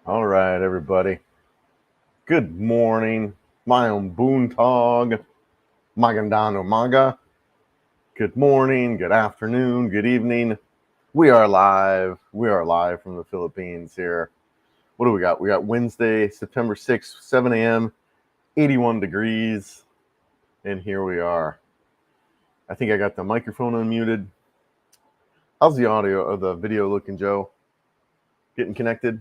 All right, everybody. Good morning. My own Boontog. Magandano Maga. Good morning, good afternoon, good evening. We are live. We are live from the Philippines here. What do we got? We got Wednesday, September 6th, 7 a.m., 81 degrees. And here we are. I think I got the microphone unmuted. How's the audio or the video looking, Joe? Getting connected?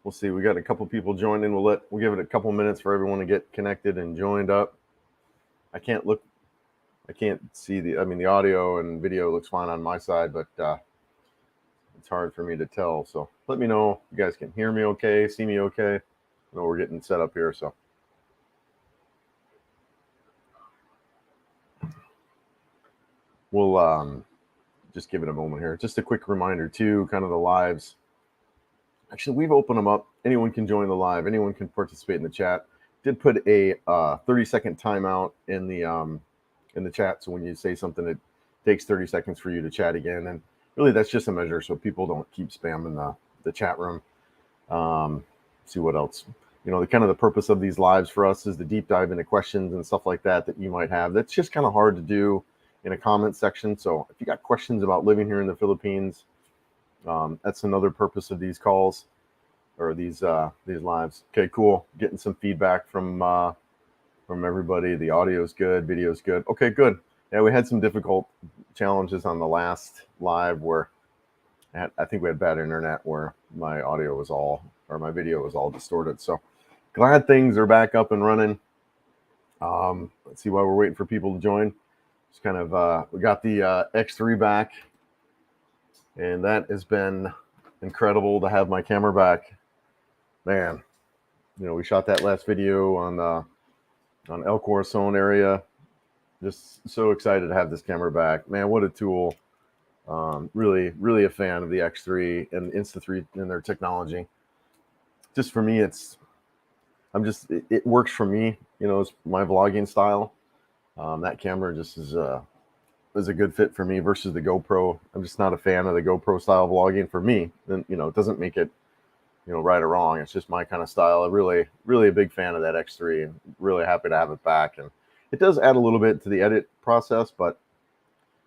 We'll see. We got a couple people joining. We'll give it a couple minutes for everyone to get connected and joined up. I can't see the audio and video looks fine on my side, but it's hard for me to tell. So let me know if you guys can hear me okay, see me okay. I know we're getting set up here, so. We'll just give it a moment here. Just a quick reminder too, kind of the lives. Actually, we've opened them up. Anyone can join the live. Anyone can participate in the chat. Did put a 30-second timeout in the chat, so when you say something, it takes 30 seconds for you to chat again. And really, that's just a measure so people don't keep spamming the chat room. See what else. The purpose of these lives for us is to deep dive into questions and stuff like that you might have. That's just kind of hard to do in a comment section. So if you got questions about living here in the Philippines, that's another purpose of these calls or these lives. Okay, cool. Getting some feedback from everybody. The audio is good, video is good. Okay, good. Yeah, we had some difficult challenges on the last live where I think we had bad internet where my audio was all, or my video was all distorted. So glad things are back up and running. Let's see why we're waiting for people to join. Just kind of, we got the X3 back, and that has been incredible to have my camera back. Man, we shot that last video on El Corazon area. Just so excited to have this camera back. Man, what a tool. Really, really a fan of the X3 and Insta3 and their technology. Just for me, it works for me. It's my vlogging style. That camera just is a good fit for me versus the GoPro. I'm just not a fan of the GoPro style vlogging for me. And, it doesn't make it, right or wrong. It's just my kind of style. I'm really, really a big fan of that X3 and really happy to have it back. And it does add a little bit to the edit process, but,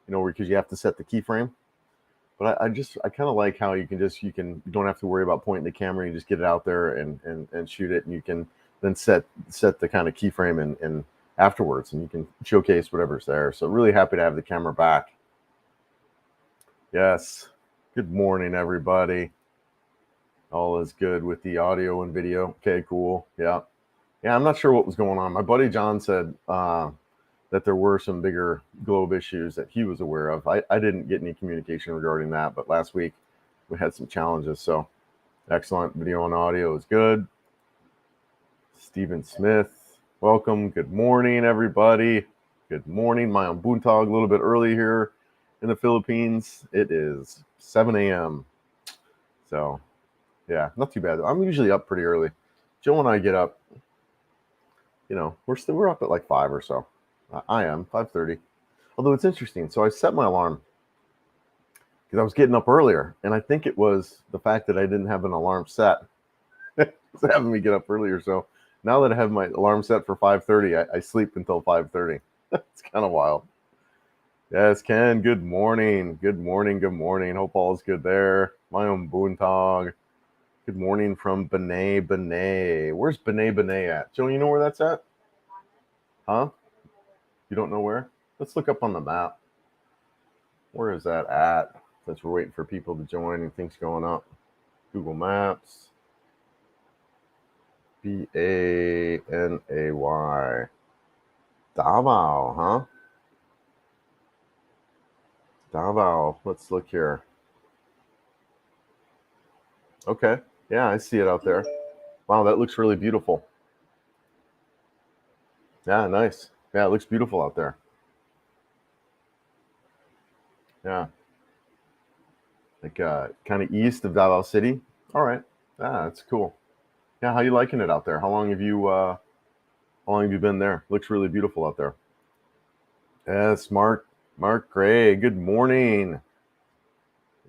because you have to set the keyframe. But I kind of like how you don't have to worry about pointing the camera. You just get it out there and shoot it, and you can then set the kind of keyframe and afterwards, and you can showcase whatever's there. So really happy to have the camera back. Yes. Good morning, everybody. All is good with the audio and video. Okay, cool. Yeah. I'm not sure what was going on. My buddy John said that there were some bigger globe issues that he was aware of. I didn't get any communication regarding that, but last week we had some challenges. So excellent. Video and audio is good. Stephen Smith, welcome. Good morning, everybody. Good morning. My own Boontog, a little bit early here in the Philippines. It is 7 a.m. So yeah, not too bad. I'm usually up pretty early. Joe and I get up, we're up at like 5 or so. I am 5:30. Although it's interesting. So I set my alarm because I was getting up earlier, and I think it was the fact that I didn't have an alarm set. It's having me get up earlier. So now that I have my alarm set for 5:30, I sleep until 5:30. It's kind of wild. Yes, Ken, good morning. Good morning. Good morning. Hope all is good there. My own Boontog. Good morning from Benay Benay. Where's Benay Benay at? Joe, you know where that's at? Huh? You don't know where? Let's look up on the map. Where is that at? Since we're waiting for people to join and things going up. Google Maps. Banay. Davao, huh? Davao. Let's look here. Okay. Yeah, I see it out there. Wow, that looks really beautiful. Yeah, nice. Yeah, it looks beautiful out there. Yeah. Like kind of east of Davao City. All right. Yeah, that's cool. Yeah, how you liking it out there? How long have you been there? Looks really beautiful out there. Yes, Mark Gray. Good morning.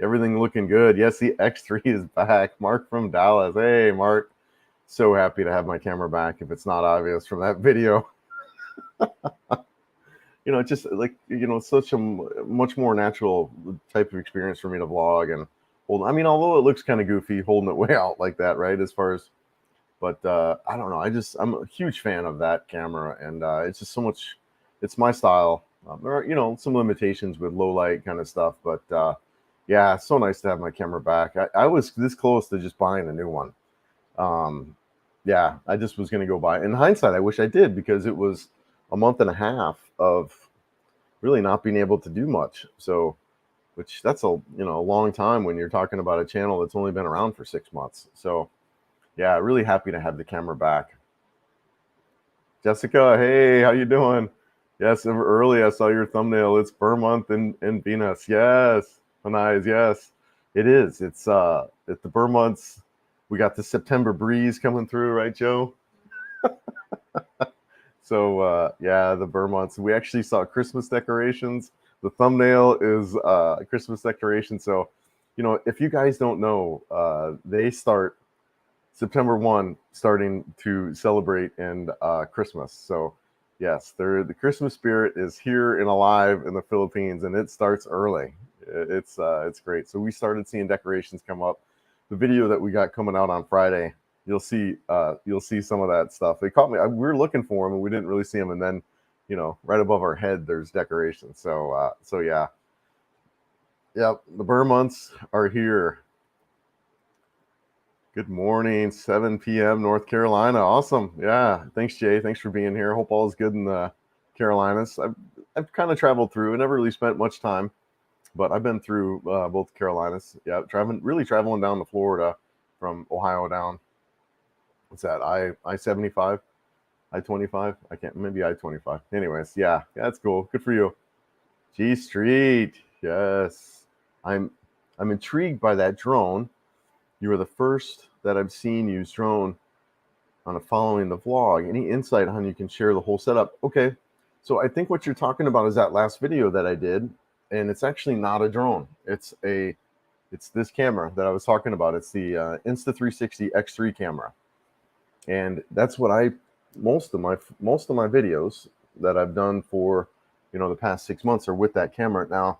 Everything looking good. Yes, the X3 is back. Mark from Dallas. Hey, Mark. So happy to have my camera back. If it's not obvious from that video, just like, such a much more natural type of experience for me to vlog and hold. I mean, although it looks kind of goofy holding it way out like that, right? As far as, but I don't know. I'm a huge fan of that camera, and it's just so much. It's my style. There are, some limitations with low light kind of stuff, but yeah, it's so nice to have my camera back. I was this close to just buying a new one. Yeah, I just was going to go buy. In hindsight, I wish I did, because it was a month and a half of really not being able to do much. So, which that's a long time when you're talking about a channel that's only been around for 6 months. So, yeah, really happy to have the camera back. Jessica, hey, how you doing? Yes, early I saw your thumbnail. It's Burr month in Venus. Yes, nice. Yes, it is. It's the Burr months. We got the September breeze coming through, right, Joe? So yeah, the Burr months. We actually saw Christmas decorations. The thumbnail is Christmas decoration. So, if you guys don't know, they start September 1, starting to celebrate and Christmas. So yes, the Christmas spirit is here and alive in the Philippines, and it starts early. It's great. So we started seeing decorations come up. The video that we got coming out on Friday, you'll see some of that stuff. They caught me. We were looking for them and we didn't really see them, and then right above our head there's decorations. So yeah, yep. The Burr months are here. Good morning, 7 p.m. North Carolina. Awesome. Yeah. Thanks, Jay. Thanks for being here. Hope all is good in the Carolinas. I've kind of traveled through. I never really spent much time, but I've been through both Carolinas. Yeah, traveling down to Florida from Ohio down. What's that? I-75, I-25. Maybe I-25. Anyways, yeah, that's cool. Good for you. G Street. Yes. I'm intrigued by that drone. You are the first that I've seen use drone on following the vlog. Any insight on you can share the whole setup? Okay, so I think what you're talking about is that last video that I did, and it's actually not a drone. It's this camera that I was talking about. It's the Insta360 X3 camera, and that's what most of my videos that I've done for the past 6 months are with that camera. Now,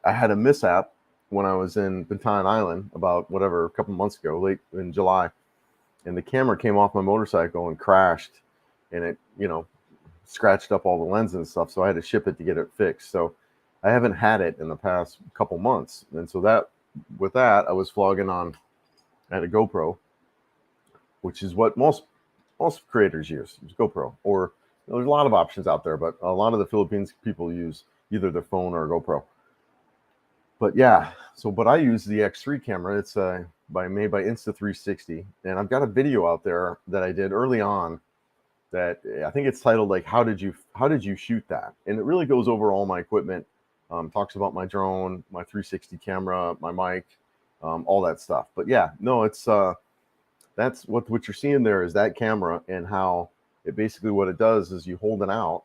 I had a mishap when I was in Batanes Island about a couple months ago, late in July, and the camera came off my motorcycle and crashed, and it scratched up all the lenses and stuff. So I had to ship it to get it fixed. So I haven't had it in the past couple months, and so with that I was vlogging on. I had a GoPro, which is what most creators use GoPro, or there's a lot of options out there, but a lot of the Philippines people use either their phone or a GoPro. But yeah, but I use the X3 camera. It's made by Insta360, and I've got a video out there that I did early on that I think it's titled like how did you shoot that? And it really goes over all my equipment, talks about my drone, my 360 camera, my mic, all that stuff. But yeah, no, it's that's what you're seeing there is that camera, and how it basically, what it does is you hold it out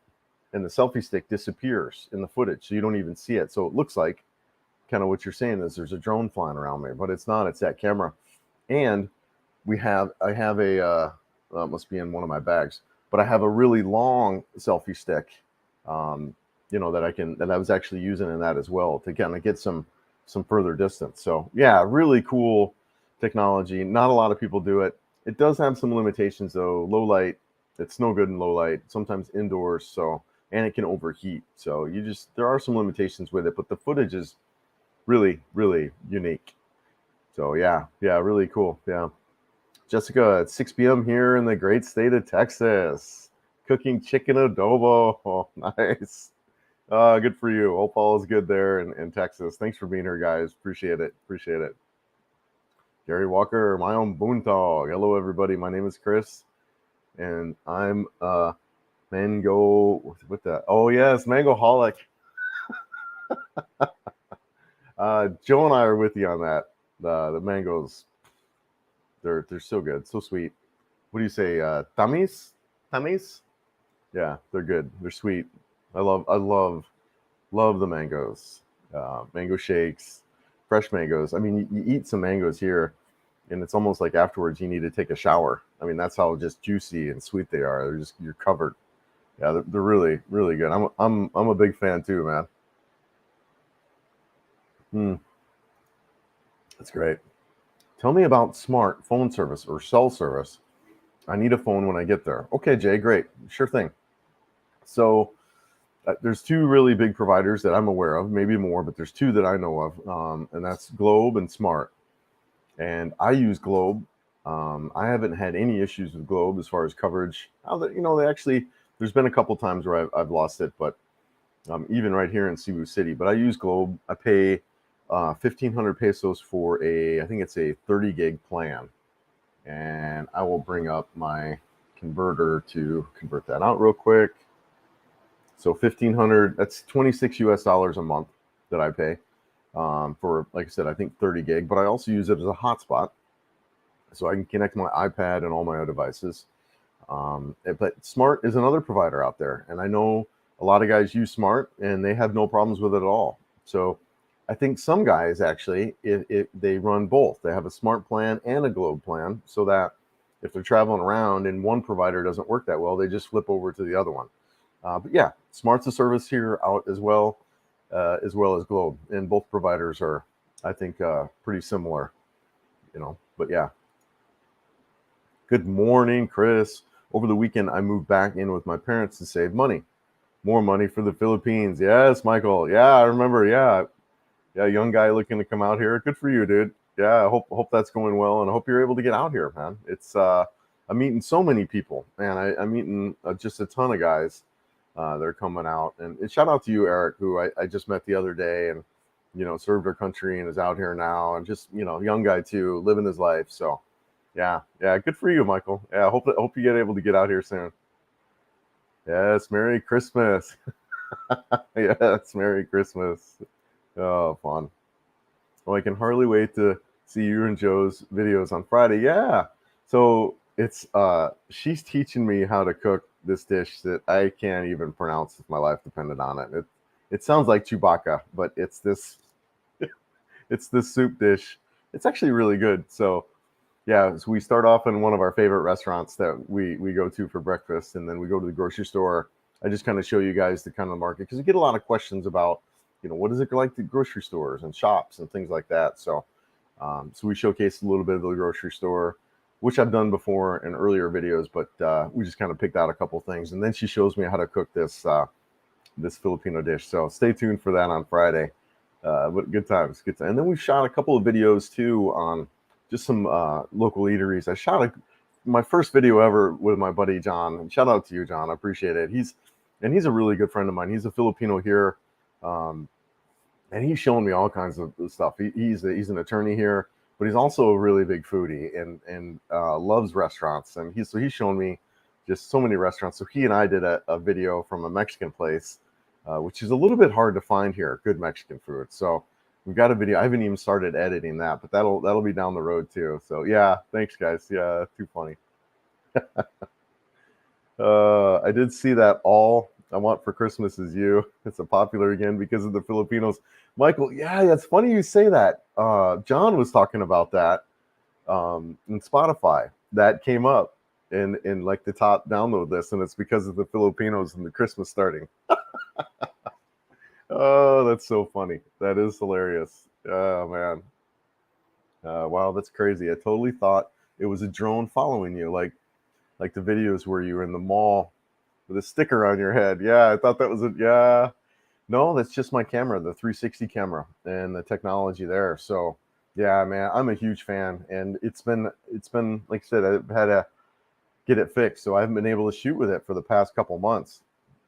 and the selfie stick disappears in the footage, so you don't even see it. So it looks like kind of what you're saying is there's a drone flying around there, but it's not. It's that camera. And I have a must be in one of my bags, but I have a really long selfie stick, that I was actually using in that as well to kind of get some further distance. So yeah, really cool technology. Not a lot of people do it. It does have some limitations though. Low light, it's no good in low light. Sometimes indoors, and it can overheat. So there are some limitations with it, but the footage is really, really unique. So yeah, really cool. Yeah. Jessica, it's 6 p.m. here in the great state of Texas. Cooking chicken adobo. Oh, nice. Good for you. Hope all is good there in Texas. Thanks for being here, guys. Appreciate it. Gary Walker, my own Boontog. Hello, everybody. My name is Chris, and I'm Mango. What the? Oh yes, Mangoholic. Joe and I are with you on that. The mangoes, they're so good, so sweet. What do you say? Tamis? Yeah, they're good. They're sweet. I love the mangoes. Mango shakes. fresh mangoes. I mean, you eat some mangoes here, and it's almost like afterwards you need to take a shower. I mean, that's how just juicy and sweet they are. They're just, you're covered. Yeah, they're really, really good. I'm a big fan too, man. That's great. Tell me about smart phone service or cell service. I need a phone when I get there. Okay, Jay, great. Sure thing. So there's two really big providers that I'm aware of, maybe more, but there's two that I know of, and that's Globe and Smart. And I use Globe. I haven't had any issues with Globe as far as coverage. They actually, there's been a couple times where I've lost it, but even right here in Cebu City. But I use Globe. I pay 1,500 pesos for I think it's a 30 gig plan. And I will bring up my converter to convert that out real quick. So 1,500, that's 26 US dollars a month that I pay for, like I said, I think 30 gig, but I also use it as a hotspot. So I can connect my iPad and all my other devices. But Smart is another provider out there. And I know a lot of guys use Smart and they have no problems with it at all. So I think some guys actually, they run both. They have a Smart plan and a Globe plan, so that if they're traveling around and one provider doesn't work that well, they just flip over to the other one. But yeah, Smart's a service here out as well as Globe, and both providers are, I think, pretty similar. But yeah. Good morning, Chris. Over the weekend, I moved back in with my parents to save money. More money for the Philippines. Yes, Michael. Yeah, I remember. Yeah, young guy looking to come out here. Good for you, dude. Yeah, I hope that's going well, and I hope you're able to get out here, man. It's I'm meeting so many people, man. I'm meeting just a ton of guys. They're coming out, and shout out to you, Eric, who I just met the other day, and served our country and is out here now, and just young guy too, living his life. So yeah, good for you, Michael. Yeah, I hope you get able to get out here soon. Yes, Merry Christmas. Yes, Merry Christmas. Oh, fun. Well, I can hardly wait to see you and Joe's videos on Friday. Yeah. So it's she's teaching me how to cook this dish that I can't even pronounce if my life depended on it. It sounds like Chewbacca, but it's this soup dish. It's actually really good. So yeah, so we start off in one of our favorite restaurants that we go to for breakfast, and then we go to the grocery store. I just kind of show you guys the kind of market, because we get a lot of questions about, what is it like the grocery stores and shops and things like that. So we showcase a little bit of the grocery store, which I've done before in earlier videos, but we just kind of picked out a couple things, and then she shows me how to cook this Filipino dish. So stay tuned for that on Friday. But good times. And then we shot a couple of videos too on just some local eateries. I shot my first video ever with my buddy John. Shout out to you, John. I appreciate it. He's a really good friend of mine. He's a Filipino here, and he's showing me all kinds of stuff. He's an attorney here, but he's also a really big foodie and loves restaurants. And he's shown me just so many restaurants. So he and I did a video from a Mexican place, which is a little bit hard to find here, good Mexican food. So we've got a video. I haven't even started editing that, but that'll be down the road too. So yeah, thanks guys. Yeah, too funny. I did see that All I Want for Christmas Is You. It's a popular again because of the Filipinos. Michael, yeah, it's funny you say that. John was talking about that in Spotify. That came up in like the top download list, and it's because of the Filipinos and the Christmas starting. Oh, that's so funny. That is hilarious. Oh man. Wow, that's crazy. I totally thought it was a drone following you, like the videos where you were in the mall with a sticker on your head. Yeah, I thought that was it. Yeah. No, that's just my camera, the 360 camera, and the technology there. So yeah, man, I'm a huge fan, and it's been like I said, I've had to get it fixed, so I haven't been able to shoot with it for the past couple months.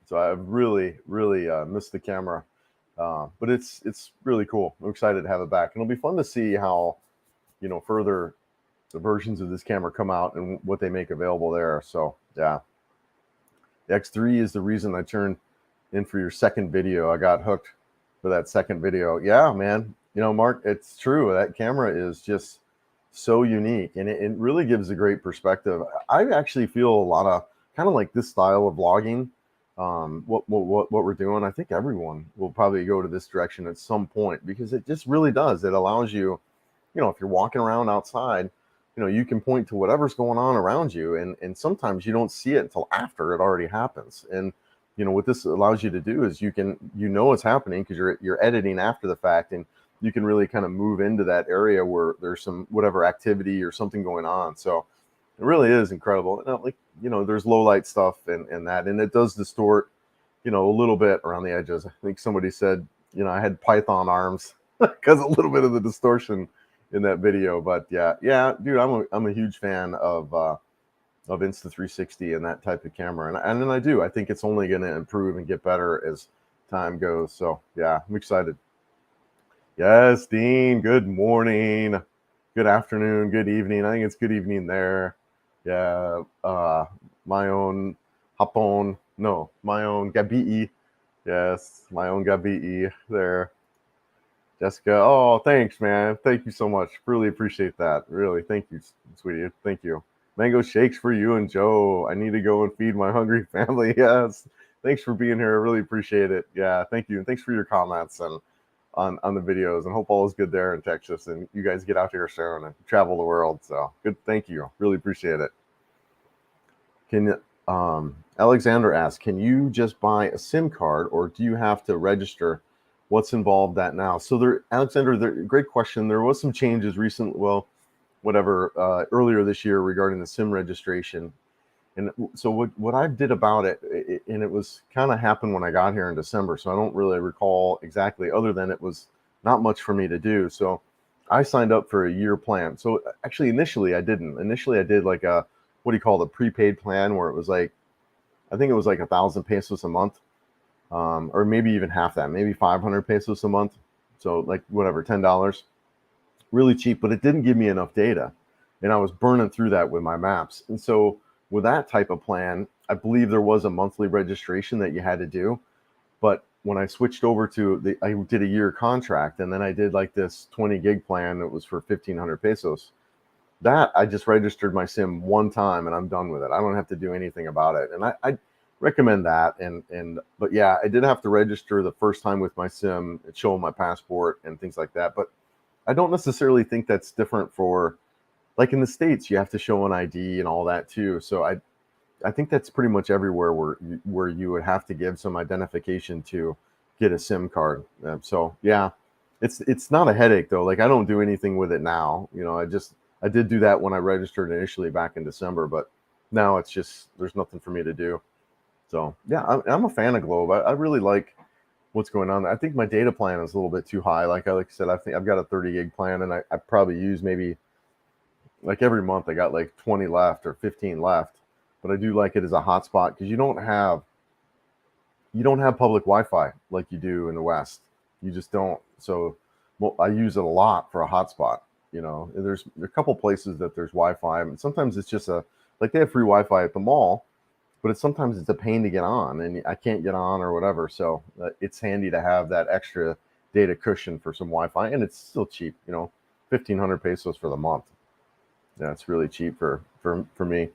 So I've really missed the camera, but it's really cool. I'm excited to have it back, and it'll be fun to see how further the versions of this camera come out and what they make available there. So yeah, the X3 is the reason I turned in for your second video. I got hooked for that second video. Yeah, man. Mark, it's true. That camera is just so unique, and it really gives a great perspective. I actually feel a lot of kind of like this style of vlogging what we're doing. I think everyone will probably go to this direction at some point because it just really does. It allows you, if you're walking around outside, you can point to whatever's going on around you, and sometimes you don't see it until after it already happens. And what this allows you to do is you can it's happening because you're editing after the fact, and you can really kind of move into that area where there's some whatever activity or something going on. So it really is incredible. There's low light stuff and that, and it does distort, a little bit around the edges. I think somebody said, I had Python arms because a little bit of the distortion in that video. But yeah, dude, I'm a huge fan of Insta360 and that type of camera, and then I think it's only going to improve and get better as time goes. So yeah, I'm excited. Yes, Dean, good morning, good afternoon, good evening. I think it's good evening there. Yeah, my own Gabii. Yes, my own Gabii there. Jessica, oh, thanks, man. Thank you so much. Really appreciate that. Really, thank you, sweetie. Thank you. Mango shakes for you and Joe. I need to go and feed my hungry family. Yes. Thanks for being here. I really appreciate it. Yeah, thank you. And thanks for your comments and on the videos, and hope all is good there in Texas and you guys get out here soon and travel the world. So good. Thank you. Really appreciate it. Alexander asks, can you just buy a SIM card or do you have to register? What's involved that now? So Alexander, great question. There was some changes earlier this year regarding the SIM registration. And so what I did about it, and it was kind of happened when I got here in December, so I don't really recall exactly, other than it was not much for me to do. So I signed up for a year plan. So actually, initially I didn't. Initially I did like a, what do you call, the prepaid plan, where it was like, I think it was like 1,000 pesos a month, or maybe even half that, maybe 500 pesos a month. So like whatever, $10, really cheap, but it didn't give me enough data, and I was burning through that with my maps. And so with that type of plan, I believe there was a monthly registration that you had to do. But when I switched over to I did a year contract, and then I did like this 20 gig plan that was for 1,500 pesos. That I just registered my SIM one time and I'm done with it. I don't have to do anything about it. And I recommend that. But yeah, I did have to register the first time with my SIM and show my passport and things like that. But I don't necessarily think that's different for, like in the States, you have to show an ID and all that too. So I think that's pretty much everywhere where you would have to give some identification to get a SIM card. So yeah, it's not a headache though. Like I don't do anything with it now. I did do that when I registered initially back in December, but now it's just, there's nothing for me to do. So yeah, I'm a fan of Globe. I really like what's going on. I think my data plan is a little bit too high. Like I said, I think I've got a 30 gig plan, and I probably use maybe, like every month I got like 20 left or 15 left. But I do like it as a hotspot because you don't have public Wi-Fi like you do in the West. You just don't. So I use it a lot for a hotspot. There's a couple places that there's Wi-Fi, and sometimes it's just like they have free Wi-Fi at the mall, but sometimes it's a pain to get on, and I can't get on or whatever. So it's handy to have that extra data cushion for some Wi-Fi, and it's still cheap. 1,500 pesos for the month. Yeah, it's really cheap for me.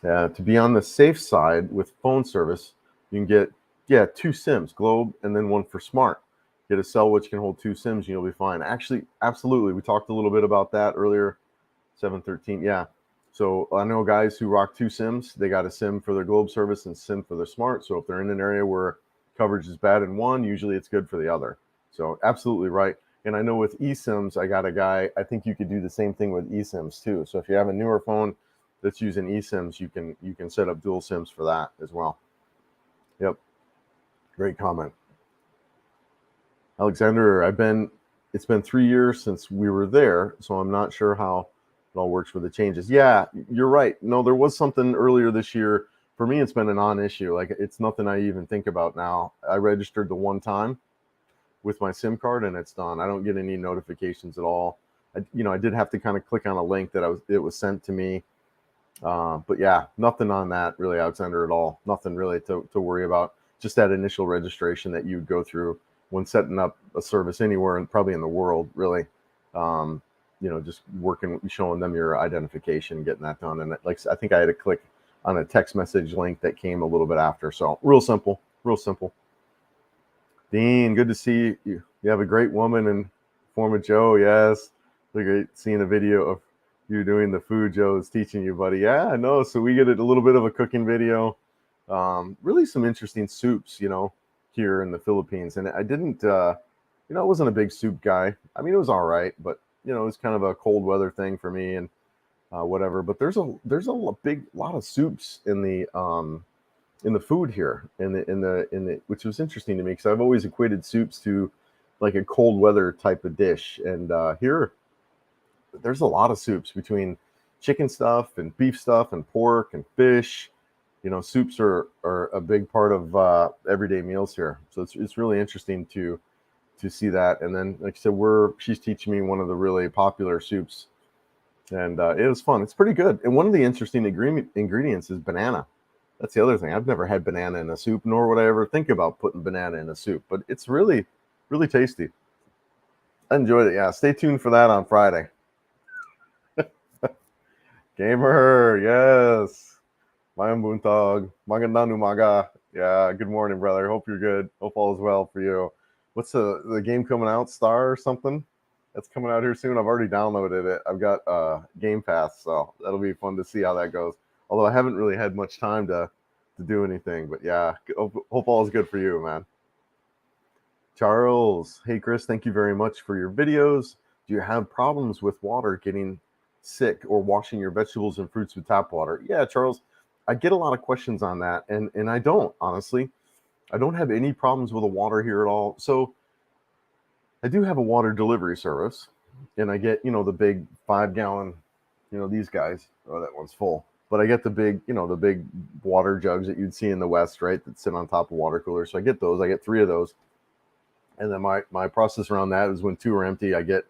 To be on the safe side with phone service, you can get 2 SIMs, Globe, and then one for Smart. Get a cell which can hold 2 SIMs, and you'll be fine. Actually, absolutely. We talked a little bit about that earlier. 713, yeah. So I know guys who rock 2 SIMs. They got a SIM for their Globe service and SIM for their Smart. So if they're in an area where coverage is bad in one, usually it's good for the other. So absolutely right. And I know with eSIMs, I got a guy, I think you could do the same thing with eSIMs too. So if you have a newer phone that's using eSIMs, you can set up dual SIMs for that as well. Yep. Great comment. Alexander, it's been 3 years since we were there, so I'm not sure how it all works with the changes. Yeah, you're right. No, there was something earlier this year. For me, it's been a non-issue. Like it's nothing I even think about now. I registered the one time with my SIM card and it's done. I don't get any notifications at all. I did have to kind of click on a link that it was sent to me. But yeah, nothing on that really, Alexander, at all. Nothing really to worry about. Just that initial registration that you'd go through when setting up a service anywhere and probably in the world, really. Just showing them your identification, getting that done. And like I think I had to click a text message link that came a little bit after. So real simple, real simple. Dean, good to see you. You have a great woman in form of Joe. Yes, look at seeing a video of you doing the food Joe's teaching you, buddy. Yeah, I know. So we get a little bit of a cooking video. Really some interesting soups, here in the Philippines. And I didn't, I wasn't a big soup guy. I mean, it was all right, but it was kind of a cold weather thing for me and whatever. But there's a big lot of soups in the food here in the which was interesting to me because I've always equated soups to like a cold weather type of dish, and here there's a lot of soups between chicken stuff and beef stuff and pork and fish. Soups are a big part of everyday meals here, so it's really interesting to see that. And then, like I said, she's teaching me one of the really popular soups, and it was fun. It's pretty good. And one of the interesting ingredients is banana. That's the other thing. I've never had banana in a soup, nor would I ever think about putting banana in a soup, but it's really, really tasty. I enjoyed it. Yeah, stay tuned for that on Friday. Gamer, yes. Mayang buntag. Magandang umaga. Yeah, good morning, brother. Hope you're good. Hope all is well for you. What's the game coming out? Star or something? That's coming out here soon. I've already downloaded it. I've got Game Pass, so that'll be fun to see how that goes. Although I haven't really had much time to do anything, but yeah, hope all is good for you, man. Charles, hey Chris, thank you very much for your videos. Do you have problems with water getting sick or washing your vegetables and fruits with tap water? Yeah, Charles, I get a lot of questions on that, and I don't, honestly. I don't have any problems with the water here at all. So I do have a water delivery service, and I get, the big 5-gallon, these guys. Oh, that one's full. But I get the big, the big water jugs that you'd see in the West, right, that sit on top of water coolers. So I get those. I get 3 of those. And then my process around that is when 2 are empty, I get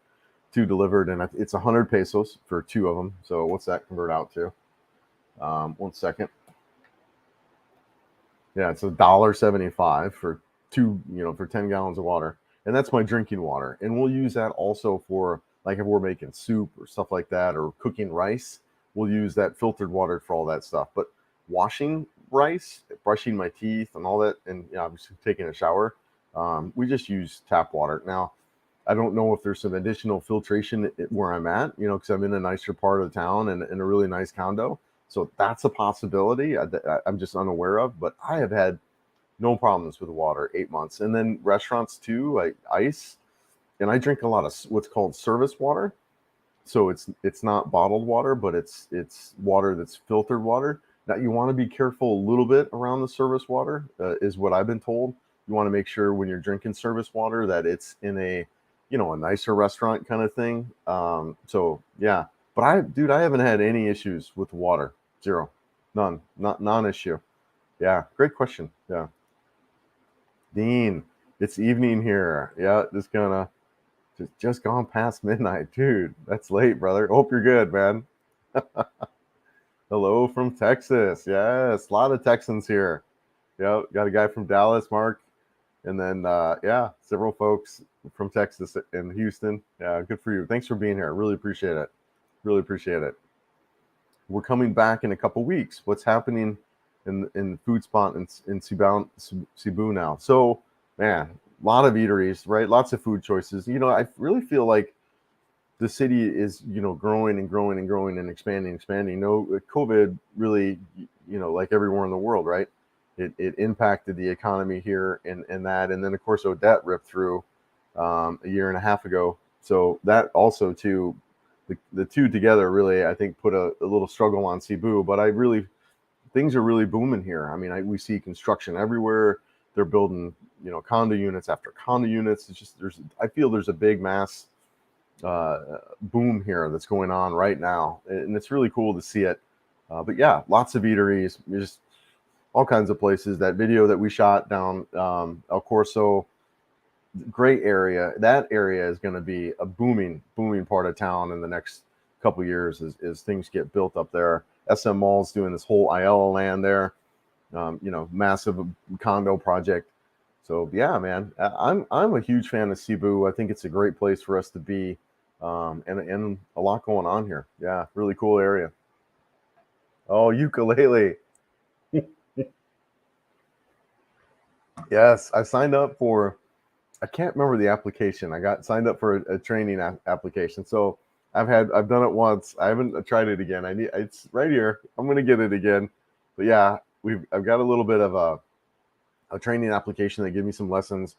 2 delivered, and it's 100 pesos for 2 of them. So what's that convert out to? 1 second. Yeah, it's $1.75 for 2, for 10 gallons of water. And that's my drinking water. And we'll use that also for, like, if we're making soup or stuff like that, or cooking rice, we'll use that filtered water for all that stuff. But washing rice, brushing my teeth and all that, and obviously taking a shower, we just use tap water. Now, I don't know if there's some additional filtration where I'm at, because I'm in a nicer part of town and in a really nice condo. So that's a possibility I'm just unaware of. But I have had no problems with the water 8 months. And then restaurants too, like ice. And I drink a lot of what's called service water. So it's not bottled water, but it's water that's filtered water. Now you want to be careful a little bit around the service water, is what I've been told. You want to make sure when you're drinking service water that it's in a nicer restaurant kind of thing. So yeah, but I haven't had any issues with water. Zero, none, not non-issue. Yeah, great question. Yeah, Dean, it's evening here. Yeah, just gone past midnight, dude. That's late, brother. Hope you're good, man. Hello from Texas. Yes, a lot of Texans here. Yeah, got a guy from Dallas, Mark, and then several folks from Texas and Houston. Yeah, good for you. Thanks for being here. Really appreciate it. Really appreciate it. We're coming back in a couple weeks. What's happening in Food Spot in Cebu now? So, man, a lot of eateries, right? Lots of food choices. I really feel like the city is, growing and growing and growing and expanding. No, COVID really, like everywhere in the world, right? It impacted the economy here and that. And then, of course, Odette ripped through a year and a half ago. So that also, too, the two together really, I think, put a little struggle on Cebu. But things are really booming here. I mean, we see construction everywhere. They're building, condo units after condo units. It's just I feel there's a big mass boom here that's going on right now, and it's really cool to see it. But yeah, lots of eateries, just all kinds of places. That video that we shot down El Corso, great area. That area is going to be a booming part of town in the next couple years as things get built up there. SM Mall's doing this whole Ayala land there, massive condo project. So yeah, man, I'm a huge fan of Cebu. I think it's a great place for us to be, and a lot going on here. Yeah, really cool area. Oh, ukulele. Yes, I signed up for. I can't remember the application. I got signed up for a training application. So I've done it once. I haven't tried it again. It's right here. I'm gonna get it again. But yeah, I've got a little bit of a training application that gives me some lessons,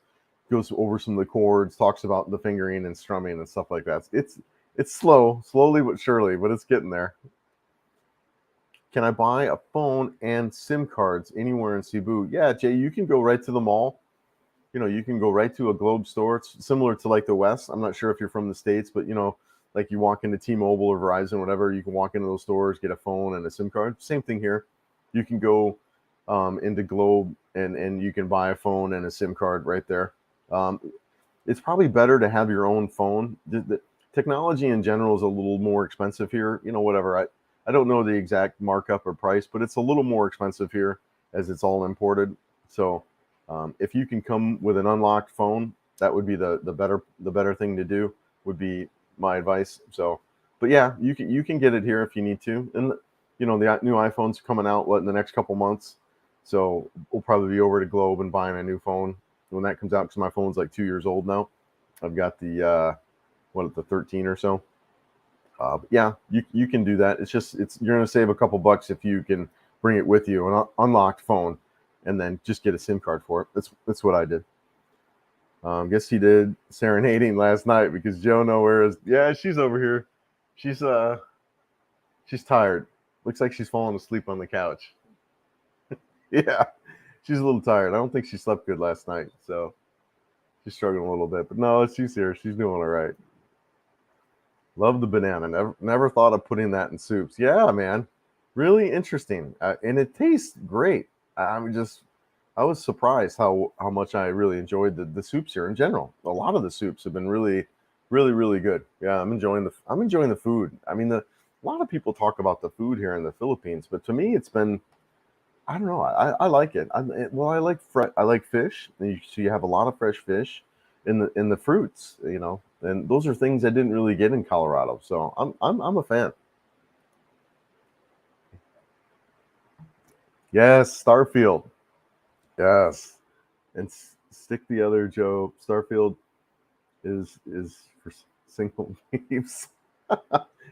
goes over some of the chords, talks about the fingering and strumming and stuff like that. It's slowly but surely, but it's getting there. Can I buy a phone and SIM cards anywhere in Cebu? Yeah, Jay, you can go right to the mall. You can go right to a Globe store. It's similar to like the West. I'm not sure if you're from the States, but like you walk into T-Mobile or Verizon, whatever, you can walk into those stores, get a phone and a SIM card. Same thing here. You can go into Globe and you can buy a phone and a SIM card right there. Um, it's probably better to have your own phone. The technology in general is a little more expensive here. Whatever. I don't know the exact markup or price, but it's a little more expensive here as it's all imported. So if you can come with an unlocked phone, that would be the better thing to do. Would be my advice. So, but yeah, you can get it here if you need to. And the new iPhone's coming out in the next couple months. So we'll probably be over to Globe and buying a new phone when that comes out, because my phone's like 2 years old now. I've got the 13 or so. But yeah, you can do that. You're gonna save a couple bucks if you can bring it with you, an unlocked phone, and then just get a SIM card for it. That's what I did. Guess he did serenading last night because Joe Nowhere is. Yeah, she's over here. She's tired. Looks like she's falling asleep on the couch. Yeah, she's a little tired. I don't think she slept good last night, so she's struggling a little bit. But no, she's here. She's doing all right. Love the banana. Never thought of putting that in soups. Yeah, man, really interesting, and it tastes great. I was surprised how much I really enjoyed the soups here in general. A lot of the soups have been really, really, really good. Yeah, I'm enjoying the food. I mean, a lot of people talk about the food here in the Philippines, but to me, it's been, I don't know. I like it. I like fish. So you have a lot of fresh fish in the fruits, and those are things I didn't really get in Colorado. So I'm a fan. Yes, Starfield. Yes, and stick the other Joe. Starfield is for single leaves.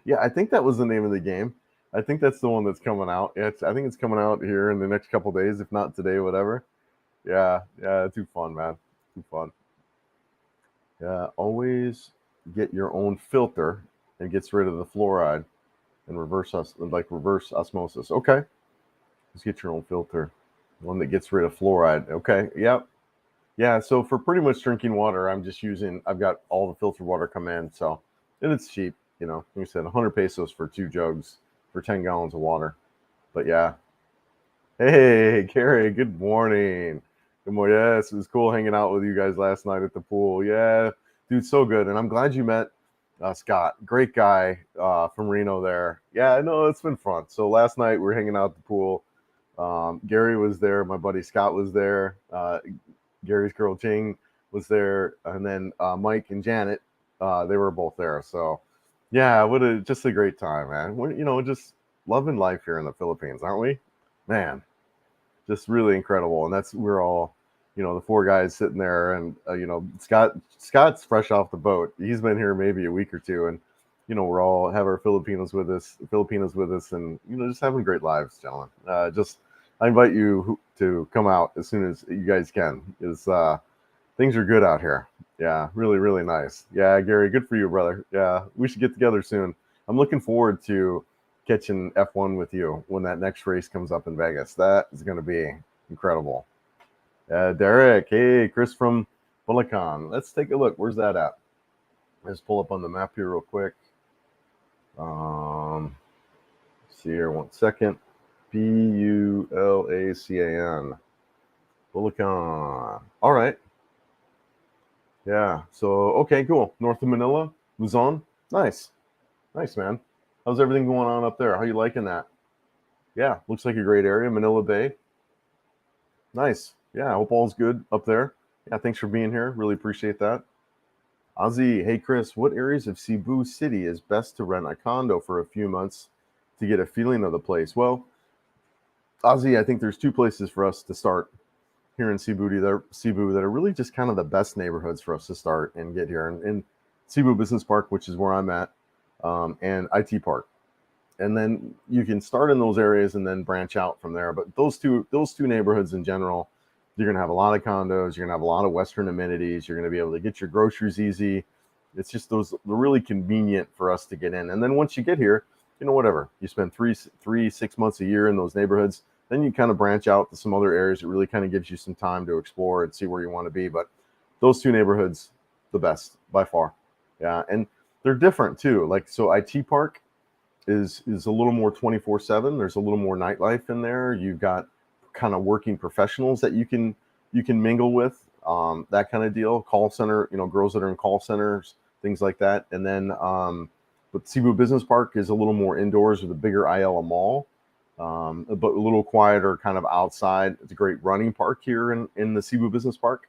Yeah, I think that was the name of the game. I think that's the one that's coming out. I think it's coming out here in the next couple days, if not today, whatever. Yeah, yeah, too fun, man. Too fun. Yeah, always get your own filter and gets rid of the fluoride and reverse osmosis. Okay, just get your own filter, one that gets rid of fluoride. Okay, yep, yeah. So for pretty much drinking water, I've got all the filtered water come in, so and it's cheap. Like I said, 100 pesos for 2 jugs for 10 gallons of water. But yeah, hey, Carrie, good morning. Good morning. Yes, it was cool hanging out with you guys last night at the pool. Yeah, dude, so good. And I'm glad you met Scott. Great guy from Reno there. Yeah, I know it's been fun. So last night we were hanging out at the pool. Gary was there. My buddy Scott was there. Gary's girl Jing was there. And then Mike and Janet, they were both there. So yeah, just a great time, man. We're just loving life here in the Philippines, aren't we? Man, just really incredible. And we're all, the four guys sitting there, and Scott's fresh off the boat. He's been here maybe a week or two, and we're all have our Filipinos with us, and just having great lives, gentlemen. Just I invite you to come out as soon as you guys can. Is Things are good out here. Yeah, really, really nice. Yeah, Gary, good for you, brother. Yeah, we should get together soon. I'm looking forward to catching F1 with you when that next race comes up in Vegas. That is going to be incredible. Derek, hey, Chris from Bulacan. Let's take a look. Where's that at? Let's pull up on the map here real quick. See here, 1 second. Bulacan. Bulacan. All right. Yeah. So, okay, cool. North of Manila, Luzon. Nice. Nice, man. How's everything going on up there? How you liking that? Yeah, looks like a great area. Manila Bay. Nice. Yeah, I hope all's good up there. Yeah, thanks for being here. Really appreciate that. Ozzy, hey Chris, what areas of Cebu City is best to rent a condo for a few months to get a feeling of the place. Well, Ozzy, I think there's two places for us to start here in Cebu that are really just kind of the best neighborhoods for us to start and get here. And Cebu Business Park, which is where I'm at, and IT Park. And then you can start in those areas and then branch out from there. But those two neighborhoods in general, you're gonna have a lot of condos, you're gonna have a lot of Western amenities, you're gonna be able to get your groceries easy. It's just those they're really convenient for us to get in. And then once you get here, whatever you spend 6 months a year in those neighborhoods, then you kind of branch out to some other areas. It really kind of gives you some time to explore and see where you want to be. But those two neighborhoods, the best by far. Yeah, and they're different too. Like so, IT Park is a little more 24/7. There's a little more nightlife in there. You've got kind of working professionals that you can mingle with, that kind of deal. Call center, girls that are in call centers, things like that. And then, but Cebu Business Park is a little more indoors with a bigger Ayala Mall, but a little quieter, kind of outside. It's a great running park here in the Cebu Business Park.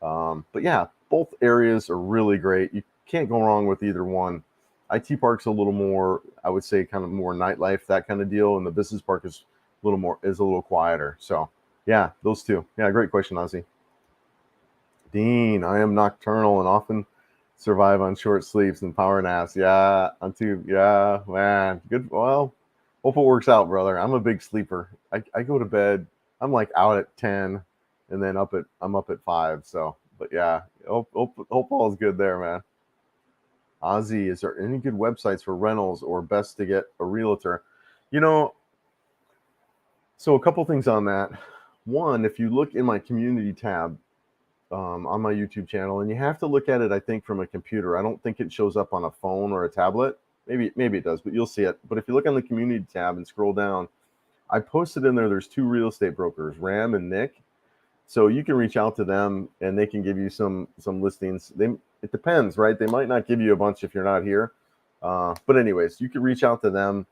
But yeah, both areas are really great. You can't go wrong with either one. IT Park's a little more, I would say, kind of more nightlife, that kind of deal, and the Business Park is a little quieter. So yeah, those two. Yeah, great question, Ozzy. Dean, I am nocturnal and often survive on short sleeps and power naps. Yeah, yeah, man. Good. Well, hope it works out, brother. I'm a big sleeper. I go to bed. I'm like out at 10 and then I'm up at 5. So, but yeah, hope all is good there, man. Ozzy, is there any good websites for rentals or best to get a realtor? You know, so a couple things on that. One, if you look in my community tab on my YouTube channel, and you have to look at it, I think, from a computer. I don't think it shows up on a phone or a tablet. Maybe it does, but you'll see it. But if you look on the community tab and scroll down, I posted in there, there's 2 real estate brokers, Ram and Nick. So you can reach out to them and they can give you some listings. It depends, right? They might not give you a bunch if you're not here. But anyways, you can reach out to them.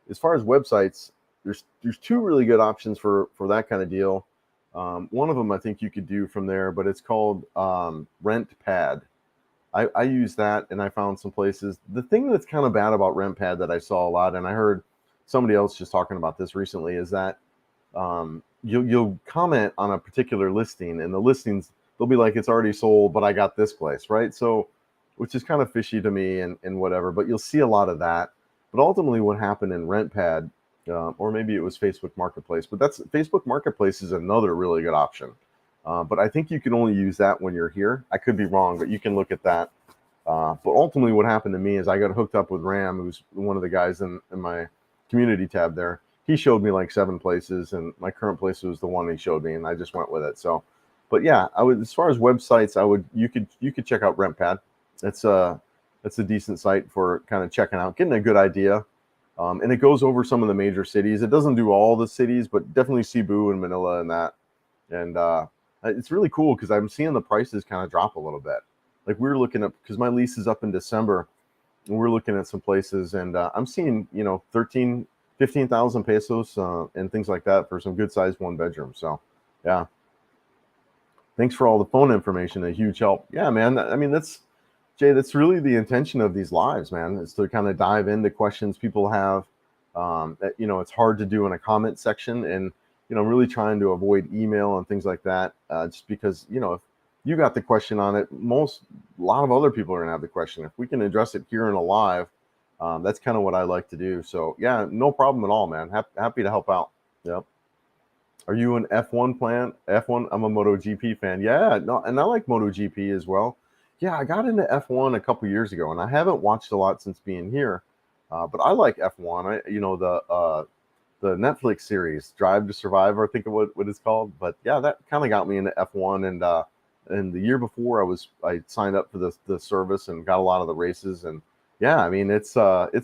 As far as websites, there's 2 really good options for that kind of deal. One of them I think you could do from there, but it's called RentPad. I use that and I found some places. The thing that's kind of bad about RentPad that I saw a lot, and I heard somebody else just talking about this recently, is that you'll comment on a particular listing, and the listings, they'll be like, it's already sold, but I got this place, right? So, which is kind of fishy to me and whatever, but you'll see a lot of that. But ultimately what happened in RentPad, or maybe it was Facebook Marketplace, but that's Facebook Marketplace is another really good option. But I think you can only use that when you're here. I could be wrong, but you can look at that. But ultimately what happened to me is I got hooked up with Ram, who's one of the guys in my community tab there. He showed me like 7 places, and my current place was the one he showed me, and I just went with it. So, but yeah, I would, as far as websites, you could check out RentPad. That's a decent site for kind of checking out, getting a good idea. And it goes over some of the major cities. It doesn't do all the cities, but definitely Cebu and Manila and that. And it's really cool because I'm seeing the prices kind of drop a little bit. Like we were looking at, because my lease is up in December, and we're looking at some places, and I'm seeing 15,000 pesos and things like that for some good sized 1-bedroom. So yeah, thanks for all the phone information. A huge help. Yeah, man. I mean, that's really the intention of these lives, man, is to kind of dive into questions people have. That, it's hard to do in a comment section, and I'm really trying to avoid email and things like that, just because if you got the question on it, a lot of other people are gonna have the question. If we can address it here in a live, that's kind of what I like to do. So yeah, no problem at all, man. Happy to help out. Yep. Are you an F1 fan? F1? I'm a MotoGP fan. Yeah, no, and I like MotoGP as well. Yeah, I got into F1 a couple years ago, and I haven't watched a lot since being here. But I like F1. The Netflix series Drive to Survive, I think of what it's called. But yeah, that kind of got me into F1. And the year before, I signed up for the service and got a lot of the races. And yeah, I mean it's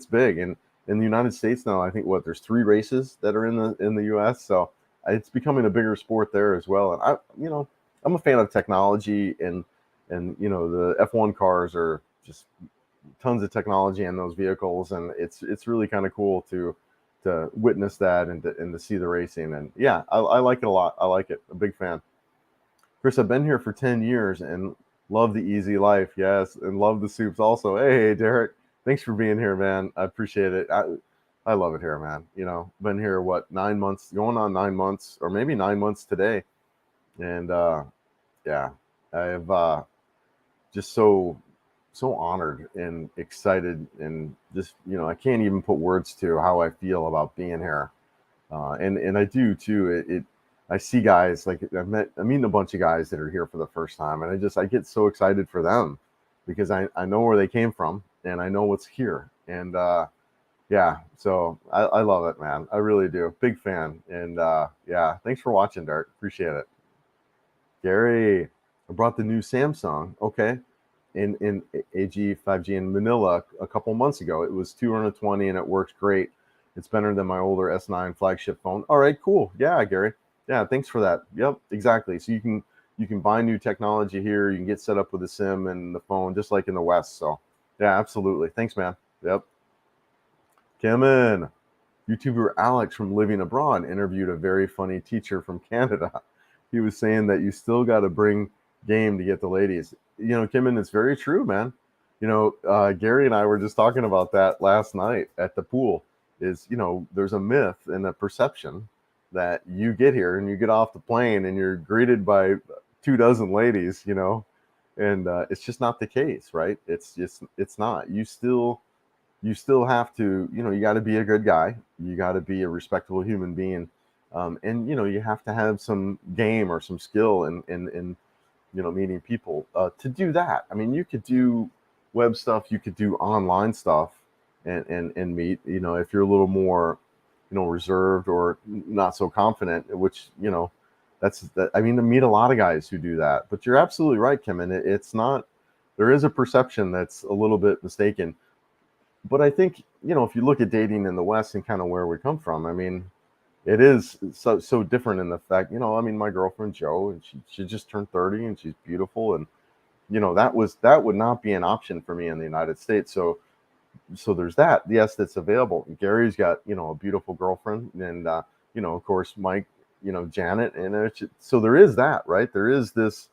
big. And in the United States now, I think there's 3 races that are in the U.S. So it's becoming a bigger sport there as well. And I'm a fan of technology, and the F1 cars are just tons of technology in those vehicles, and it's really kind of cool to witness that and to see the racing. And yeah, I like it a lot. I like it. A big fan. Chris, I've been here for 10 years and love the easy life. Yes, and love the soups also. Hey, Derek, thanks for being here, man. I appreciate it. I love it here, man. Been here, what, 9 months, going on 9 months, or maybe 9 months today. And yeah, I've just so honored and excited, and just, I can't even put words to how I feel about being here. And I do too. I see guys like I'm meeting a bunch of guys that are here for the first time, and I get so excited for them because I know where they came from and I know what's here. And yeah, so I love it, man. I really do. Big fan. And yeah, thanks for watching, Dart. Appreciate it. Gary, I brought the new Samsung. Okay. In AG 5G in Manila a couple months ago. It was 220 and it works great. It's better than my older S9 flagship phone. All right, cool. Yeah, Gary. Yeah, thanks for that. Yep, exactly. So you can buy new technology here. You can get set up with a SIM and the phone, just like in the West. So yeah, absolutely. Thanks, man. Yep. Kim, YouTuber Alex from Living Abroad interviewed a very funny teacher from Canada. He was saying that you still got to bring game to get the ladies. Kim, it's very true, man. Gary and I were just talking about that last night at the pool. There's a myth and a perception that you get here and you get off the plane and you're greeted by 2 dozen ladies, and it's just not the case, right? It's not. You still have to, you got to be a good guy. You got to be a respectable human being. And, you have to have some game or some skill in meeting people to do that. I mean, you could do web stuff, you could do online stuff and meet, if you're a little more, reserved or not so confident, which, that's that. I mean, I meet a lot of guys who do that, but you're absolutely right, Kim. And it's not, there is a perception that's a little bit mistaken. But I think, if you look at dating in the West and kind of where we come from, I mean, it is so different in the fact, I mean, my girlfriend Jo, and she just turned 30 and she's beautiful, and that would not be an option for me in the United States. So there's that. Yes, that's available. Gary's got, a beautiful girlfriend, and of course Mike, Janet, and so there is that, right? There is this,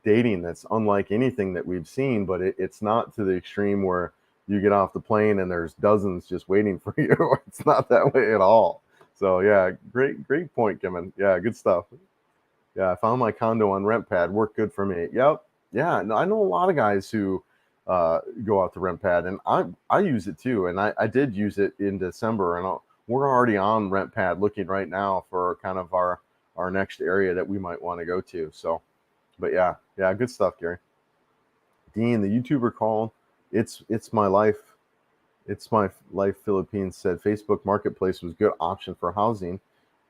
dating that's unlike anything that we've seen, but it's not to the extreme where you get off the plane and there's dozens just waiting for you. It's not that way at all. So yeah, great point, Kim. Yeah, good stuff. Yeah, I found my condo on RentPad. Worked good for me. Yep. Yeah, no, I know a lot of guys who go out to RentPad, and I use it too. And I did use it in December, and we're already on RentPad looking right now for kind of our next area that we might want to go to. So, but yeah, good stuff, Gary. Dean, the YouTuber called. It's my life. It's my life. Philippines said Facebook Marketplace was good option for housing,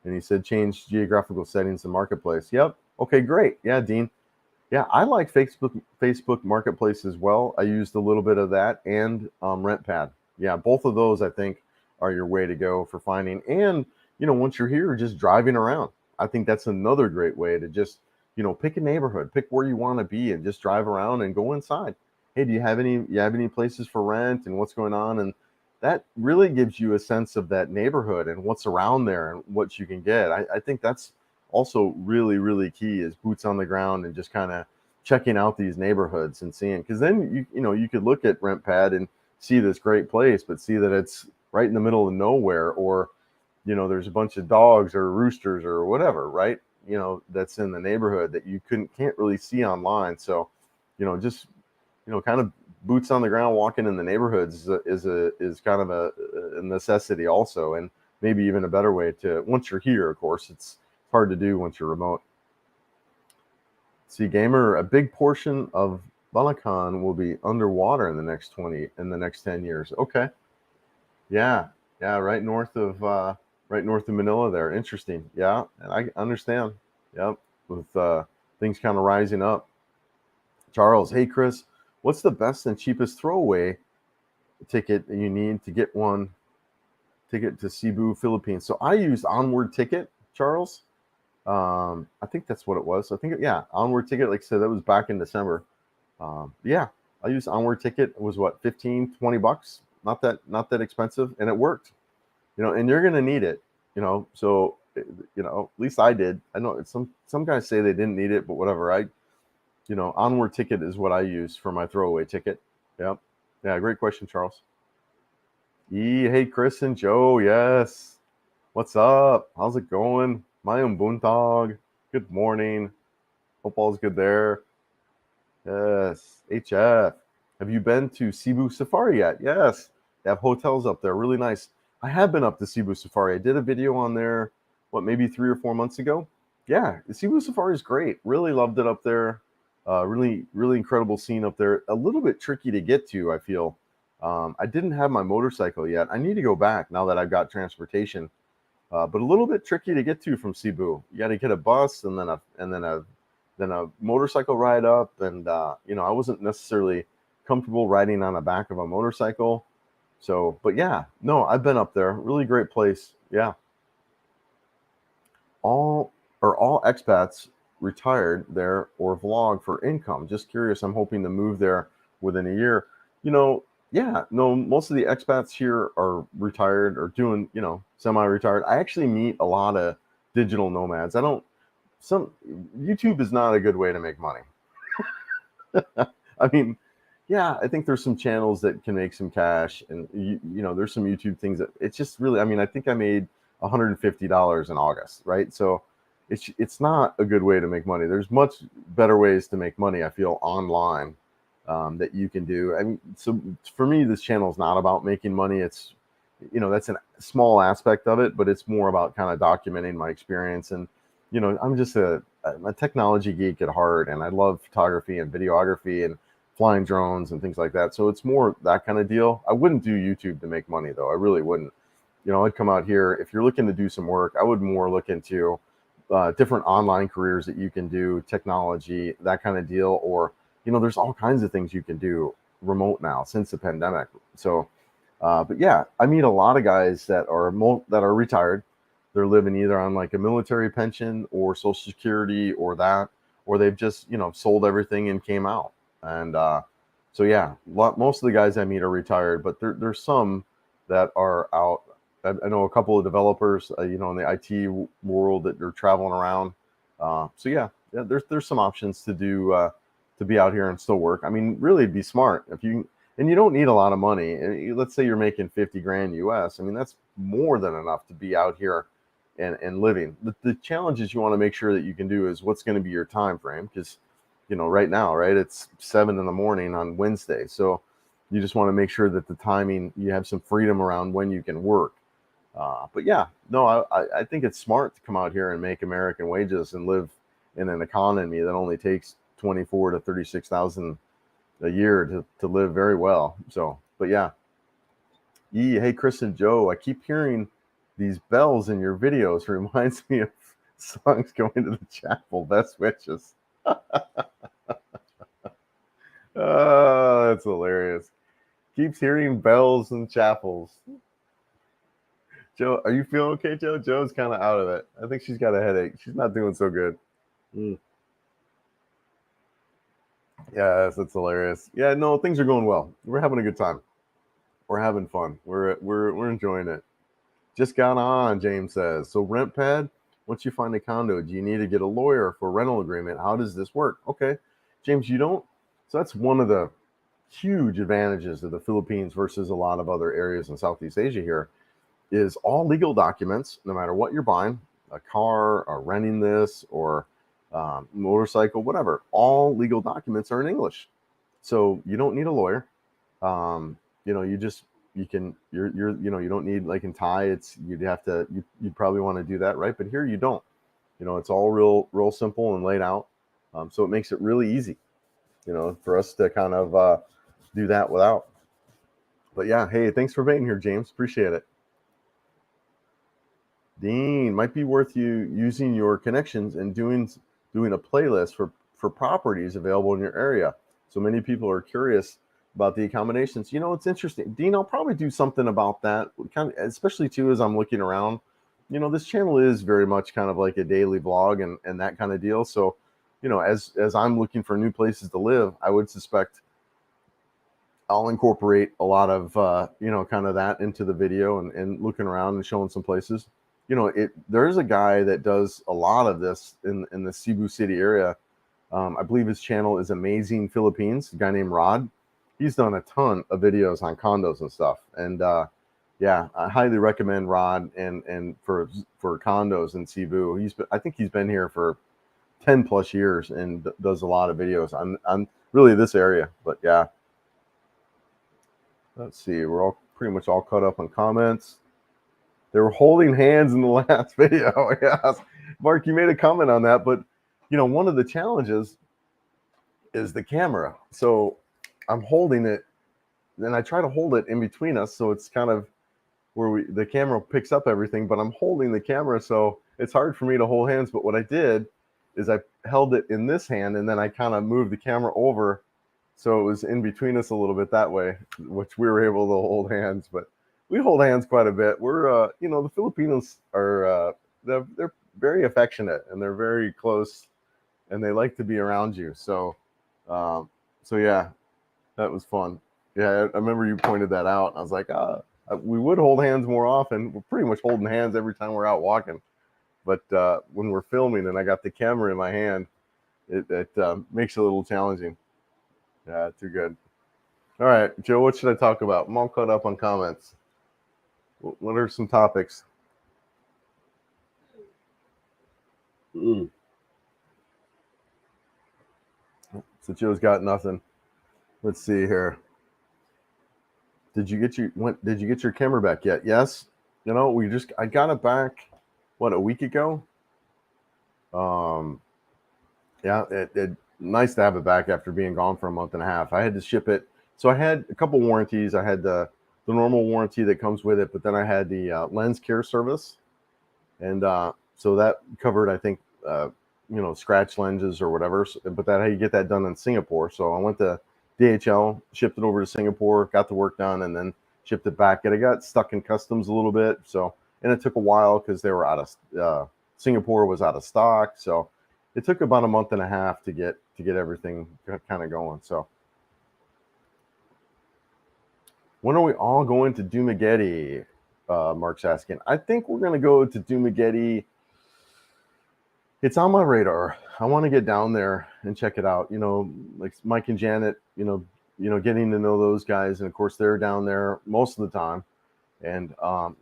and he said change geographical settings in Marketplace. Yep. Okay, great. Yeah, Dean. Yeah, I like Facebook Marketplace as well. I used a little bit of that and RentPad. Yeah, both of those I think are your way to go for finding. And once you're here, just driving around. I think that's another great way to just pick a neighborhood, pick where you want to be, and just drive around and go inside. Hey, do you have any places for rent and what's going on? And that really gives you a sense of that neighborhood and what's around there and what you can get. I think that's also really, really key, is boots on the ground and just kind of checking out these neighborhoods and seeing, because then you could look at RentPad and see this great place, but see that it's right in the middle of nowhere, or there's a bunch of dogs or roosters or whatever, right? That's in the neighborhood that you can't really see online. So just kind of boots on the ground, walking in the neighborhoods is kind of a necessity also, and maybe even a better way to, once you're here, of course, it's hard to do once you're remote. See, Gamer, a big portion of Bulacan will be underwater in the next 10 years. Okay. Yeah. Yeah. Right north of Manila there. Interesting. Yeah. And I understand. Yep. With things kind of rising up. Charles, hey, Chris, what's the best and cheapest throwaway ticket you need to get one ticket to Cebu, Philippines? So I used Onward Ticket, Charles. I think that's what it was. I think, yeah, Onward Ticket. Like I said, that was back in December. Yeah, I used Onward Ticket. It was what, $15-20? Not that expensive, and it worked. And you're gonna need it. So at least I did. I know some guys say they didn't need it, but whatever. Onward Ticket is what I use for my throwaway ticket. Yep. Yeah, great question, Charles. Hey, Chris and Joe. Yes. What's up? How's it going? Mayong buntag. Good morning. Hope all's good there. Yes. HF. Have you been to Cebu Safari yet? Yes. They have hotels up there. Really nice. I have been up to Cebu Safari. I did a video on there, what, maybe 3 or 4 months ago? Yeah. Cebu Safari is great. Really loved it up there. Really, really incredible scene up there. A little bit tricky to get to, I feel. I didn't have my motorcycle yet. I need to go back now that I've got transportation. But a little bit tricky to get to from Cebu. You got to get a bus and then a motorcycle ride up, and I wasn't necessarily comfortable riding on the back of a motorcycle. So, but yeah, no, I've been up there. Really great place. Yeah, all expats retired there or vlog for income. Just curious. I'm hoping to move there within a year. Yeah, no, most of the expats here are retired or doing, semi-retired. I actually meet a lot of digital nomads. Some YouTube is not a good way to make money. I mean, yeah, I think there's some channels that can make some cash, and there's some YouTube things that it's just really. I mean, I think I made $150 in August, right? So it's not a good way to make money. There's much better ways to make money, I feel, online that you can do. I mean, so for me, this channel is not about making money. It's that's a small aspect of it, but it's more about kind of documenting my experience. And I'm just a technology geek at heart, and I love photography and videography and flying drones and things like that. So it's more that kind of deal. I wouldn't do YouTube to make money, though. I really wouldn't. I'd come out here if you're looking to do some work. I would more look into different online careers that you can do, technology, that kind of deal. Or there's all kinds of things you can do remote now since the pandemic. So, but yeah, I meet a lot of guys that are retired. They're living either on like a military pension or Social Security or they've just sold everything and came out. And so yeah, most of the guys I meet are retired, but there's some that are out. I know a couple of developers, in the IT world that are traveling around. So yeah, there's some options to do to be out here and still work. I mean, really be smart and you don't need a lot of money. Let's say you're making 50 grand US. I mean, that's more than enough to be out here and living. The challenges you want to make sure that you can do is what's going to be your time frame, because right now, right, it's 7 a.m. on Wednesday, so you just want to make sure that the timing, you have some freedom around when you can work. But yeah, no, I think it's smart to come out here and make American wages and live in an economy that only takes 24 to 36,000 a year to live very well. So, but yeah. Hey, Chris and Joe, I keep hearing these bells in your videos. Reminds me of songs going to the chapel. Best wishes. Oh, that's hilarious. Keeps hearing bells in chapels. Joe, are you feeling okay, Joe? Joe's kind of out of it. I think she's got a headache. She's not doing so good. Yes, that's hilarious. Yeah, no, things are going well. We're having a good time. We're having fun. We're enjoying it. Just got on, James says. So RentPad, once you find a condo, do you need to get a lawyer for rental agreement? How does this work? Okay, James, you don't. So that's one of the huge advantages of the Philippines versus a lot of other areas in Southeast Asia here is all legal documents, no matter what you're buying, a car or renting this or motorcycle, whatever, all legal documents are in English. So you don't need a lawyer. You don't need, like in Thai, you'd probably want to do that, right? But here you don't. It's all real simple and laid out. So it makes it really easy, for us to kind of do that without. But yeah, hey, thanks for being here, James. Appreciate it. Dean, might be worth you using your connections and doing a playlist for properties available in your area. So many people are curious about the accommodations. It's interesting, Dean. I'll probably do something about that, kind of, especially too as I'm looking around. This channel is very much kind of like a daily vlog and that kind of deal. So, as I'm looking for new places to live, I would suspect I'll incorporate a lot of kind of that into the video and looking around and showing some places. There's a guy that does a lot of this in the Cebu City area. I believe his channel is Amazing Philippines, a guy named Rod. He's done a ton of videos on condos and stuff. And yeah, I highly recommend Rod and for condos in Cebu. I think he's been here for 10 plus years and does a lot of videos on really this area. But yeah, let's see. We're all pretty much all caught up on comments. They were holding hands in the last video. Yes, Mark, you made a comment on that, but one of the challenges is the camera. So I'm holding it, and I try to hold it in between us, so it's kind of where the camera picks up everything, but I'm holding the camera, so it's hard for me to hold hands. But what I did is I held it in this hand, and then I kind of moved the camera over, so it was in between us a little bit that way, which we were able to hold hands. But we hold hands quite a bit. We're, the Filipinos are, they're very affectionate, and they're very close, and they like to be around you. So yeah, that was fun. Yeah, I remember you pointed that out. I was like, we would hold hands more often. We're pretty much holding hands every time we're out walking. But when we're filming and I got the camera in my hand, it makes it a little challenging. Yeah, too good. All right, Joe, what should I talk about? I'm all caught up on comments. What are some topics? So Joe's got nothing. Let's see here. Did you get your camera back yet? Yes. I got it back, a week ago? Yeah, it nice to have it back after being gone for a month and a half. I had to ship it. So I had a couple warranties. I had the normal warranty that comes with it, but then I had the lens care service. And so that covered, I think, scratch lenses or whatever. But that, how you get that done in Singapore. So I went to DHL, shipped it over to Singapore, got the work done, and then shipped it back. And I got stuck in customs a little bit. So, and it took a while because they were Singapore was out of stock. So it took about a month and a half to get everything kind of going. So when are we all going to Dumaguete? Mark's asking. I think we're going to go to Dumaguete. It's on my radar. I want to get down there and check it out. Like Mike and Janet, getting to know those guys. And of course, they're down there most of the time. And, I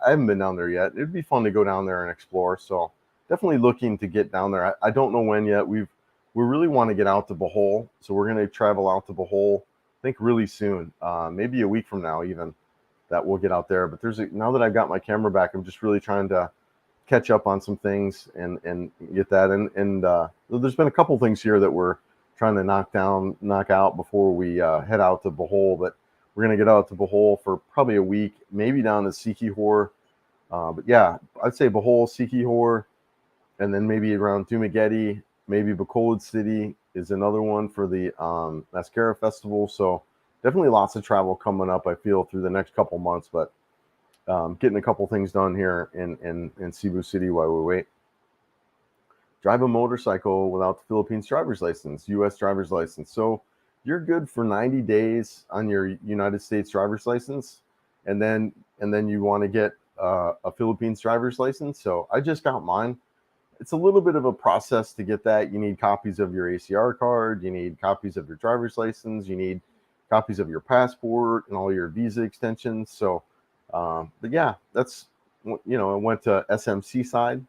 haven't been down there yet. It'd be fun to go down there and explore. So definitely looking to get down there. I don't know when yet. We really want to get out to Bohol. So we're going to travel out to Bohol, I think really soon, maybe a week from now even, that we'll get out there. But now that I've got my camera back, I'm just really trying to catch up on some things and get that. And there's been a couple things here that we're trying to knock out before we head out to Bohol. But we're going to get out to Bohol for probably a week, maybe down to Siquijor. But yeah, I'd say Bohol, Siquijor, and then maybe around Dumaguete, maybe Bacolod City is another one for the Mascara Festival. So definitely lots of travel coming up, I feel, through the next couple months. But getting a couple things done here in Cebu City while we wait. Drive a motorcycle without the Philippines driver's license, U.S. driver's license. So you're good for 90 days on your United States driver's license, and then you want to get a Philippines driver's license. So I just got mine. It's a little bit of a process to get that. You need copies of your ACR card. You need copies of your driver's license. You need copies of your passport and all your visa extensions. So, but yeah, that's, I went to SMC side.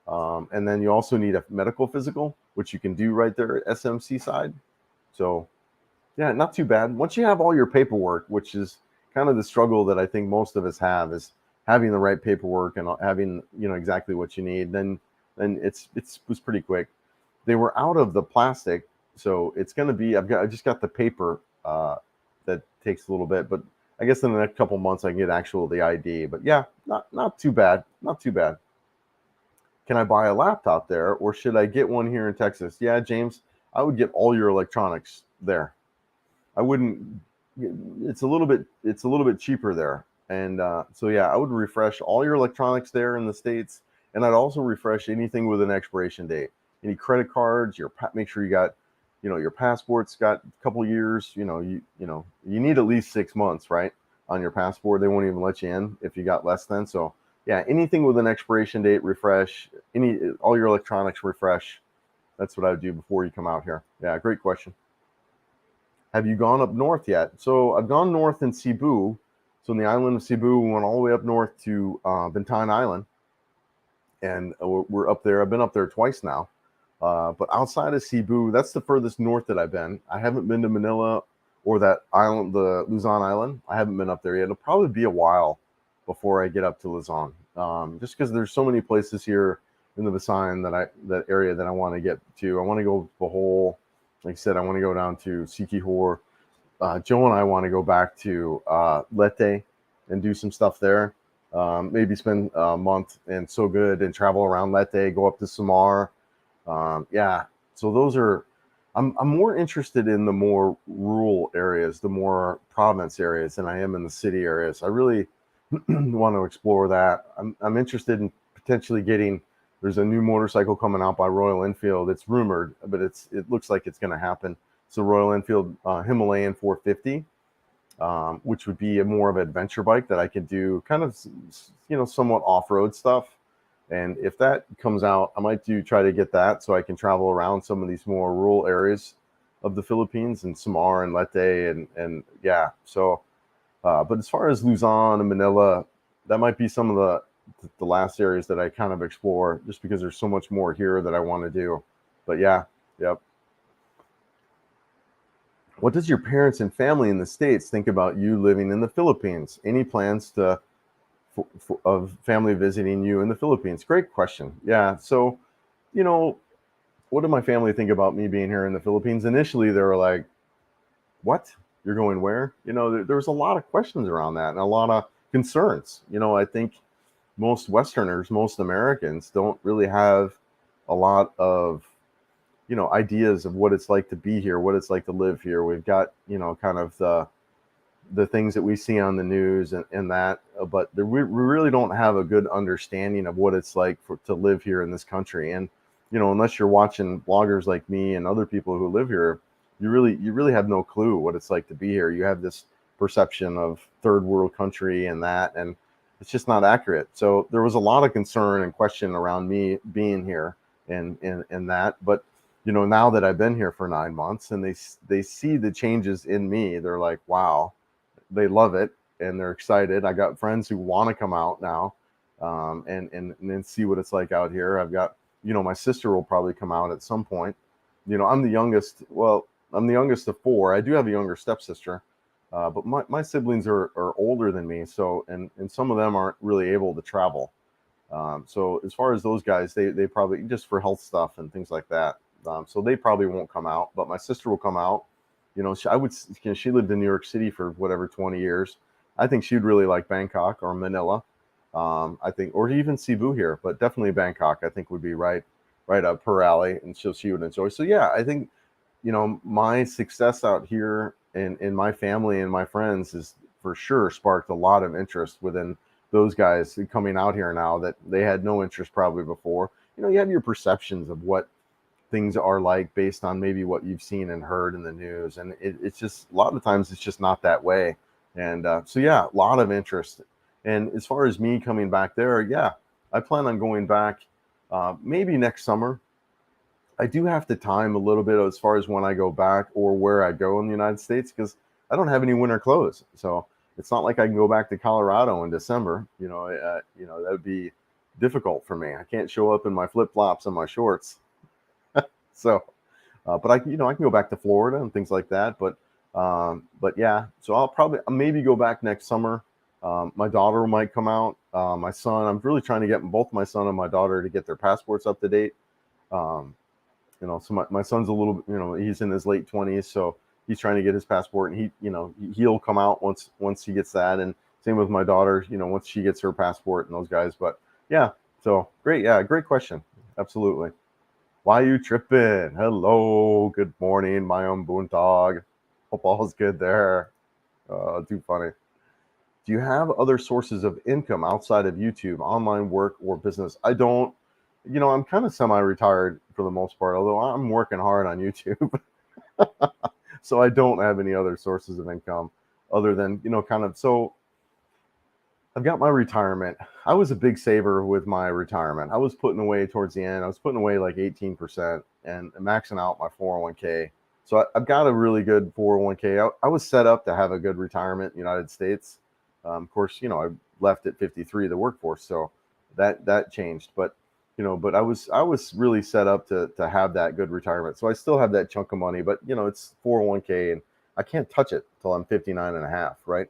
And then you also need a medical physical, which you can do right there at SMC side. So yeah, not too bad. Once you have all your paperwork, which is kind of the struggle that I think most of us have, is having the right paperwork and having, exactly what you need, then it was pretty quick. They were out of the plastic, so it's going to be, I just got the paper that takes a little bit, but I guess in the next couple months I can get the ID. But yeah, not too bad. Not too bad. Can I buy a laptop there, or should I get one here in Texas? Yeah, James, I would get all your electronics there. I wouldn't. It's a little bit cheaper there, and so yeah, I would refresh all your electronics there in the States, and I'd also refresh anything with an expiration date. Any credit cards, make sure you got, your passport's got a couple years. You need at least 6 months, right, on your passport. They won't even let you in if you got less than. So yeah, anything with an expiration date, refresh. All your electronics, refresh. That's what I would do before you come out here. Yeah, great question. Have you gone up north yet? So I've gone north in Cebu. So in the island of Cebu, we went all the way up north to Bintan Island, and we're up there. I've been up there twice now. But outside of Cebu, that's the furthest north that I've been. I haven't been to Manila or that island, the Luzon Island. I haven't been up there yet. It'll probably be a while before I get up to Luzon, just because there's so many places here in the Visayan that area that I want to get to. I want to go the whole, like I said, I want to go down to Siquijor. Joe and I want to go back to Leyte and do some stuff there. Maybe spend a month in Sogod and travel around Leyte, go up to Samar. Yeah, so those are. I'm more interested in the more rural areas, the more province areas, than I am in the city areas. I really want to explore that. I'm interested in potentially getting. There's a new motorcycle coming out by Royal Enfield. It's rumored, but it looks like it's going to happen. It's a Royal Enfield Himalayan 450, which would be a more of an adventure bike that I could do kind of, somewhat off-road stuff. And if that comes out, I might try to get that so I can travel around some of these more rural areas of the Philippines and Samar and Leyte and yeah. So, but as far as Luzon and Manila, that might be some of the last areas that I kind of explore, just because there's so much more here that I want to do. But yeah, yep. What does your parents and family in the States think about you living in the Philippines? Any plans of family visiting you in the Philippines? Great question. Yeah. So, what did my family think about me being here in the Philippines? Initially, they were like, what? You're going where? There was a lot of questions around that and a lot of concerns. I think most Westerners, most Americans don't really have a lot of, ideas of what it's like to be here, what it's like to live here. We've got, kind of the things that we see on the news and that, but we really don't have a good understanding of what it's like to live here in this country. And, unless you're watching bloggers like me and other people who live here, you really have no clue what it's like to be here. You have this perception of third world country and that, and it's just not accurate. So there was a lot of concern and question around me being here and that, but now that I've been here for 9 months and they see the changes in me, they're like, wow, they love it and they're excited. I got friends who want to come out now, and then see what it's like out here. I've got, my sister will probably come out at some point. I'm the youngest. Well, I'm the youngest of four. I do have a younger stepsister, but my siblings are older than me. So, and some of them aren't really able to travel. So as far as those guys, they probably just for health stuff and things like that. So they probably won't come out, but my sister will come out. She lived in New York City for whatever 20 years. I think she'd really like Bangkok or Manila. I think, or even Cebu here, but definitely Bangkok, I think would be right up her alley, and she would enjoy. So yeah, I think, my success out here in my family and my friends is for sure sparked a lot of interest within those guys coming out here now that they had no interest probably before. You have your perceptions of what things are like based on maybe what you've seen and heard in the news, and it's just a lot of times it's just not that way. And so yeah, a lot of interest. And as far as me coming back there, yeah, I plan on going back maybe next summer. I do have to time a little bit as far as when I go back or where I go in the United States, because I don't have any winter clothes. So it's not like I can go back to Colorado in December. That would be difficult for me. I can't show up in my flip flops and my shorts. So, but I can go back to Florida and things like that. But yeah, so I'll maybe go back next summer. My daughter might come out. My son, I'm really trying to get both my son and my daughter to get their passports up to date. So my son's a little, he's in his late 20s, so he's trying to get his passport, and he'll come out once he gets that. And same with my daughter, once she gets her passport and those guys. But yeah, so great. Yeah, great question. Absolutely. Why you tripping? Hello, good morning, my own Boontog. Hope all's good there. Too funny. Do you have other sources of income outside of YouTube, online work, or business? I don't. I'm kind of semi-retired for the most part, although I'm working hard on YouTube. So I don't have any other sources of income other than, kind of. So I've got my retirement. I was a big saver with my retirement. I was putting away towards the end. I was putting away like 18% and maxing out my 401k. So I've got a really good 401k. I was set up to have a good retirement in the United States. Of course, I left at 53 the workforce, so that changed. But but I was really set up to have that good retirement. So I still have that chunk of money, but it's 401k, and I can't touch it till I'm 59 and a half, right?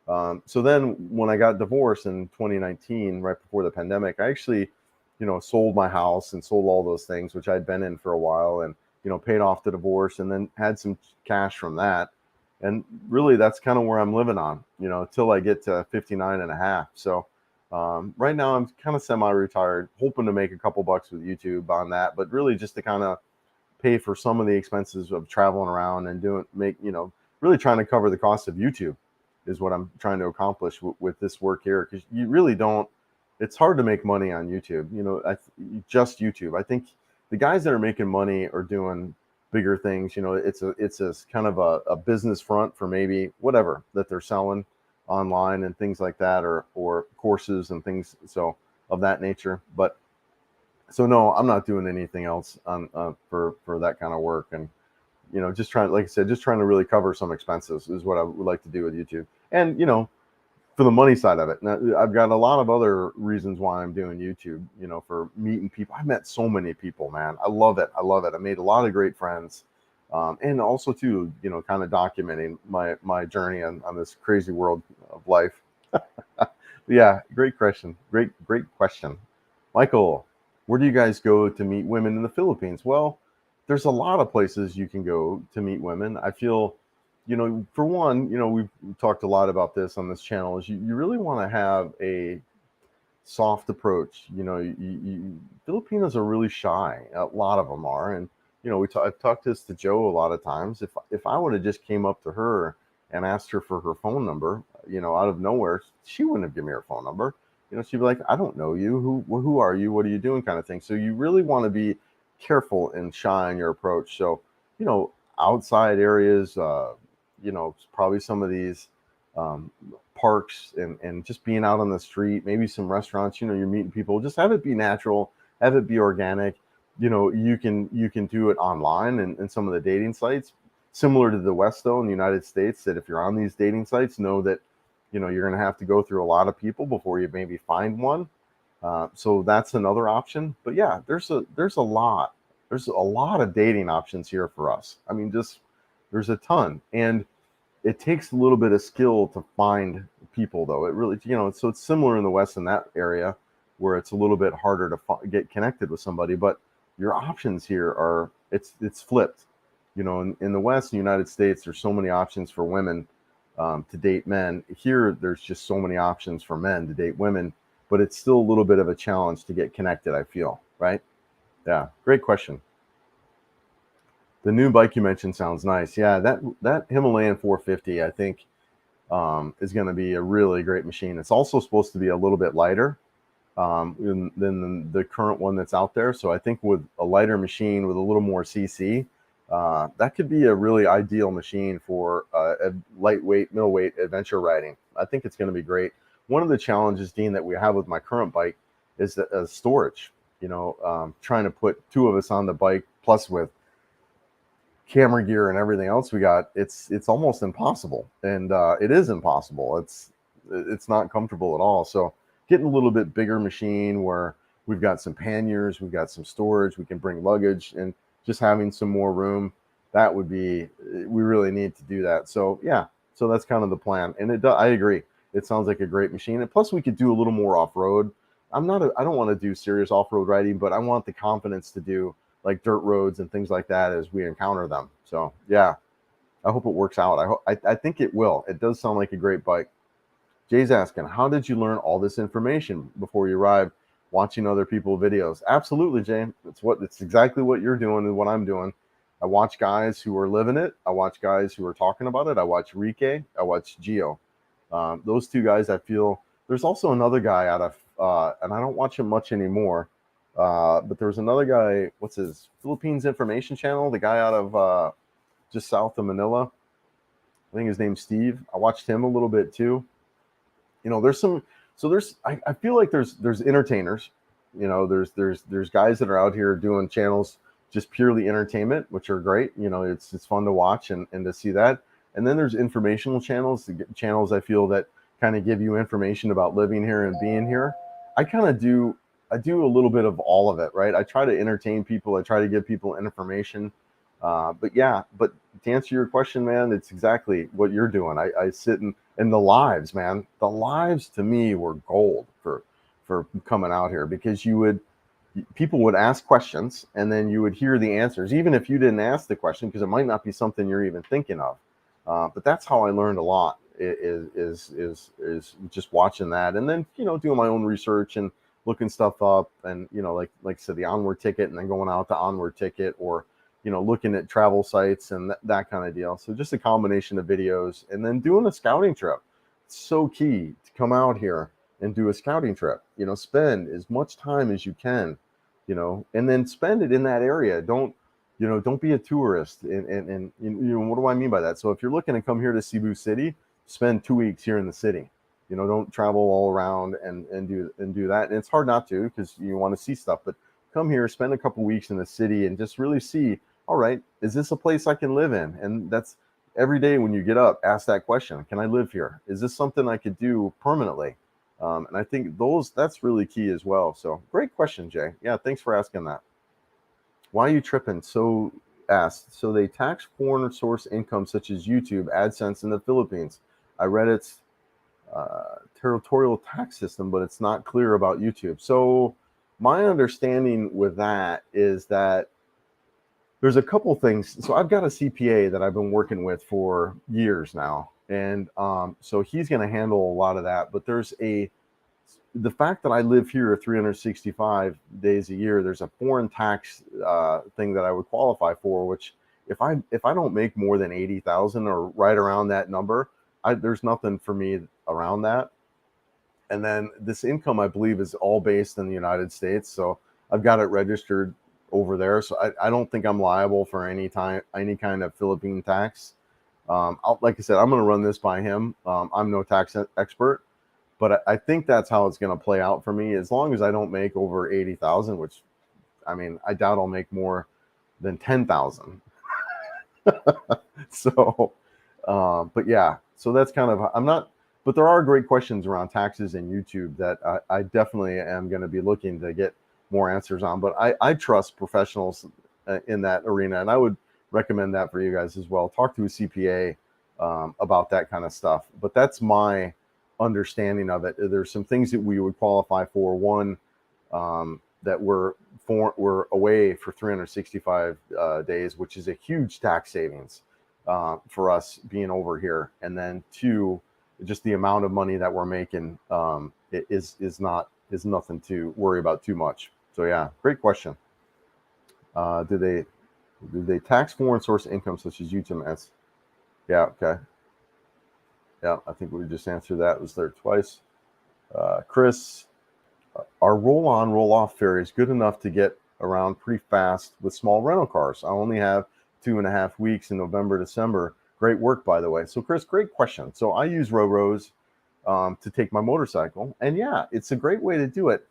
So then when I got divorced in 2019, right before the pandemic, I actually, sold my house and sold all those things, which I'd been in for a while, and, paid off the divorce and then had some cash from that. And really, that's kind of where I'm living on, until I get to 59 and a half. So right now I'm kind of semi-retired, hoping to make a couple bucks with YouTube on that, but really just to kind of pay for some of the expenses of traveling around and really trying to cover the cost of YouTube is what I'm trying to accomplish with this work here. Because you really don't, it's hard to make money on YouTube, just YouTube. I think the guys that are making money are doing bigger things. It's a kind of a business front for maybe whatever that they're selling online and things like that, or courses and things so of that nature. But so no, I'm not doing anything else on for that kind of work. And just trying, like I said, just trying to really cover some expenses is what I would like to do with YouTube. And for the money side of it, now, I've got a lot of other reasons why I'm doing YouTube. For meeting people. I met so many people, man. I love it. I made a lot of great friends, and also too, kind of documenting my journey on this crazy world of life. Yeah, great question. Great question, Michael. Where do you guys go to meet women in the Philippines? Well, there's a lot of places you can go to meet women. I feel, for one, we've talked a lot about this on this channel, is you really want to have a soft approach. Filipinos are really shy. A lot of them are. And, I've talked this to Joe a lot of times. If I would have just came up to her and asked her for her phone number, out of nowhere, she wouldn't have given me her phone number. She'd be like, I don't know you. Who are you? What are you doing? Kind of thing. So you really want to be careful and shy in your approach. So, outside areas, probably some of these parks and just being out on the street, maybe some restaurants, you're meeting people, just have it be natural, have it be organic. You can do it online and some of the dating sites, similar to the West, though, in the United States, that if you're on these dating sites, know that, you're going to have to go through a lot of people before you maybe find one. So that's another option. But yeah, there's a lot of dating options here for us. I mean, just there's a ton, and it takes a little bit of skill to find people, though. It really, so it's similar in the West in that area where it's a little bit harder to get connected with somebody. But your options here are it's flipped. In the West, in the United States, there's so many options for women to date men. Here, there's just so many options for men to date women, but it's still a little bit of a challenge to get connected, I feel, right? Yeah, great question. The new bike you mentioned sounds nice. Yeah, that Himalayan 450, I think, is going to be a really great machine. It's also supposed to be a little bit lighter than the current one that's out there. So I think with a lighter machine with a little more CC, that could be a really ideal machine for a lightweight, middleweight adventure riding. I think it's going to be great. One of the challenges, Dean, that we have with my current bike is the storage. Trying to put two of us on the bike, plus with camera gear and everything else we got, it's almost impossible. And it is impossible. It's not comfortable at all. So getting a little bit bigger machine where we've got some panniers, we've got some storage, we can bring luggage, and just having some more room, that would be, we really need to do that. So yeah, so that's kind of the plan. And I agree. It sounds like a great machine. And plus we could do a little more off-road. I don't want to do serious off-road riding, but I want the confidence to do like dirt roads and things like that as we encounter them. So yeah, I hope it works out. I think it will. It does sound like a great bike. Jay's asking, how did you learn all this information before you arrived? Watching other people's videos. Absolutely, Jay. It's exactly what you're doing and what I'm doing. I watch guys who are living it. I watch guys who are talking about it. I watch Rike. I watch Gio. Those two guys, I feel. There's also another guy out of, and I don't watch him much anymore, but there's another guy, what's his, Philippines Information Channel, the guy out of just south of Manila. I think his name's Steve. I watched him a little bit too. I feel like there's entertainers, there's guys that are out here doing channels, just purely entertainment, which are great. It's fun to watch and to see that. And then there's informational channels I feel that kind of give you information about living here and being here. I do a little bit of all of it, right? I try to entertain people. I try to give people information. But to answer your question, man, it's exactly what you're doing. I sit in the lives, man. The lives to me were gold for coming out here, because people would ask questions and then you would hear the answers, even if you didn't ask the question, because it might not be something you're even thinking of. But that's how I learned a lot, is just watching that, and then doing my own research and looking stuff up, and like I said, the Onward Ticket, and then going out to Onward Ticket, or looking at travel sites and that kind of deal. So just a combination of videos, and then doing a scouting trip. It's so key to come out here and do a scouting trip. Spend as much time as you can, and then spend it in that area. Don't be a tourist. And what do I mean by that? So if you're looking to come here to Cebu City, spend 2 weeks here in the city. Don't travel all around and do that. And it's hard not to, because you want to see stuff, but come here, spend a couple weeks in the city, and just really see, all right, is this a place I can live in? And that's every day when you get up, ask that question. Can I live here? Is this something I could do permanently? And I think that's really key as well. So great question, Jay. Yeah, thanks for asking that. Why are you tripping? So asked. So they tax foreign source income such as YouTube, AdSense in the Philippines. I read its territorial tax system, but it's not clear about YouTube. So my understanding with that is that there's a couple things. So I've got a CPA that I've been working with for years now, and so he's going to handle a lot of that. But the fact that I live here 365 days a year, there's a foreign tax thing that I would qualify for, which if I don't make more than 80,000 or right around that number, there's nothing for me around that. And then this income, I believe, is all based in the United States. So I've got it registered over there. So I don't think I'm liable for any kind of Philippine tax. Like I said, I'm going to run this by him. I'm no tax expert, but I think that's how it's going to play out for me. As long as I don't make over 80,000, which, I mean, I doubt I'll make more than 10,000. So, but yeah, so that's kind of, but there are great questions around taxes and YouTube that I definitely am going to be looking to get more answers on. But I trust professionals in that arena, and I would recommend that for you guys as well. Talk to a CPA about that kind of stuff. But that's my understanding of it. There's some things that we would qualify for. One, that we're away for 365 days, which is a huge tax savings for us being over here. And then two, just the amount of money that we're making is nothing to worry about too much. So yeah, great question. Do they tax foreign source income such as YouTube ads? Yeah, okay. Yeah, I think we just answered that. It was there twice. Chris, our roll-on, roll-off ferry is good enough to get around pretty fast with small rental cars. I only have 2.5 weeks in November, December. Great work, by the way. So Chris, great question. So I use Ro-Ros to take my motorcycle, and yeah, it's a great way to do it.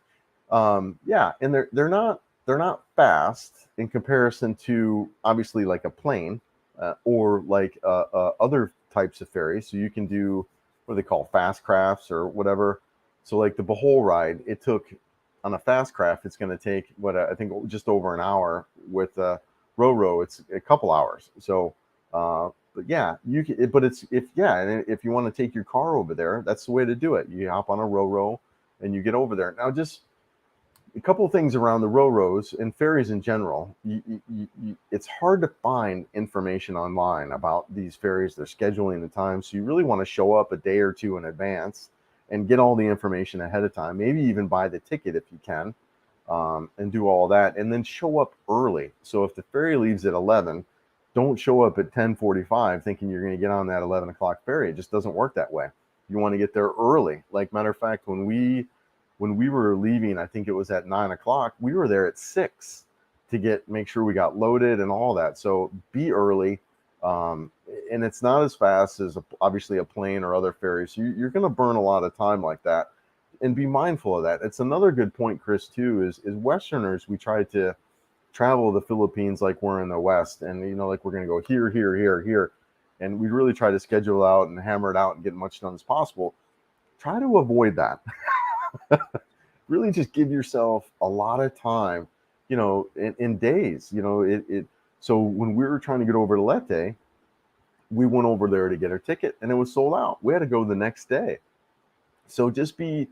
Yeah, and they're not fast in comparison to obviously like a plane or like other types of ferries. So you can do what they call fast crafts or whatever. So like the Bohol ride, it took on a fast craft, it's going to take I think just over an hour. With Ro-Ro, it's a couple hours. So, but yeah, you can. But if you want to take your car over there, that's the way to do it. You hop on a Ro-Ro and you get over there. Now, just a couple of things around the Ro-Ros and ferries in general. It's hard to find information online about these ferries, their scheduling the time. So you really want to show up a day or two in advance and get all the information ahead of time. Maybe even buy the ticket if you can, and do all that, and then show up early. So if the ferry leaves at 11, don't show up at 10:45 thinking you're going to get on that 11 o'clock ferry. It just doesn't work that way. You want to get there early. Like, matter of fact, when we were leaving, I think it was at 9 o'clock, we were there at 6 to make sure we got loaded and all that. So be early. And it's not as fast as obviously a plane or other ferries. So you're going to burn a lot of time like that, and be mindful of that. It's another good point, Chris, too, is Westerners, we try to travel the Philippines like we're in the West, and like we're going to go here, here, here, here, and we really try to schedule out and hammer it out and get as much done as possible. try to avoid that. Really just give yourself a lot of time, in days, so when we were trying to get over to Leyte, we went over there to get our ticket and it was sold out. We had to go the next day. So just be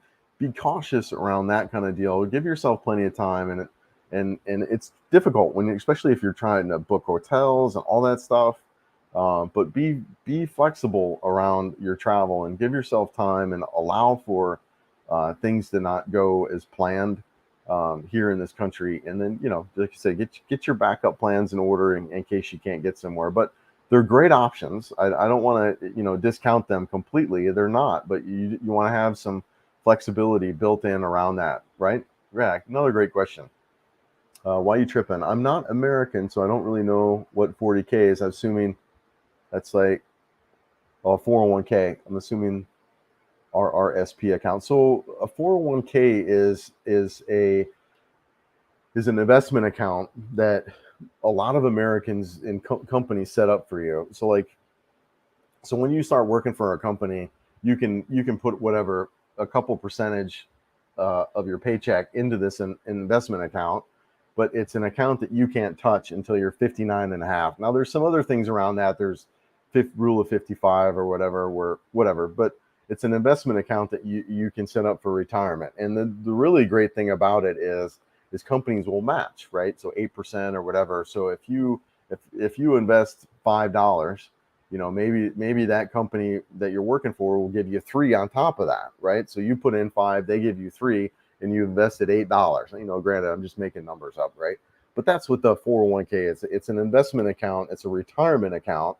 cautious around that kind of deal. Give yourself plenty of time, and it's difficult when, especially if you're trying to book hotels and all that stuff. But be flexible around your travel and give yourself time and allow for things to not go as planned here in this country. And then, like I say, get your backup plans in order in case you can't get somewhere. But they're great options. I don't want to, discount them completely. They're not, but you want to have some flexibility built in around that, right? Yeah, another great question. Why you tripping? I'm not American, so I don't really know what 40K is. I'm assuming that's like a 401k. I'm assuming RRSP account. So a 401k is an investment account that a lot of Americans in companies set up for you. So when you start working for a company, you can put whatever, a couple percentage of your paycheck into this investment account, but it's an account that you can't touch until you're 59 and a half. Now there's some other things around that. There's rule of 55 or whatever, but it's an investment account that you can set up for retirement. And the really great thing about it is companies will match, right? So 8% or whatever. So if you invest $5, maybe that company that you're working for will give you 3 on top of that, right? So you put in 5, they give you 3, and you invested $8. Granted, I'm just making numbers up, right? But that's what the 401k is. It's an investment account. It's a retirement account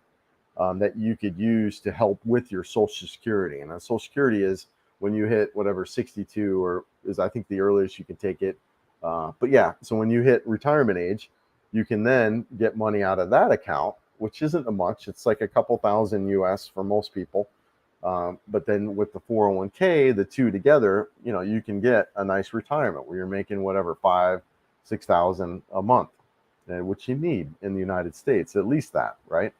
that you could use to help with your Social Security. And Social Security is when you hit whatever 62, or is I think the earliest you can take it. But yeah, so when you hit retirement age, you can then get money out of that account, which isn't much. It's like a couple thousand US for most people. But then with the 401k, the two together, you can get a nice retirement where you're making whatever 5,000-6,000 a month, which you need in the United States, at least that, right?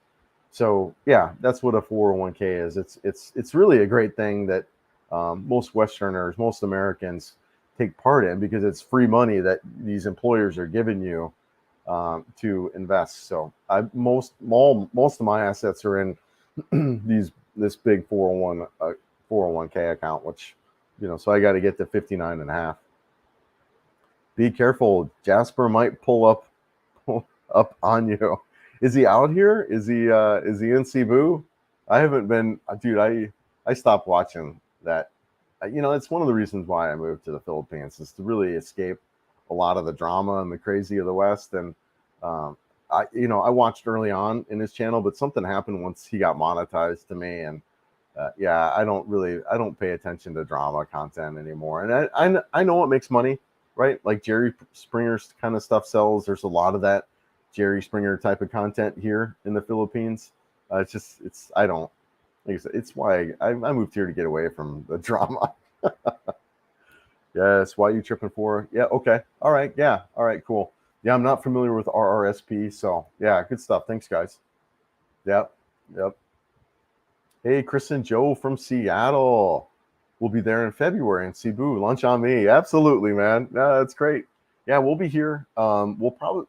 So yeah, that's what a 401k is. It's really a great thing that most Westerners, most Americans take part in, because it's free money that these employers are giving you to invest. So most of my assets are in this big 401k account, which, so I got to get to 59 and a half. Be careful. Jasper might pull up on you. Is he out here? Is he in Cebu? I haven't been, dude. I stopped watching that. It's one of the reasons why I moved to the Philippines, is to really escape a lot of the drama and the crazy of the West. And I watched early on in his channel, but something happened once he got monetized to me, and I don't pay attention to drama content anymore. And I know it makes money, right? Like Jerry Springer's kind of stuff sells. There's a lot of that Jerry Springer type of content here in the Philippines. I don't, like I said, it's why I moved here, to get away from the drama. Yes, why are you tripping for? Yeah, okay. All right, yeah, all right, cool. Yeah, I'm not familiar with RRSP, so yeah, good stuff. Thanks, guys. Yep. Hey, Chris and Joe from Seattle. We'll be there in February in Cebu. Lunch on me. Absolutely, man. Yeah, that's great. Yeah, we'll be here. We'll probably,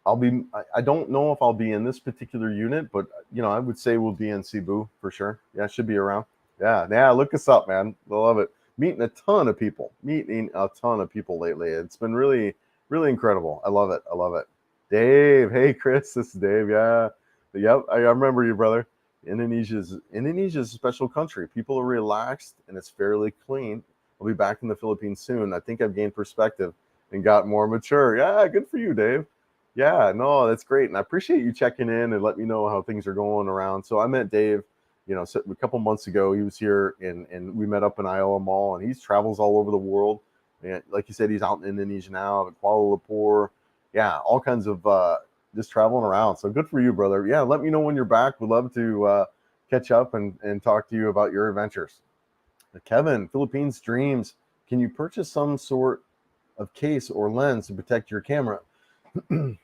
I don't know if I'll be in this particular unit, but I would say we'll be in Cebu for sure. Yeah, should be around. Yeah, look us up, man. I love it. Meeting a ton of people lately. It's been really, really incredible. I love it. Dave, hey Chris, this is Dave. Yeah, yep, I remember you, brother. Indonesia's a special country. People are relaxed and it's fairly clean. I'll be back in the Philippines soon. I think I've gained perspective and got more mature. Yeah, good for you, Dave. Yeah, no, that's great. And I appreciate you checking in and let me know how things are going around. So I met Dave, a couple months ago. He was here and we met up in Iowa Mall, and he travels all over the world. And like you said, he's out in Indonesia now, at Kuala Lumpur. Yeah, all kinds of just traveling around. So good for you, brother. Yeah, let me know when you're back. We'd love to catch up and talk to you about your adventures. Kevin, Philippines Dreams. Can you purchase some sort of case or lens to protect your camera?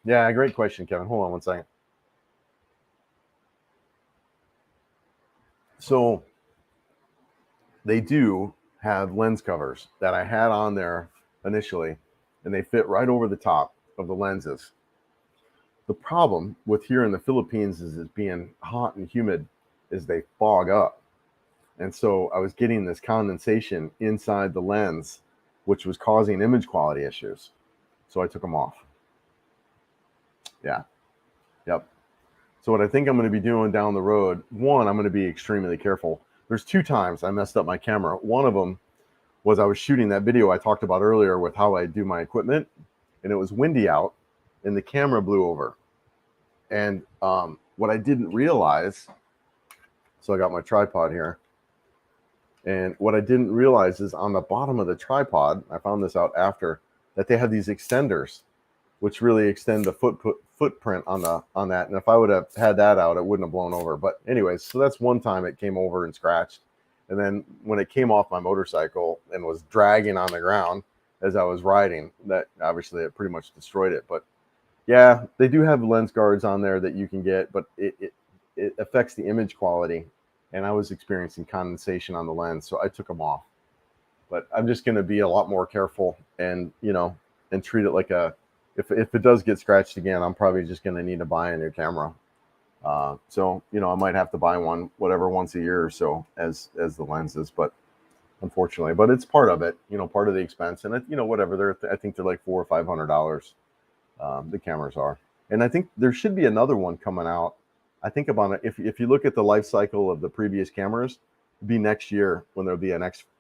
Yeah, great question, Kevin. Hold on one second. So they do have lens covers that I had on there initially, and they fit right over the top of the lenses. The problem with here in the Philippines is it being hot and humid is they fog up. And so I was getting this condensation inside the lens, which was causing image quality issues. So I took them off. Yeah. Yep. So what I think I'm going to be doing down the road, one, I'm going to be extremely careful. There's 2 times I messed up my camera. One of them was I was shooting that video I talked about earlier with how I do my equipment, and it was windy out, and the camera blew over. And what I didn't realize, so I got my tripod here, and what I didn't realize is on the bottom of the tripod, I found this out after, that they have these extenders, which really extend the footprint on that. And if I would have had that out, it wouldn't have blown over. But anyways, so that's one time it came over and scratched. And then when it came off my motorcycle and was dragging on the ground as I was riding, that obviously it pretty much destroyed it. But yeah, they do have lens guards on there that you can get, but it affects the image quality. And I was experiencing condensation on the lens, so I took them off. But I'm just going to be a lot more careful and, and treat it like if it does get scratched again, I'm probably just going to need to buy a new camera. So, I might have to buy one, whatever, once a year or so as the lenses, but unfortunately, but it's part of it, part of the expense. And, whatever, I think they're like $400 or $500. The cameras are. And I think there should be another one coming out. I think about it. If you look at the life cycle of the previous cameras, it'd be next year when there'll be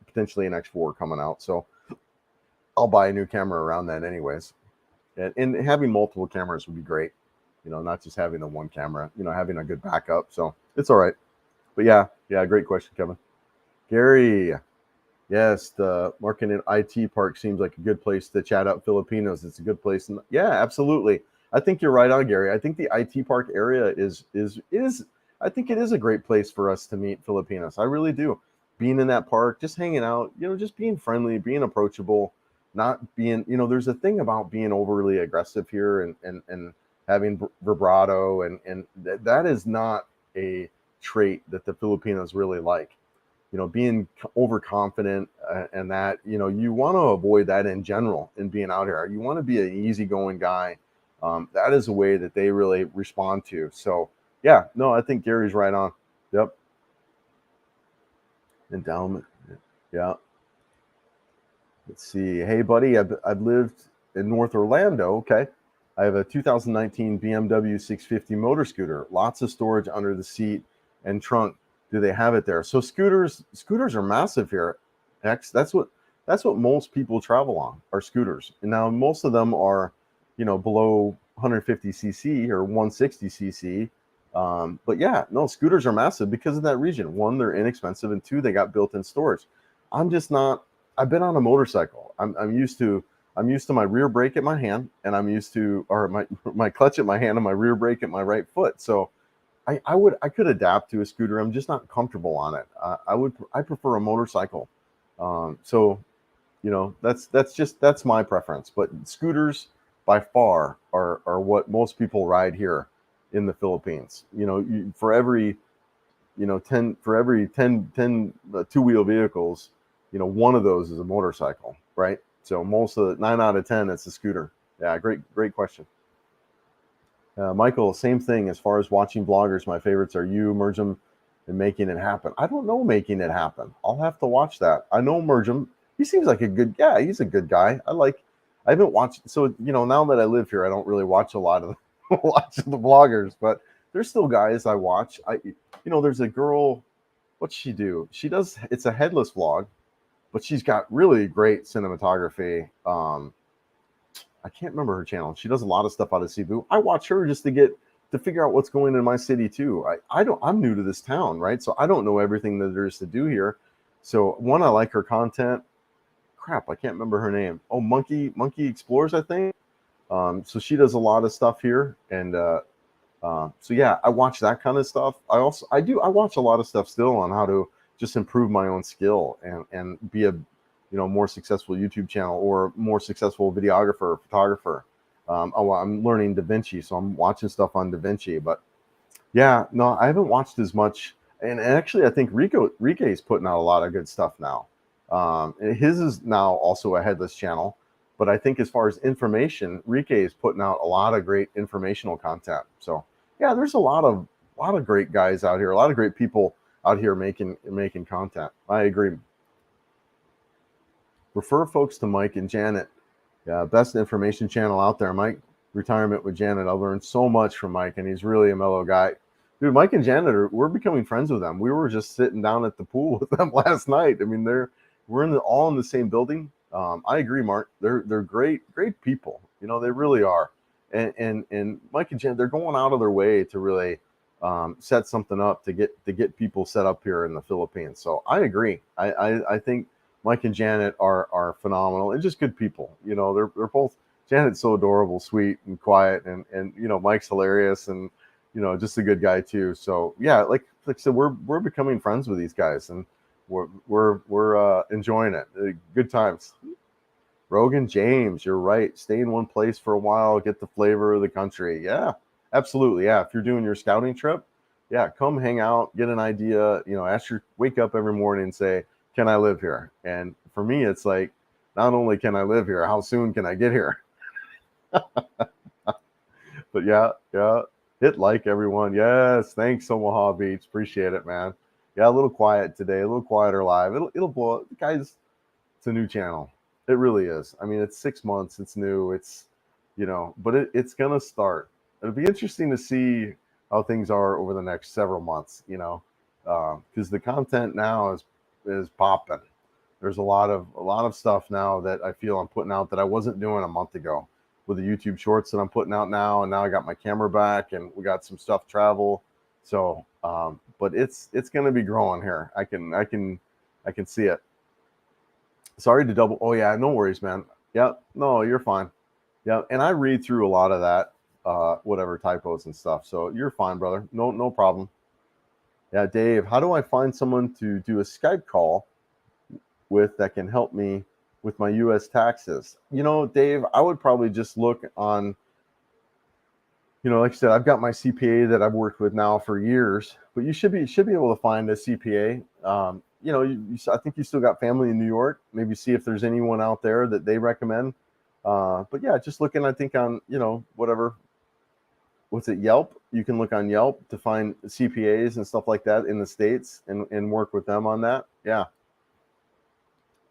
potentially an X4 coming out. So I'll buy a new camera around then anyways. And having multiple cameras would be great. Not just having the one camera, having a good backup. So it's all right. But yeah, great question, Kevin. Gary, yes, the Marketing IT Park seems like a good place to chat up Filipinos. It's a good place. Yeah, absolutely. I think you're right on, Gary. I think the IT Park area is I think it is a great place for us to meet Filipinos. I really do. Being in that park, just hanging out, just being friendly, being approachable, not being, there's a thing about being overly aggressive here and having vibrato, and that is not a trait that the Filipinos really like. Being overconfident and that, you want to avoid that in general in being out here. You want to be an easygoing guy. That is a way that they really respond to. So yeah, no, I think Gary's right on. Yep. Endowment. Yeah. Let's see. Hey, buddy, I've lived in North Orlando. Okay. I have a 2019 BMW 650 motor scooter. Lots of storage under the seat and trunk. Do they have it there? So scooters are massive here. X. That's what most people travel on, are scooters. And now most of them are, below 150 cc or 160 cc. But yeah, no, scooters are massive because of that region. One, they're inexpensive, and two, they got built-in storage. I'm just not. I've been on a motorcycle. I'm used to my rear brake at my hand, and I'm used to, or my clutch at my hand and my rear brake at my right foot. So I could adapt to a scooter. I'm just not comfortable on it. I prefer a motorcycle. So that's my preference. But scooters by far are what most people ride here in the Philippines. For every 10 two-wheel vehicles, one of those is a motorcycle, right? So most of the 9 out of 10, it's a scooter. Yeah, great question. Michael, same thing. As far as watching vloggers, my favorites are you, Merjam, and Making It Happen. I don't know Making It Happen. I'll have to watch that. I know Merjam. He seems like he's a good guy. I haven't watched, so now that I live here, I don't really watch a lot of the vloggers, but there's still guys I watch. There's a girl, what's she do? It's a headless vlog, but she's got really great cinematography. I can't remember her channel. She does a lot of stuff out of Cebu. I watch her just to figure out what's going in my city too. I'm new to this town, right? So I don't know everything that there is to do here. So one, I like her content. Crap, I can't remember her name. Oh, Monkey Explores, I think. So she does a lot of stuff here, and so yeah, I watch that kind of stuff. I watch a lot of stuff still on how to just improve my own skill and be a more successful YouTube channel or more successful videographer or photographer. I'm learning DaVinci, so I'm watching stuff on DaVinci. But yeah, no, I haven't watched as much. and actually, I think Rike is putting out a lot of good stuff now. His is now also a headless channel, but I think as far as information, Rike is putting out a lot of great informational content. So yeah, there's a lot of great guys out here, a lot of great people out here making content. I agree. Refer folks to Mike and Janet. Yeah, best information channel out there, Mike. Retirement with Janet. I learned so much from Mike, and he's really a mellow guy. Dude, Mike and Janet we're becoming friends with them. We were just sitting down at the pool with them last night. I mean, we're all in the same building. I agree, Mark. They're great people. You know, they really are. And Mike and Janet, they're going out of their way to really set something up to get people set up here in the Philippines. So I agree. I think Mike and Janet are phenomenal and just good people. You know, they're both. Janet's so adorable, sweet, and quiet, and you know, Mike's hilarious, and you know, just a good guy too. So yeah, like I said, we're becoming friends with these guys, and we're enjoying it. Good times. Rogan James, you're right. Stay in one place for a while, get the flavor of the country. Yeah, absolutely. Yeah, if you're doing your scouting trip, yeah, come hang out, get an idea. You know, wake up every morning and say, "Can I live here?" And for me, it's like, not only can I live here, how soon can I get here? But yeah, hit like, everyone. Yes, thanks, Omaha Beach. Appreciate it, man. Yeah, a little quiet today, a little quieter live. It'll blow up. Guys, it's a new channel. It really is. I mean, it's 6 months. It's new. It's, you know, but it's gonna start. It'll be interesting to see how things are over the next several months. You know, because the content now is popping. There's a lot of stuff now that I feel I'm putting out that I wasn't doing a month ago with the YouTube shorts that I'm putting out now. And now I got my camera back, and we got some stuff travel. So, but it's going to be growing here. I can see it. Sorry to double. Oh yeah, no worries, man. Yeah, no, you're fine. Yeah, and I read through a lot of that, whatever typos and stuff. So you're fine, brother. No problem. Yeah, Dave, how do I find someone to do a Skype call with that can help me with my U.S. taxes? You know, Dave, I would probably just look on, you know, like I said, I've got my CPA that I've worked with now for years, but you should be able to find a CPA. You know, I think you still got family in New York. Maybe see if there's anyone out there that they recommend. But yeah, just looking, I think on, you know, what's it, Yelp? You can look on Yelp to find CPAs and stuff like that in the States and work with them on that. Yeah.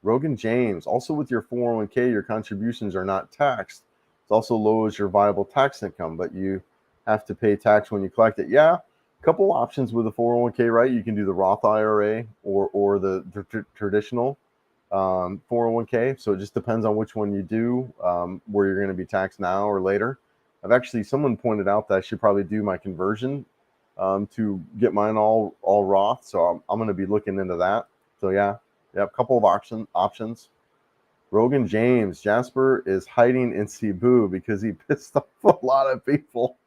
Rogan James, also with your 401k, your contributions are not taxed. It also lowers your viable tax income, but you have to pay tax when you collect it. Yeah, a couple options with a 401k, right? You can do the Roth IRA or the traditional 401k. So it just depends on which one you do, where you're going to be taxed now or later. Someone pointed out that I should probably do my conversion to get mine all Roth. So I'm going to be looking into that. So yeah. Yeah, a couple of options. Rogan James, Jasper is hiding in Cebu because he pissed off a lot of people.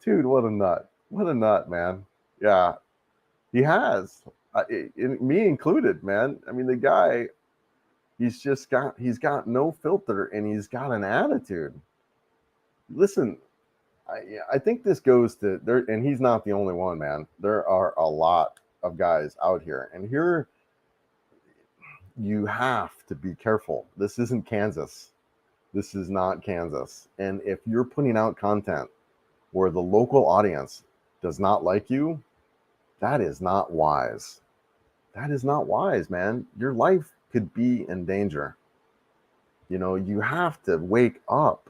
Dude, what a nut. What a nut, man. Yeah, he has. Me included, man. I mean, the guy, he's got no filter, and he's got an attitude. Listen, I think this goes to there, and he's not the only one, man. There are a lot of guys out here, and here you have to be careful. This isn't Kansas. This is not Kansas. And if you're putting out content where the local audience does not like you, that is not wise. That is not wise, man. Your life could be in danger. You know, you have to wake up.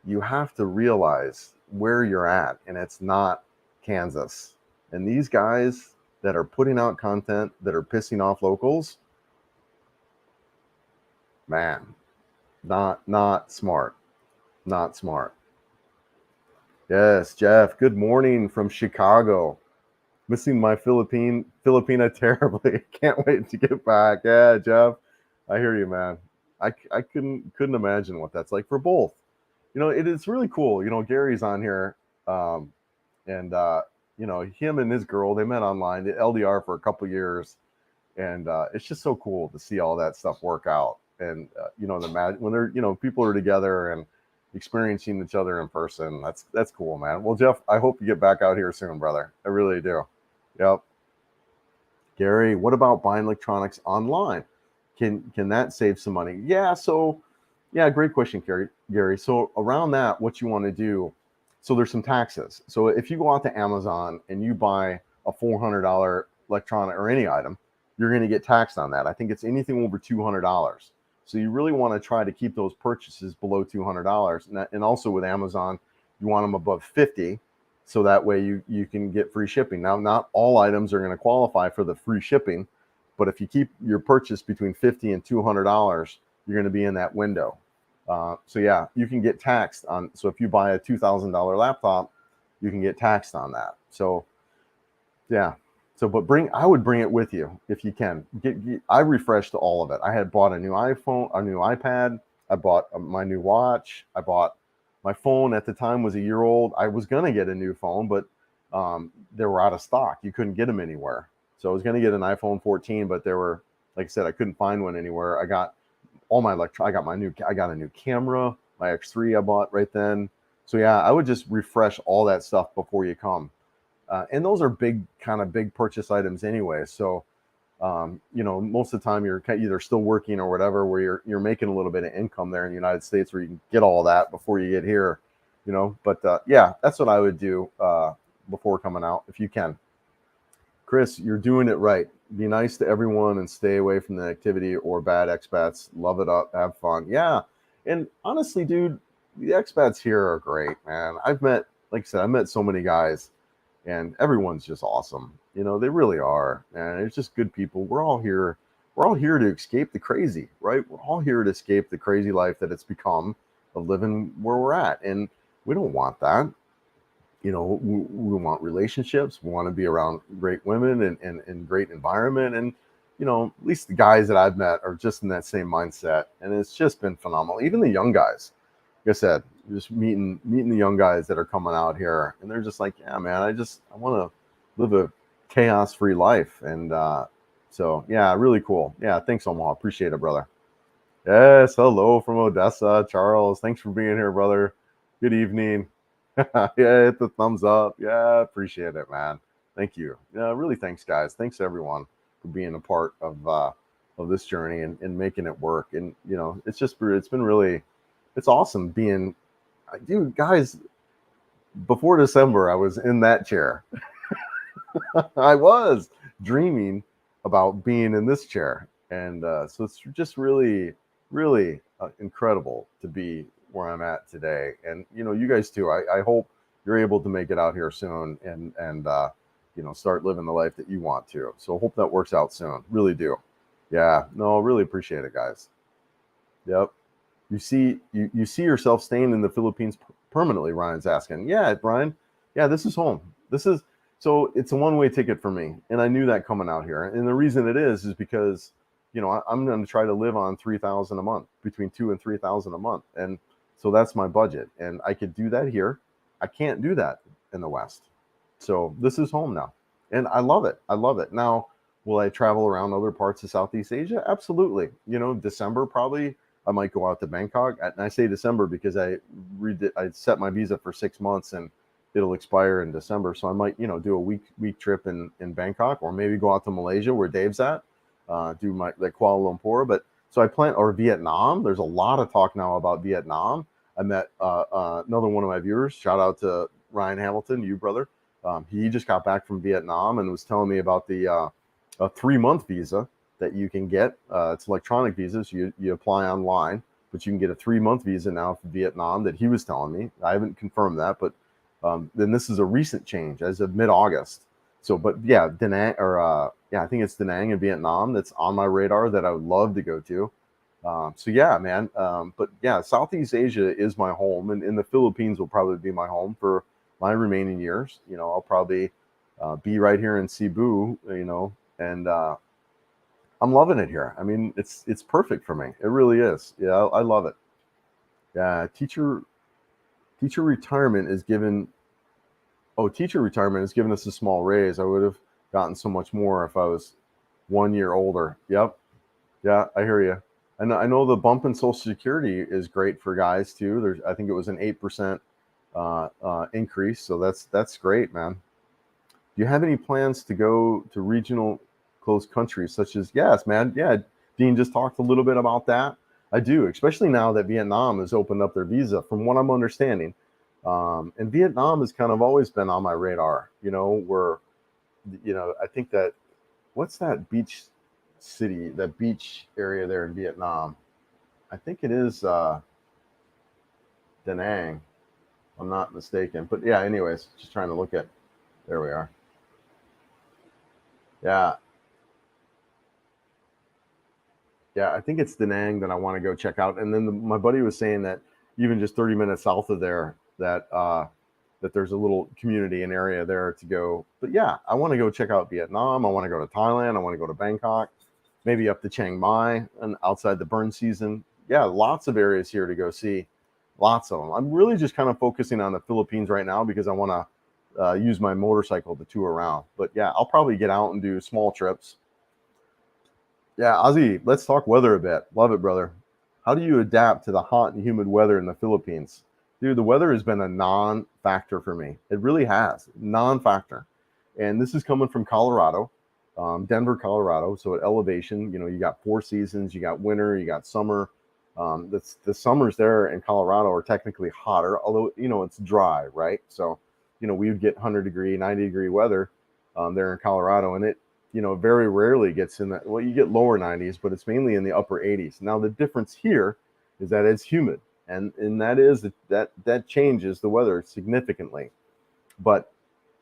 You have to realize where you're at, and it's not Kansas. And these guys that are putting out content that are pissing off locals, man, not smart. Not smart. Yes, Jeff, good morning from Chicago. Missing my Filipina terribly. Can't wait to get back. Yeah, Jeff, I hear you, man. I couldn't imagine what that's like for both. You know, it is really cool. You know, Gary's on here, and you know, him and his girl, they met online, the LDR for a couple years, and it's just so cool to see all that stuff work out. And you know, when they're, you know, people are together, and experiencing each other in person. That's cool, man. Well, Jeff, I hope you get back out here soon, brother. I really do. Yep. Gary, what about buying electronics online? Can that save some money? Yeah, so yeah, great question, Gary. So around that, what you want to do, so there's some taxes. So if you go out to Amazon and you buy a $400 electronic or any item, you're going to get taxed on that. I think it's anything over $200. So you really want to try to keep those purchases below $200. And also with Amazon, you want them above 50, so that way you can get free shipping. Now, not all items are going to qualify for the free shipping, but if you keep your purchase between $50 and $200, you're going to be in that window. So yeah, you can get taxed on. So if you buy a $2,000 laptop, you can get taxed on that. So yeah. So, but I would bring it with you if you can. I refreshed all of it. I had bought a new iPhone, a new iPad. I bought my new watch. I bought my phone at the time was a year old. I was going to get a new phone, but they were out of stock. You couldn't get them anywhere. So I was going to get an iPhone 14, but there were, like I said, I couldn't find one anywhere. I got all my I got a new camera, my X3 I bought right then. So yeah, I would just refresh all that stuff before you come. And those are big purchase items anyway. So, most of the time you're either still working or whatever, where you're making a little bit of income there in the United States where you can get all that before you get here, But yeah, that's what I would do before coming out if you can. Chris, you're doing it right. Be nice to everyone and stay away from the activity or bad expats. Love it up, have fun. Yeah. And honestly, dude, the expats here are great, man. Like I said, I've met so many guys and everyone's just awesome. They really are, and it's just good people. We're all here to escape the crazy, right? We're all here to escape the crazy life that it's become of living where we're at, and we don't want that. We want relationships. We want to be around great women and great environment, and at least the guys that I've met are just in that same mindset, and it's just been phenomenal. Even the young guys, like I said, just meeting the young guys that are coming out here, and they're just like, yeah, man, I want to live a chaos-free life, and so yeah, really cool. Yeah, thanks, Omaha. Appreciate it, brother. Yes, hello from Odessa, Charles. Thanks for being here, brother. Good evening. Yeah, hit the thumbs up. Yeah, appreciate it, man. Thank you. Yeah, really, thanks, guys. Thanks everyone for being a part of this journey and making it work. And it's been really. It's awesome being, dude, guys, before December, I was in that chair. I was dreaming about being in this chair. And so it's just really, really incredible to be where I'm at today. And, you guys too. I hope you're able to make it out here soon and start living the life that you want to. So hope that works out soon. Really do. Yeah, no, really appreciate it, guys. Yep. You see yourself staying in the Philippines permanently, Ryan's asking. Yeah, Brian. Yeah, this is home. So it's a one-way ticket for me. And I knew that coming out here. And the reason it is because, I'm going to try to live on $3,000 a month, between $2,000 and $3,000 a month. And so that's my budget. And I could do that here. I can't do that in the West. So this is home now. And I love it. I love it. Now, will I travel around other parts of Southeast Asia? Absolutely. December probably. I might go out to Bangkok, and I say December because I set my visa for 6 months and it'll expire in December. So I might, do a week trip in Bangkok, or maybe go out to Malaysia where Dave's at, do the Kuala Lumpur. But so I plan, or Vietnam. There's a lot of talk now about Vietnam. I met another one of my viewers. Shout out to Ryan Hamilton, you brother. He just got back from Vietnam and was telling me about the a 3-month visa that you can get. It's electronic visas. You apply online, but you can get a 3-month visa now for Vietnam that he was telling me. I haven't confirmed that, but then this is a recent change as of mid-August. So, but yeah, Da Nang, I think it's Da Nang in Vietnam that's on my radar that I would love to go to. So yeah, man. But yeah, Southeast Asia is my home, and the Philippines will probably be my home for my remaining years. I'll probably be right here in Cebu, and I'm loving it here. I mean, it's perfect for me. It really is. Yeah, I love it. Yeah, teacher retirement is given. Oh, teacher retirement has given us a small raise. I would have gotten so much more if I was 1 year older. Yep. Yeah, I hear you. I know the bump in Social Security is great for guys too. I think it was an 8% increase, so that's great, man. Do you have any plans to go to regional closed countries such as? Yes, man. Yeah, Dean just talked a little bit about that. I do, especially now that Vietnam has opened up their visa, from what I'm understanding. And Vietnam has kind of always been on my radar. I think that, what's that beach city, that beach area there in Vietnam? I think it is Da Nang, if I'm not mistaken. But yeah, anyways, just trying to look at. There we are. Yeah, yeah, I think it's Da Nang that I want to go check out. And then my buddy was saying that even just 30 minutes south of there, that there's a little community and area there to go. But yeah, I want to go check out Vietnam. I want to go to Thailand. I want to go to Bangkok, maybe up to Chiang Mai and outside the burn season. Yeah, lots of areas here to go see. Lots of them. I'm really just kind of focusing on the Philippines right now because I want to use my motorcycle to tour around. But yeah, I'll probably get out and do small trips. Yeah, Ozzy, let's talk weather a bit. Love it, brother. How do you adapt to the hot and humid weather in the Philippines? Dude, the weather has been a non-factor for me. It really has. Non-factor. And this is coming from Colorado, Denver, Colorado. So at elevation, you got 4 seasons. You got winter, you got summer. The summers there in Colorado are technically hotter, although, it's dry, right? So, we would get 100-degree, 90-degree weather there in Colorado. And it, very rarely gets in that. Well, you get lower 90s, but it's mainly in the upper 80s. Now, the difference here is that it's humid, and that changes the weather significantly. But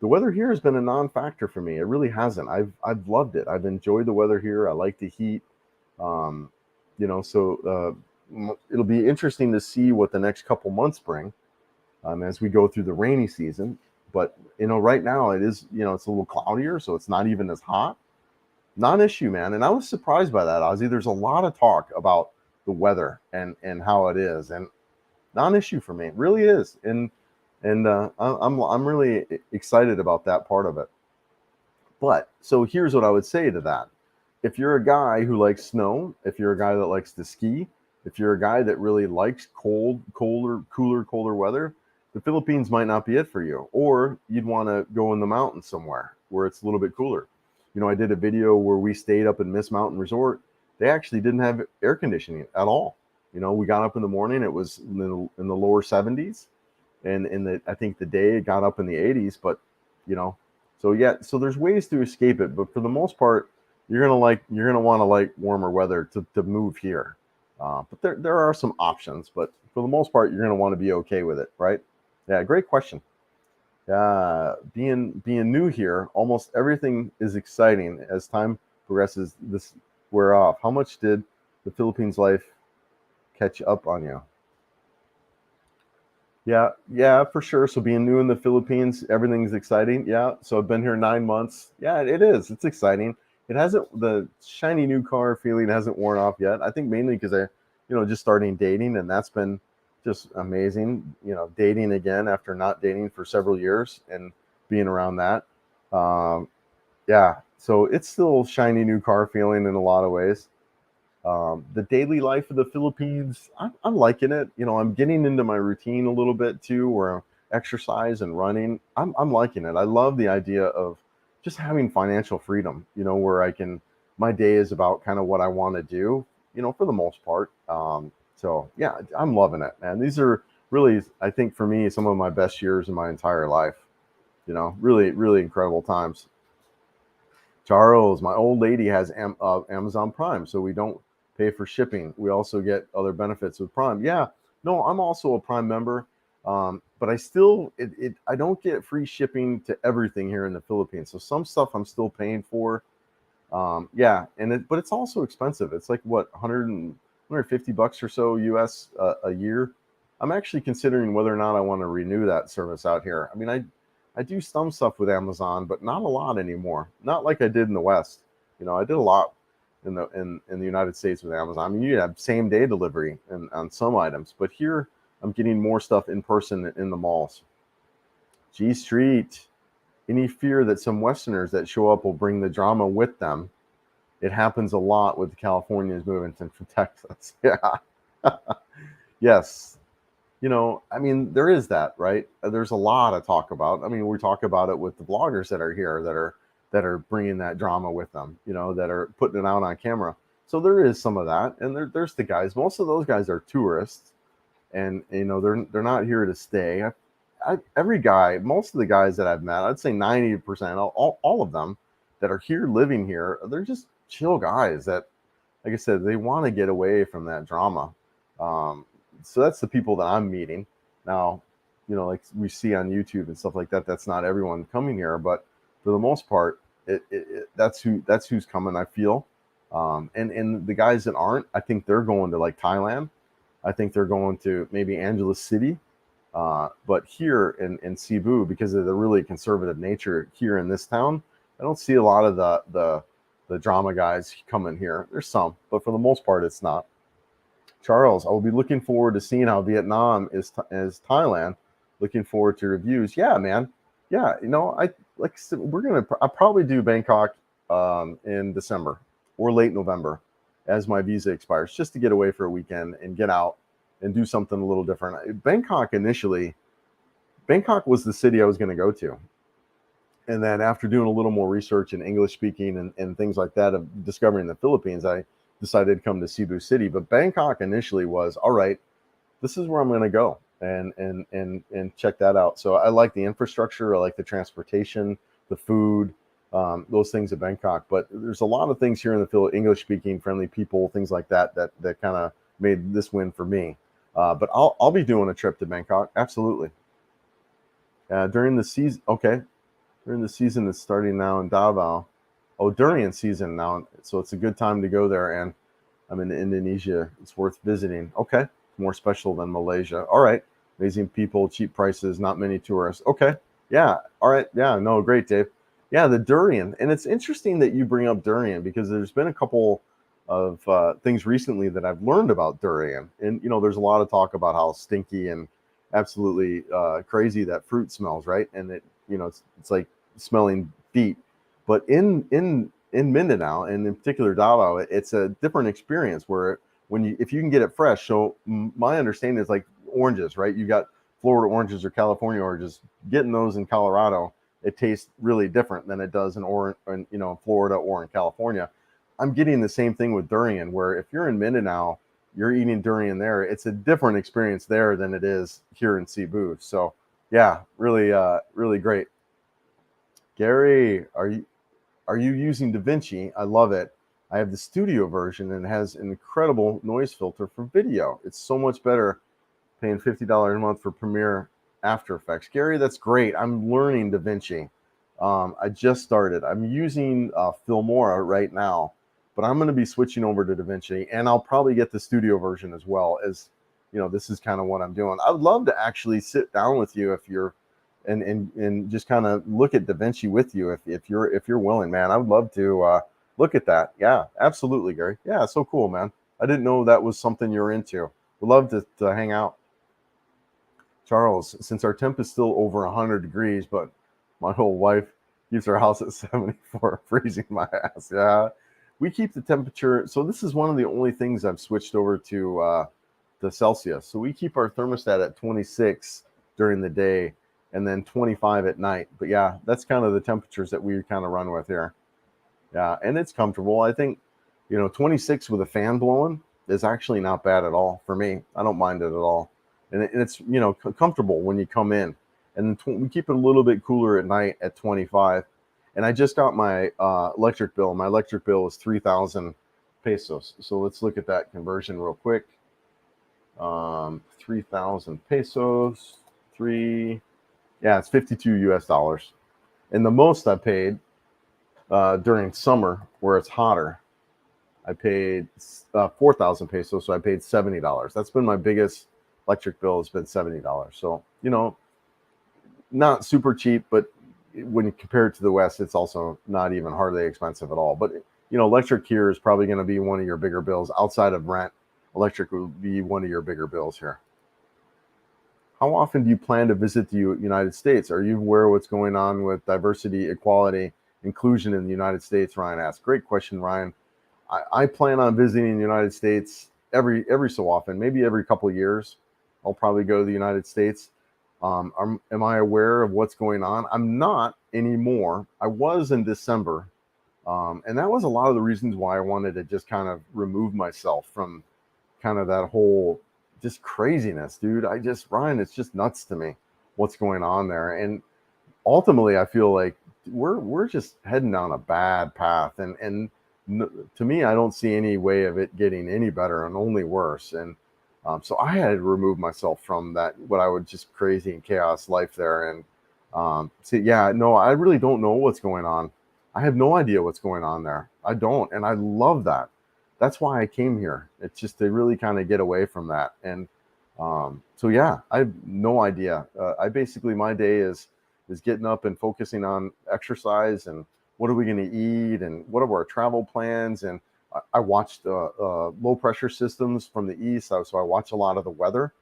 the weather here has been a non-factor for me. It really hasn't. I've loved it. I've enjoyed the weather here. I like the heat. It'll be interesting to see what the next couple months bring as we go through the rainy season. But right now it is, it's a little cloudier, so it's not even as hot. Non-issue, man. And I was surprised by that, Ozzy. There's a lot of talk about the weather and how it is, and non-issue for me. It really is. And I'm really excited about that part of it. But so here's what I would say to that. If you're a guy who likes snow, if you're a guy that likes to ski, if you're a guy that really likes colder weather, the Philippines might not be it for you. Or you'd want to go in the mountains somewhere where it's a little bit cooler. I did a video where we stayed up in Miss Mountain Resort. They actually didn't have air conditioning at all. We got up in the morning, it was in the lower 70s. And I think the day it got up in the 80s, but so there's ways to escape it. But for the most part, you're gonna want to like warmer weather to move here. But there are some options, but for the most part, you're gonna want to be okay with it, right? Yeah, great question. Being new here, almost everything is exciting as time progresses. This wear off. How much did the Philippines life catch up on you? Yeah, for sure. So being new in the Philippines, everything's exciting. Yeah. So I've been here 9 months. Yeah, it is. It's exciting. The shiny new car feeling hasn't worn off yet. I think mainly because just starting dating, and that's been just amazing. Dating again after not dating for several years and being around that. Yeah. So it's still shiny new car feeling in a lot of ways. The daily life of the Philippines, I'm liking it. I'm getting into my routine a little bit too, where exercise and running. I'm liking it. I love the idea of just having financial freedom, where my day is about kind of what I want to do, for the most part. So yeah, I'm loving it, man. These are really, I think for me, some of my best years in my entire life, really, really incredible times. Charles, my old lady has Amazon Prime, so we don't pay for shipping. We also get other benefits with Prime. Yeah, no, I'm also a Prime member, but I still, I don't get free shipping to everything here in the Philippines. So some stuff I'm still paying for. Yeah, but it's also expensive. It's like what, 150 bucks or so US a year. I'm actually considering whether or not I want to renew that service out here. I mean, I do some stuff with Amazon, but not a lot anymore. Not like I did in the West. I did a lot in the United States with Amazon. I mean, you have same day delivery on some items, but here I'm getting more stuff in person in the malls. G Street, any fear that some Westerners that show up will bring the drama with them? It happens a lot with the Californians moving to Texas. Yeah. Yes. I mean, there is that, right? There's a lot to talk about. I mean, we talk about it with the bloggers that are here that are bringing that drama with them, that are putting it out on camera. So there is some of that, and there's the guys. Most of those guys are tourists, and they're not here to stay. Every guy, most of the guys that I've met, I'd say 90%, all of them that are here living here, they're just chill guys that, like I said, they want to get away from that drama. Um, so that's the people that I'm meeting now. Like we see on YouTube and stuff like that. That's not everyone coming here, but for the most part, that's who's coming. I feel, and the guys that aren't, I think they're going to like Thailand. I think they're going to maybe Angeles City, but here in Cebu, because of the really conservative nature here in this town, I don't see a lot of the drama guys coming here. There's some, but for the most part, it's not. Charles, I will be looking forward to seeing how Vietnam is as Thailand. Looking forward to reviews. Yeah, man. Yeah, I like I said, I'll probably do Bangkok in December or late November as my visa expires, just to get away for a weekend and get out and do something a little different. Bangkok was the city I was going to go to. And then after doing a little more research in English speaking and things like that, of discovering the Philippines, I decided to come to Cebu City. But Bangkok initially was, all right, this is where I'm going to go and check that out. So I like the infrastructure, I like the transportation, the food, those things at Bangkok. But there's a lot of things here in the Philippines, English speaking, friendly people, things like that kind of made this win for me. But I'll be doing a trip to Bangkok, absolutely. During the season, okay. During the season that's starting now in Davao. Oh, durian season now, so it's a good time to go there. And I'm in Indonesia. It's worth visiting. Okay, more special than Malaysia. All right, amazing people, cheap prices, not many tourists. Okay, yeah, all right, yeah, no, great, Dave. Yeah, the durian, and it's interesting that you bring up durian because there's been a couple of things recently that I've learned about durian, and there's a lot of talk about how stinky and absolutely crazy that fruit smells, right? And it's like smelling feet. But in Mindanao, and in particular Davao, it's a different experience where if you can get it fresh. So my understanding is like oranges, right? You got Florida oranges or California oranges. Getting those in Colorado, it tastes really different than it does in Florida or in California. I'm getting the same thing with durian, where if you're in Mindanao, you're eating durian there. It's a different experience there than it is here in Cebu. So yeah, really, really great. Gary, are you using DaVinci? I love it. I have the studio version and it has an incredible noise filter for video. It's so much better paying $50 a month for Premiere After Effects. Gary, that's great. I'm learning DaVinci. I just started. I'm using Filmora right now, but I'm going to be switching over to DaVinci, and I'll probably get the studio version as well. As this is kind of what I'm doing. I would love to actually sit down with you if you're and just kind of look at DaVinci with you if you're willing, man. I would love to look at that. Yeah, absolutely, Gary. Yeah, so cool, man. I didn't know that was something you're into. Would love to hang out. Charles, since our temp is still over 100 degrees, but my whole wife keeps our house at 74, freezing my ass. Yeah, we keep the temperature. So this is one of the only things I've switched over to Celsius. So we keep our thermostat at 26 during the day and then 25 at night. But yeah, that's kind of the temperatures that we kind of run with here. Yeah, and it's comfortable. I think, 26 with a fan blowing is actually not bad at all for me. I don't mind it at all. And it's, comfortable when you come in. And then we keep it a little bit cooler at night at 25. And I just got my electric bill. My electric bill is 3,000 pesos. So let's look at that conversion real quick. 3,000 pesos, it's 52 US dollars. And the most I paid during summer where it's hotter, I paid 4,000 pesos. So I paid $70. That's been my biggest electric bill, has been $70. So, not super cheap, but when you compare it to the West, it's also not even hardly expensive at all. But, electric here is probably going to be one of your bigger bills outside of rent. Electric will be one of your bigger bills here. How often do you plan to visit the United States? Are you aware of what's going on with diversity, equality, inclusion in the United States? Ryan asked. Great question, Ryan. I plan on visiting the United States every so often, maybe every couple of years. I'll probably go to the United States. Am I aware of what's going on? I'm not anymore. I was in December, and that was a lot of the reasons why I wanted to just kind of remove myself from kind of that whole just craziness, dude. Ryan, it's just nuts to me what's going on there, and ultimately, I feel like we're just heading down a bad path, and to me, I don't see any way of it getting any better and only worse. And so I had to remove myself from that what I would just crazy and chaos life there. And see, yeah, no, I really don't know what's going on. I have no idea what's going on there. I don't, and I love that. That's why I came here. It's just to really kind of get away from that. And so yeah, I have no idea. I basically my day is getting up and focusing on exercise and what are we going to eat and what are our travel plans. And I watched low pressure systems from the east, so I watch a lot of the weather.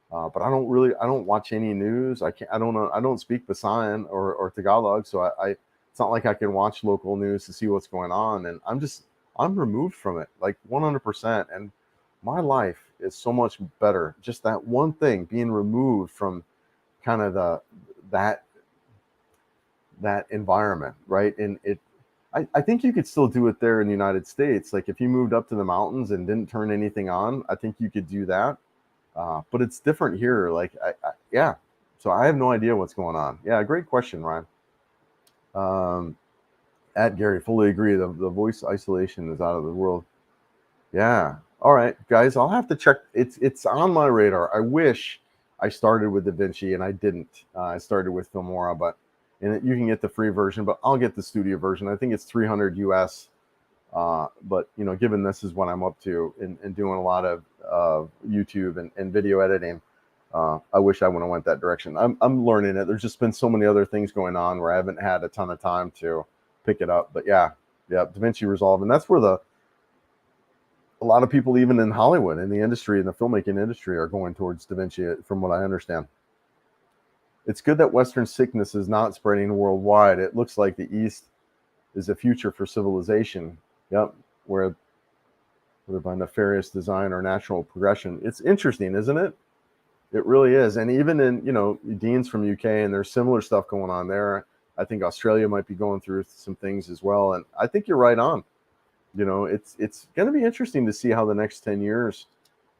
But I don't watch any news. I don't know. I don't speak Visayan or Tagalog, so it's not like I can watch local news to see what's going on. And I'm removed from it like 100%. And my life is so much better. Just that one thing, being removed from kind of that environment, right? And I think you could still do it there in the United States. Like if you moved up to the mountains and didn't turn anything on, I think you could do that. But it's different here. Like, yeah. So I have no idea what's going on. Yeah, great question, Ryan. At Gary, fully agree. The voice isolation is out of the world. Yeah. All right, guys. I'll have to check. It's on my radar. I wish I started with DaVinci and I didn't. I started with Filmora, but you can get the free version, but I'll get the studio version. I think it's 300 US. But given this is what I'm up to and doing a lot of YouTube and video editing, I wish I would have went that direction. I'm learning it. There's just been so many other things going on where I haven't had a ton of time to pick it up. But yeah, DaVinci Resolve, and that's where a lot of people, even in Hollywood, in the industry, in the filmmaking industry, are going towards DaVinci, from what I understand. It's good that Western sickness is not spreading worldwide. It looks like the East is a future for civilization. Yep, whether by nefarious design or natural progression. It's interesting, isn't it? It really is. And even in, Dean's from UK, and there's similar stuff going on there. I think Australia might be going through some things as well. And I think you're right on. It's going to be interesting to see how the next 10 years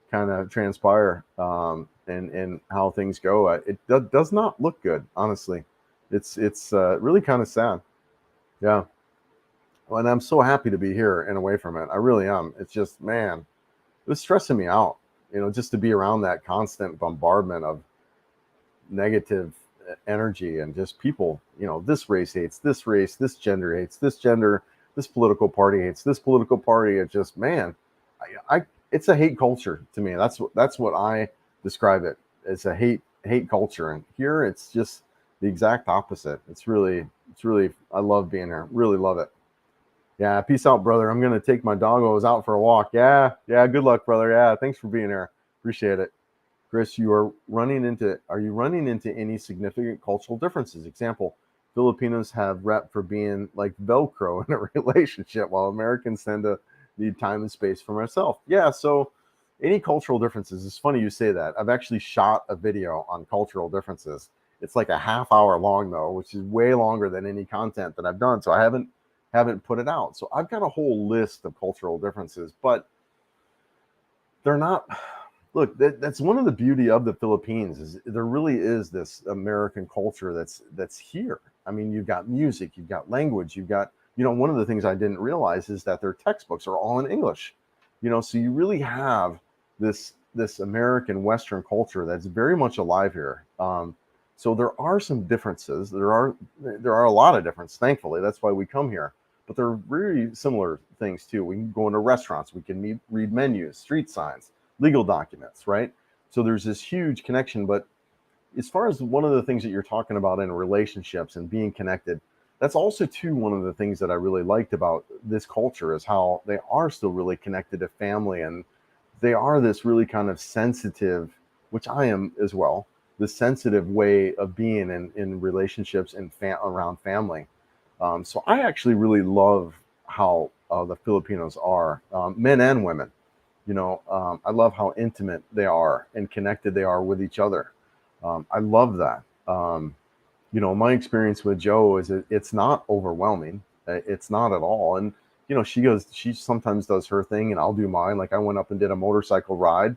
kind of transpire, and how things go. It does not look good, honestly. It's really kind of sad. Yeah. Well, and I'm so happy to be here and away from it. I really am. It's just, man, it was stressing me out, just to be around that constant bombardment of negative energy and just people, this race hates this race, this gender hates this gender, this political party hates this political party. It just, man, it's a hate culture to me. That's what I describe it. It's a hate culture. And here it's just the exact opposite. It's really, I love being here. Really love it. Yeah. Peace out, brother. I'm going to take my doggos out for a walk. Yeah. Good luck, brother. Yeah. Thanks for being here. Appreciate it. Chris, are you running into any significant cultural differences? Example, Filipinos have rep for being like Velcro in a relationship, while Americans tend to need time and space for myself. Yeah, so any cultural differences, it's funny you say that. I've actually shot a video on cultural differences. It's like a half hour long though, which is way longer than any content that I've done. So I haven't put it out. So I've got a whole list of cultural differences, but they're not. Look, that's one of the beauty of the Philippines is there really is this American culture that's here. I mean, you've got music, you've got language, you've got, one of the things I didn't realize is that their textbooks are all in English. So you really have this American Western culture that's very much alive here. So there are some differences. There are a lot of differences. Thankfully, that's why we come here. But there are really similar things too. We can go into restaurants, we can read menus, street signs, legal documents, right? So there's this huge connection. But as far as one of the things that you're talking about in relationships and being connected, that's also too one of the things that I really liked about this culture is how they are still really connected to family, and they are this really kind of sensitive, which I am as well, the sensitive way of being in relationships and around family. So I actually really love how the Filipinos are, men and women. I love how intimate they are and connected they are with each other. I love that. My experience with Joe is it's not overwhelming. It's not at all. And she sometimes does her thing, and I'll do mine. Like I went up and did a motorcycle ride,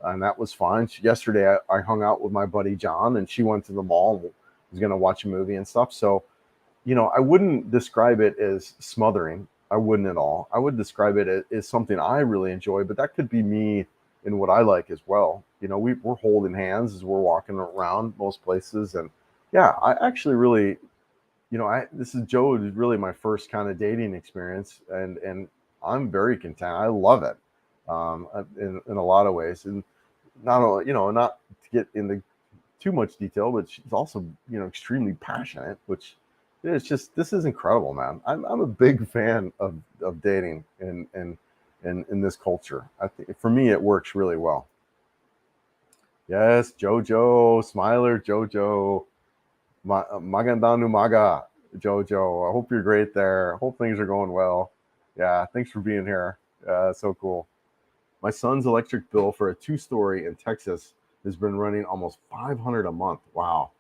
and that was fun. Yesterday, I hung out with my buddy John, and she went to the mall and was going to watch a movie and stuff. So, I wouldn't describe it as smothering. I wouldn't at all. I would describe it as something I really enjoy, but that could be me in what I like as well. We're holding hands as we're walking around most places. And yeah, I actually really, this is Joe is really my first kind of dating experience, and I'm very content. I love it, in a lot of ways. And not only, not to get into too much detail, but she's also, extremely passionate, which it's just, this is incredible, man. I'm a big fan of dating and in this culture. I think for me, it works really well. Yes, Jojo, Smiler, Jojo, Magandang Umaga, Jojo. I hope you're great there. I hope things are going well. Yeah, thanks for being here. So cool. My son's electric bill for a 2-story in Texas has been running almost $500 a month. Wow,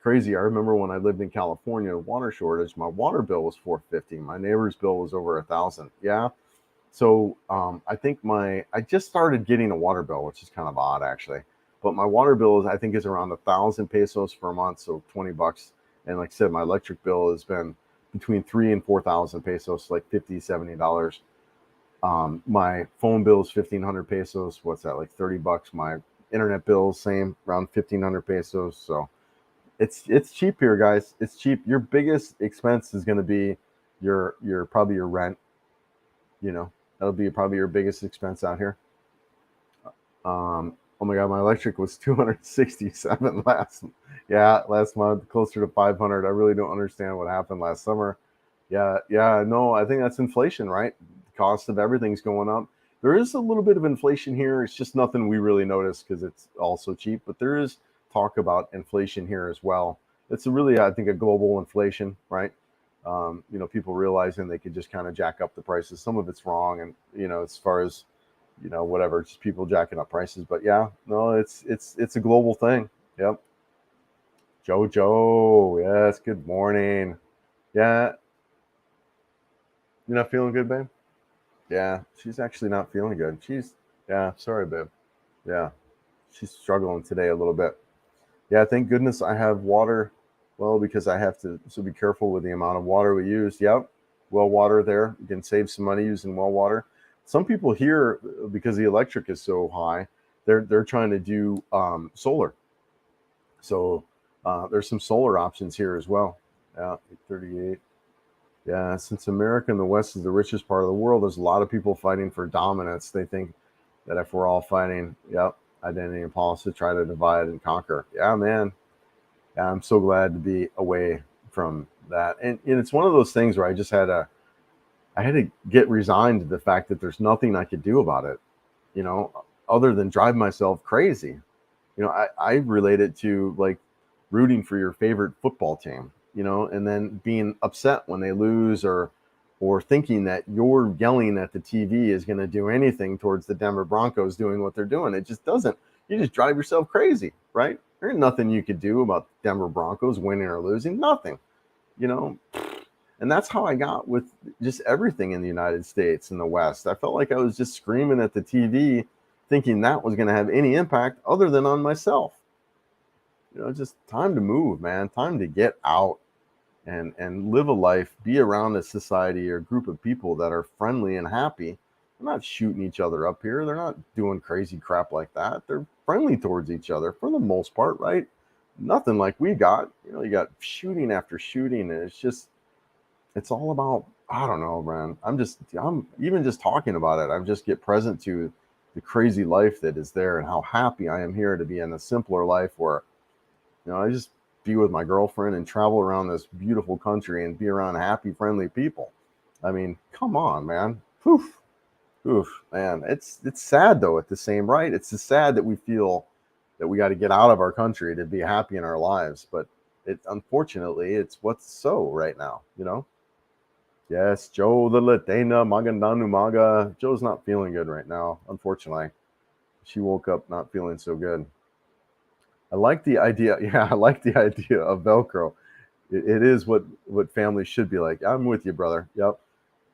crazy. I remember when I lived in California, water shortage, my water bill was $450. My neighbor's bill was over $1,000. Yeah. So I think I just started getting a water bill, which is kind of odd actually. But my water bill I think is around 1,000 pesos per month, so $20. And like I said, my electric bill has been between 3,000 and 4,000 pesos, like $50, $70. My phone bill is 1,500 pesos. What's that, like $30? My internet bill, same, around 1,500 pesos. So it's cheap here, guys. It's cheap. Your biggest expense is going to be your probably your rent. That'll be probably your biggest expense out here. Oh my God, my electric was 267 last month, closer to 500. I really don't understand what happened last summer. Yeah, no, I think that's inflation, right? The cost of everything's going up. There is a little bit of inflation here. It's just nothing we really notice because it's also cheap, but there is talk about inflation here as well. It's really, I think, a global inflation, right? People realizing they could just kind of jack up the prices. Some of it's wrong, and as far as whatever, just people jacking up prices. But yeah, no, it's a global thing. Yep. Jojo, yes, good morning. Yeah, you're not feeling good, babe? Yeah, she's actually not feeling good. Yeah, sorry, babe. Yeah, she's struggling today a little bit. Yeah, thank goodness I have water. Well, because I have to, so be careful with the amount of water we use. Yep, well water there. You can save some money using well water. Some people here, because the electric is so high, they're trying to do solar. So there's some solar options here as well. Yeah, 38. Yeah, since America and the West is the richest part of the world, there's a lot of people fighting for dominance. They think that if we're all fighting, yep, identity and politics, try to divide and conquer. Yeah, man. Yeah, I'm so glad to be away from that. And it's one of those things where I had to get resigned to the fact that there's nothing I could do about it, other than drive myself crazy. I relate it to like rooting for your favorite football team, and then being upset when they lose, or thinking that you're yelling at the TV is going to do anything towards the Denver Broncos doing what they're doing. It just doesn't. You just drive yourself crazy, right? There's nothing you could do about Denver Broncos winning or losing. Nothing, you know. And that's how I got with just everything in the United States and the West. I felt like I was just screaming at the TV, thinking that was going to have any impact other than on myself. Just time to move, man. Time to get out and live a life, be around a society or group of people that are friendly and happy. They're not shooting each other up here. They're not doing crazy crap like that. They're friendly towards each other for the most part, right? Nothing like we got. You got shooting after shooting, and it's all about, I don't know, man. I'm even just talking about it. I just get present to the crazy life that is there and how happy I am here to be in a simpler life where, I just be with my girlfriend and travel around this beautiful country and be around happy, friendly people. I mean, come on, man. Poof, oof, man. It's sad though at the same, right? It's just sad that we feel that we got to get out of our country to be happy in our lives, but unfortunately it's what's so right now. Yes, Joe the Latina Magandanu Maga. Joe's not feeling good right now, unfortunately. She woke up not feeling so good. I like the idea. Yeah, I like the idea of Velcro. It is what family should be like. I'm with you, brother. Yep.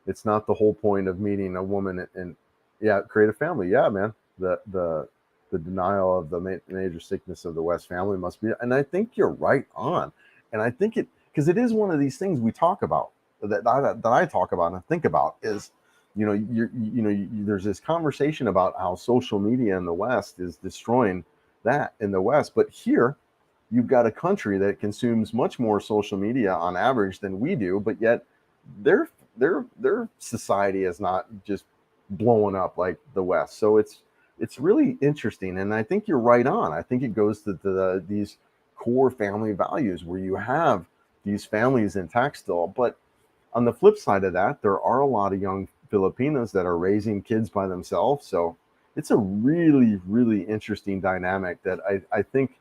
It's not the whole point of meeting a woman and yeah, create a family. Yeah, man. The denial of the major sickness of the West family must be. And I think you're right on. And I think it because it is one of these things we talk about that I talk about and think about is there's this conversation about how social media in the West is destroying that in the West, but here you've got a country that consumes much more social media on average than we do, but yet their their society is not just blowing up like the West. So it's really interesting, and I think you're right on. I think it goes to these core family values where you have these families intact still. But on the flip side of that, there are a lot of young Filipinos that are raising kids by themselves. So it's a really, really interesting dynamic that I think,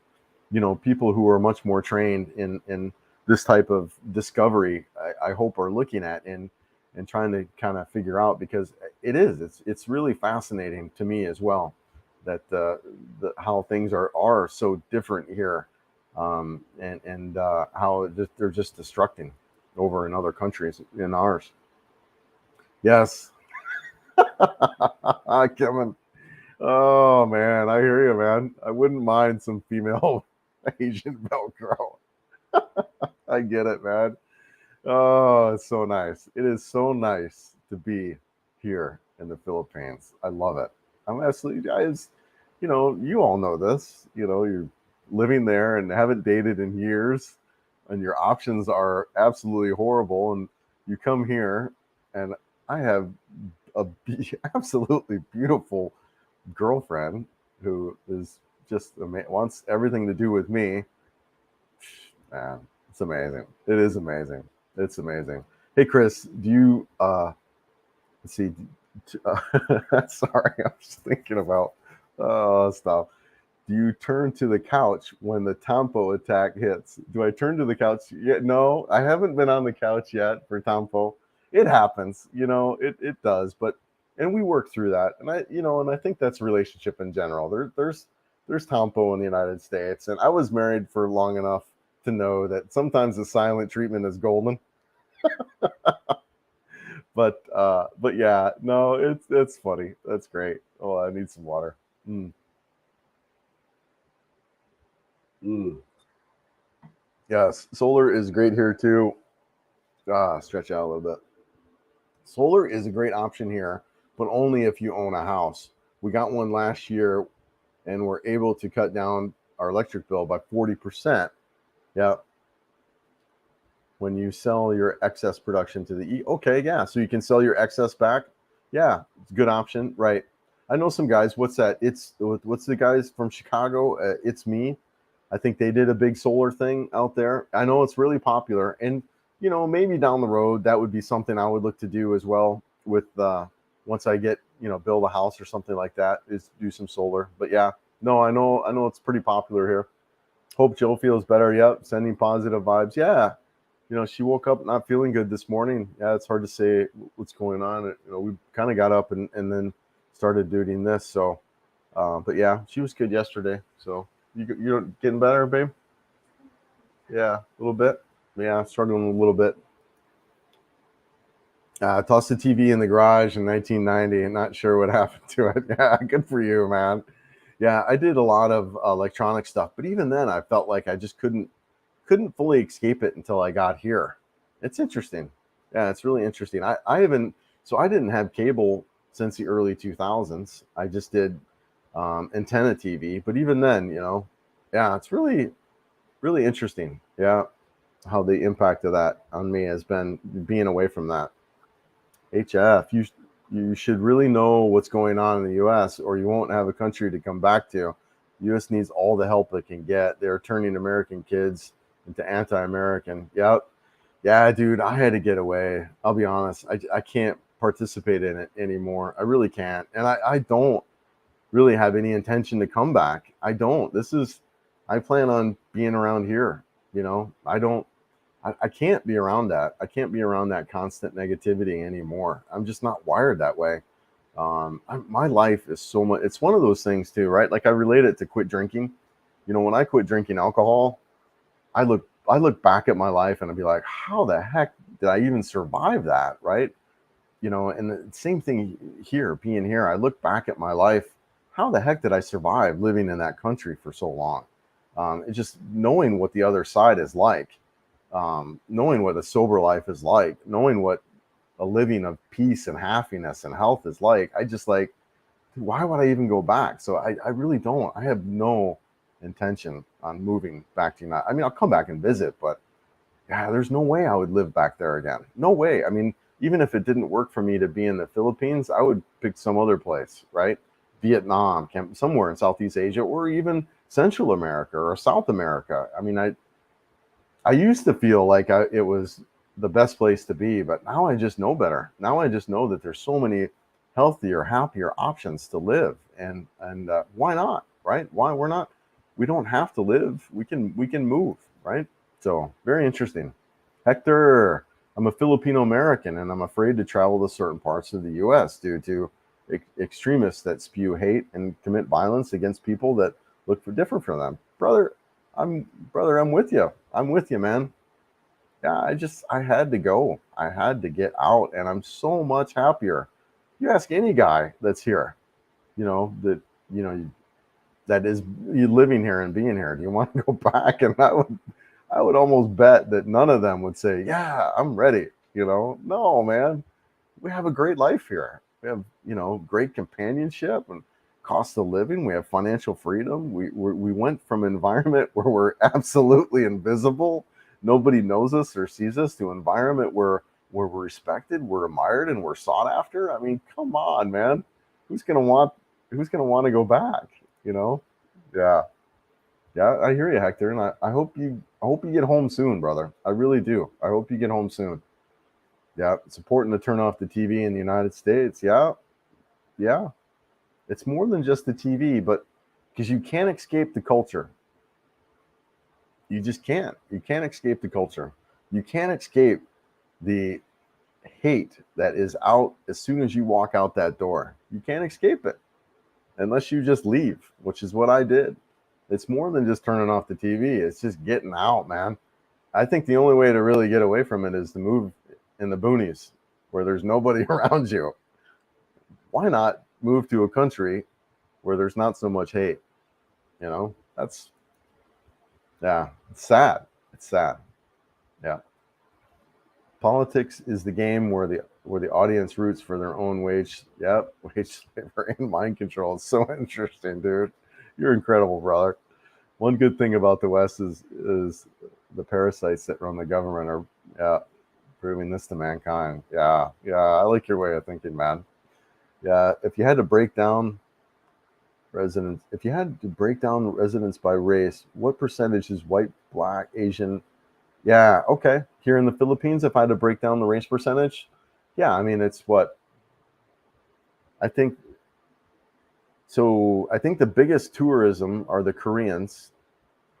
people who are much more trained in this type of discovery, I hope are looking at and trying to kind of figure out because it's really fascinating to me as well that how things are so different here, and how they're just destructing over in other countries in ours. Yes, Kevin. Oh man, I hear you, man. I wouldn't mind some female Asian Velcro. I get it, man. Oh, it's so nice. It is so nice to be here in the Philippines. I love it. I'm absolutely, guys, you all know this. You're living there and haven't dated in years, and your options are absolutely horrible. And you come here, and I have absolutely beautiful girlfriend who is just wants everything to do with me. Man, it's amazing. It is amazing. It's amazing. Hey, Chris, do you let's see. Sorry, I was thinking about stuff. Do you turn to the couch when the Tampo attack hits? Do I turn to the couch yet? No, I haven't been on the couch yet for Tampo. It happens, it does, but and we work through that. And I think that's a relationship in general. There's Tampo in the United States, and I was married for long enough to know that sometimes the silent treatment is golden. But yeah, no, it's funny. That's great. Oh, I need some water. Mm, mm. Yes, solar is great here too. Stretch out a little bit. Solar is a great option here, but only if you own a house. We got one last year and we're able to cut down our electric bill by 40%. Yeah, when you sell your excess production to the okay, yeah, so you can sell your excess back. Yeah, it's a good option, right? I know some guys. What's that? What's the guys from Chicago? It's Me. I think they did a big solar thing out there. I know it's really popular, and maybe down the road that would be something I would look to do as well. With once I get build a house or something like that, is do some solar. But yeah, no, I know it's pretty popular here. Hope Joe feels better. Yep, sending positive vibes. Yeah, she woke up not feeling good this morning. Yeah, it's hard to say what's going on. We kind of got up and then started doing this. So, but yeah, she was good yesterday. So you're getting better, babe? Yeah, a little bit. Yeah, struggling a little bit. Tossed the TV in the garage in 1990 and not sure what happened to it. Yeah, good for you, man. Yeah, I did a lot of electronic stuff, but even then, I felt like I just couldn't fully escape it until I got here. It's interesting. Yeah, it's really interesting. I haven't so I didn't have cable since the early 2000s. I just did antenna TV, but even then, yeah, it's really really interesting. Yeah, how the impact of that on me has been being away from that. HF, you should really know what's going on in the U.S. or you won't have a country to come back to. The U.S. needs all the help it can get. They're turning American kids into anti-American. Yep. Yeah, dude, I had to get away. I'll be honest. I can't participate in it anymore. I really can't. And I don't really have any intention to come back. I don't. I plan on being around here. I don't I can't be around that. I can't be around that constant negativity anymore. I'm just not wired that way. My life is so much. It's one of those things too, right? Like I relate it to quit drinking. You know, when I quit drinking alcohol, I look back at my life and I'd be like, how the heck did I even survive that, right? You know, and the same thing here, being here. I look back at my life. How the heck did I survive living in that country for so long? It's just knowing what the other side is like, knowing what a sober life is like, knowing what a living of peace and happiness and health is like. I just like, why would I even go back? So I really don't. I have no intention on moving back to United. I mean, I'll come back and visit, but yeah, there's no way I would live back there again. No way. I mean, even if it didn't work for me to be in the Philippines, I would pick some other place, right? Vietnam, somewhere in Southeast Asia, or even Central America or South America. I mean, I used to feel like it was the best place to be, but now I just know better. Now I just know that there's so many healthier, happier options to live, and why not, right? Why we're not? We don't have to live. We can move, right? So very interesting. Hector, I'm a Filipino American, and I'm afraid to travel to certain parts of the U.S. due to extremists that spew hate and commit violence against people that look for different from them. I'm with you. I'm with you, man. Yeah, I had to go. I had to get out, and I'm so much happier. You ask any guy that's here, you know, that you know that is you living here and being here. Do you want to go back? And I would almost bet that none of them would say, "Yeah, I'm ready." You know, no, man. We have a great life here. We have, great companionship and cost of living. We have financial freedom. We went from an environment where we're absolutely invisible, nobody knows us or sees us, to an environment where we're respected, we're admired, and we're sought after. I mean, come on, man. Who's gonna want Who's gonna want to go back? You know? Yeah. Yeah, I hear you, Hector, and I hope you get home soon, brother. I really do. I hope you get home soon. Yeah, it's important to turn off the TV in the United States. Yeah, yeah. It's more than just the TV, but because you can't escape the culture. You just can't. You can't escape the culture. You can't escape the hate that is out as soon as you walk out that door. You can't escape it unless you just leave, which is what I did. It's more than just turning off the TV. It's just getting out, man. I think the only way to really get away from it is to move in the boonies where there's nobody around you. Why not move to a country where there's not so much hate? That's, yeah, it's sad. It's sad. Yeah. Politics is the game where the audience roots for their own wage. Yep, wage slavery and mind control. It's so interesting, dude. You're incredible, brother. One good thing about the West is the parasites that run the government are, yeah, proving this to mankind. Yeah, yeah. I like your way of thinking, man. Yeah. If you had to break down residents by race, what percentage is white, black, Asian? Yeah, okay. Here in the Philippines, if I had to break down the race percentage, yeah, I mean it's what I think. So I think the biggest tourism are the Koreans.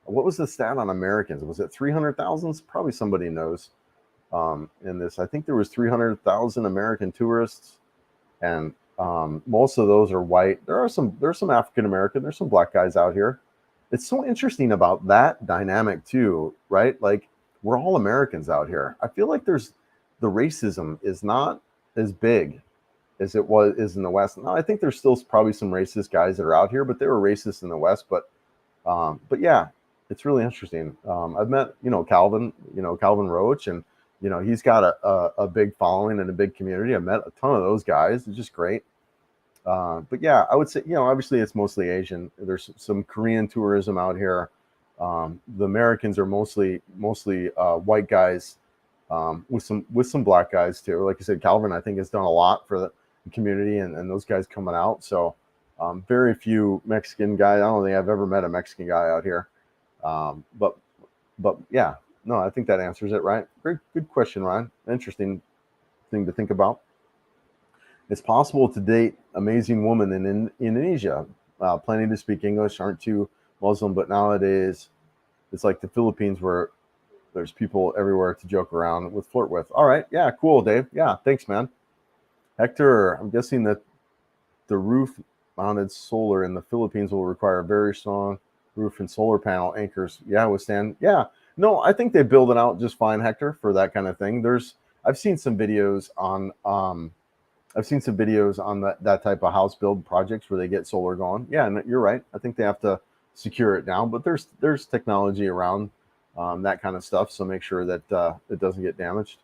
What was the stat on Americans? Was it 300,000? Probably somebody knows. In this, I think there was 300,000 American tourists, and most of those are white. There's some African American, there's some black guys out here. It's so interesting about that dynamic too, right? Like we're all Americans out here. I feel like the racism is not as big as it was is in the West. Now I think there's still probably some racist guys that are out here, but they were racist in the West. But yeah, it's really interesting. I've met Calvin Roach, and he's got a big following and a big community. I met a ton of those guys. It's just great. But yeah, I would say, obviously it's mostly Asian. There's some Korean tourism out here. The Americans are mostly white guys, with some black guys too. Like I said, Calvin, I think, has done a lot for the community and those guys coming out. So very few Mexican guys. I don't think I've ever met a Mexican guy out here. But yeah, no, I think that answers it, right? Great, good question, Ryan. Interesting thing to think about. It's possible to date amazing woman in Indonesia, planning to speak English, aren't too Muslim, but nowadays it's like the Philippines where there's people everywhere to joke around with, flirt with. All right, yeah, cool, Dave. Yeah, thanks, man. Hector, I'm guessing that the roof-mounted solar in the Philippines will require a very strong roof and solar panel anchors. Yeah, withstand. Yeah, no, I think they build it out just fine, Hector, for that kind of thing. I've seen some videos on that type of house build projects where they get solar going. Yeah, and you're right. I think they have to secure it down, but there's technology around that kind of stuff. So make sure that it doesn't get damaged.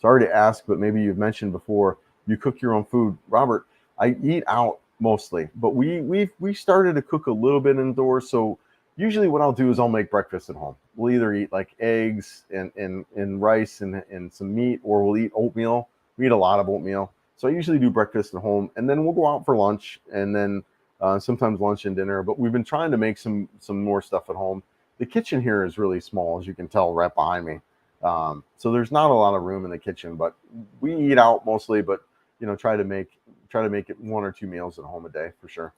Sorry to ask, but maybe you've mentioned before you cook your own food, Robert. I eat out mostly, but we started to cook a little bit indoors. So usually what I'll do is I'll make breakfast at home. We'll either eat like eggs and rice and some meat, or we'll eat oatmeal. We eat a lot of oatmeal. So I usually do breakfast at home, and then we'll go out for lunch, and then sometimes lunch and dinner. But we've been trying to make some more stuff at home. The kitchen here is really small, as you can tell right behind me. So there's not a lot of room in the kitchen, but we eat out mostly. But try to make it 1 or 2 meals at home a day for sure.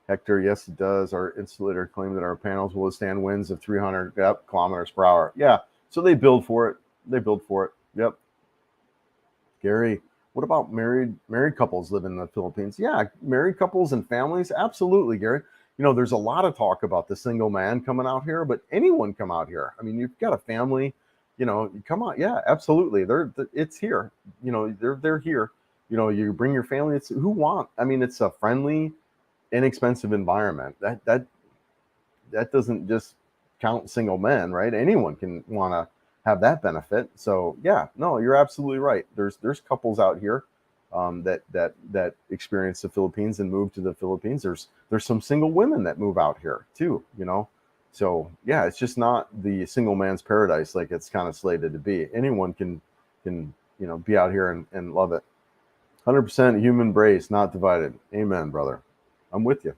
Hector, yes, it does. Our insulator claimed that our panels will withstand winds of 300 kilometers per hour. Yeah, so they build for it. Yep. Gary, what about married couples live in the Philippines? Yeah, married couples and families, absolutely, Gary. There's a lot of talk about the single man coming out here, but anyone come out here. I mean, you've got a family, you come out. Yeah, absolutely. It's here. They're here. You bring your family. It's it's a friendly, inexpensive environment. That doesn't just count single men, right? Anyone can want to have that benefit. So yeah, no, you're absolutely right. There's couples out here that experience the Philippines and move to the Philippines. There's some single women that move out here too. So yeah, it's just not the single man's paradise like it's kind of slated to be. Anyone can be out here and love it. 100% human embrace, not divided. Amen, brother. I'm with you.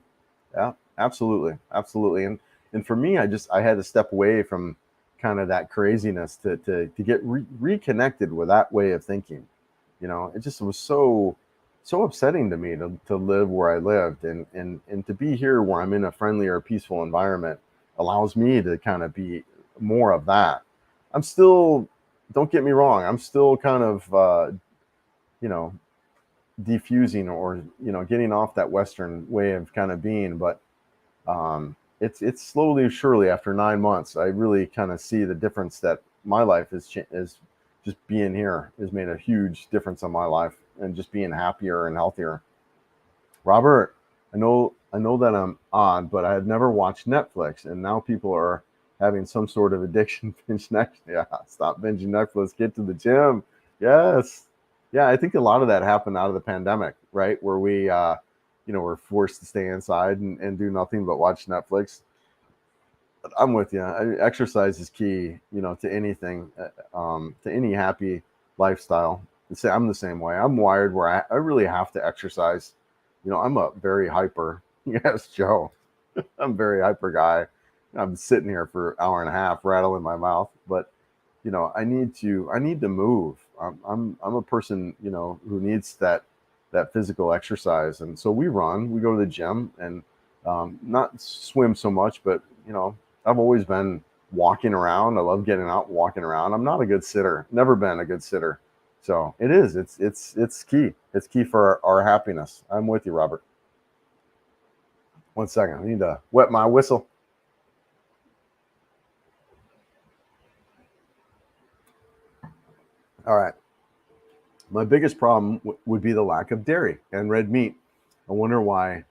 Yeah, absolutely. And for me, I had to step away from kind of that craziness to get reconnected with that way of thinking. It just was so upsetting to me to live where I lived, and to be here where I'm in a friendly or peaceful environment allows me to kind of be more of that. I'm still, don't get me wrong, I'm still kind of defusing or getting off that Western way of kind of being, but it's slowly, surely, after 9 months, I really kind of see the difference that my life is just being here has made a huge difference on my life, and just being happier and healthier. Robert, I know that I'm odd, but I had never watched Netflix, and now people are having some sort of addiction. Binge next. Yeah, stop binging Netflix. Get to the gym. Yes. Yeah, I think a lot of that happened out of the pandemic, right? Where we, were forced to stay inside and do nothing but watch Netflix. But I'm with you. Exercise is key, to anything, to any happy lifestyle. I'm the same way. I'm wired where I really have to exercise. I'm a very hyper. Yes, Joe. I'm a very hyper guy. I'm sitting here for an hour and a half, rattling my mouth, but I need to move. I'm a person, who needs that physical exercise. And so we go to the gym, and not swim so much, but I've always been walking around. I love getting out and walking around. I'm not a good sitter, never been a good sitter. So it's key. It's key for our happiness. I'm with you, Robert. 1 second. I need to wet my whistle. All right. My biggest problem would be the lack of dairy and red meat. I wonder why,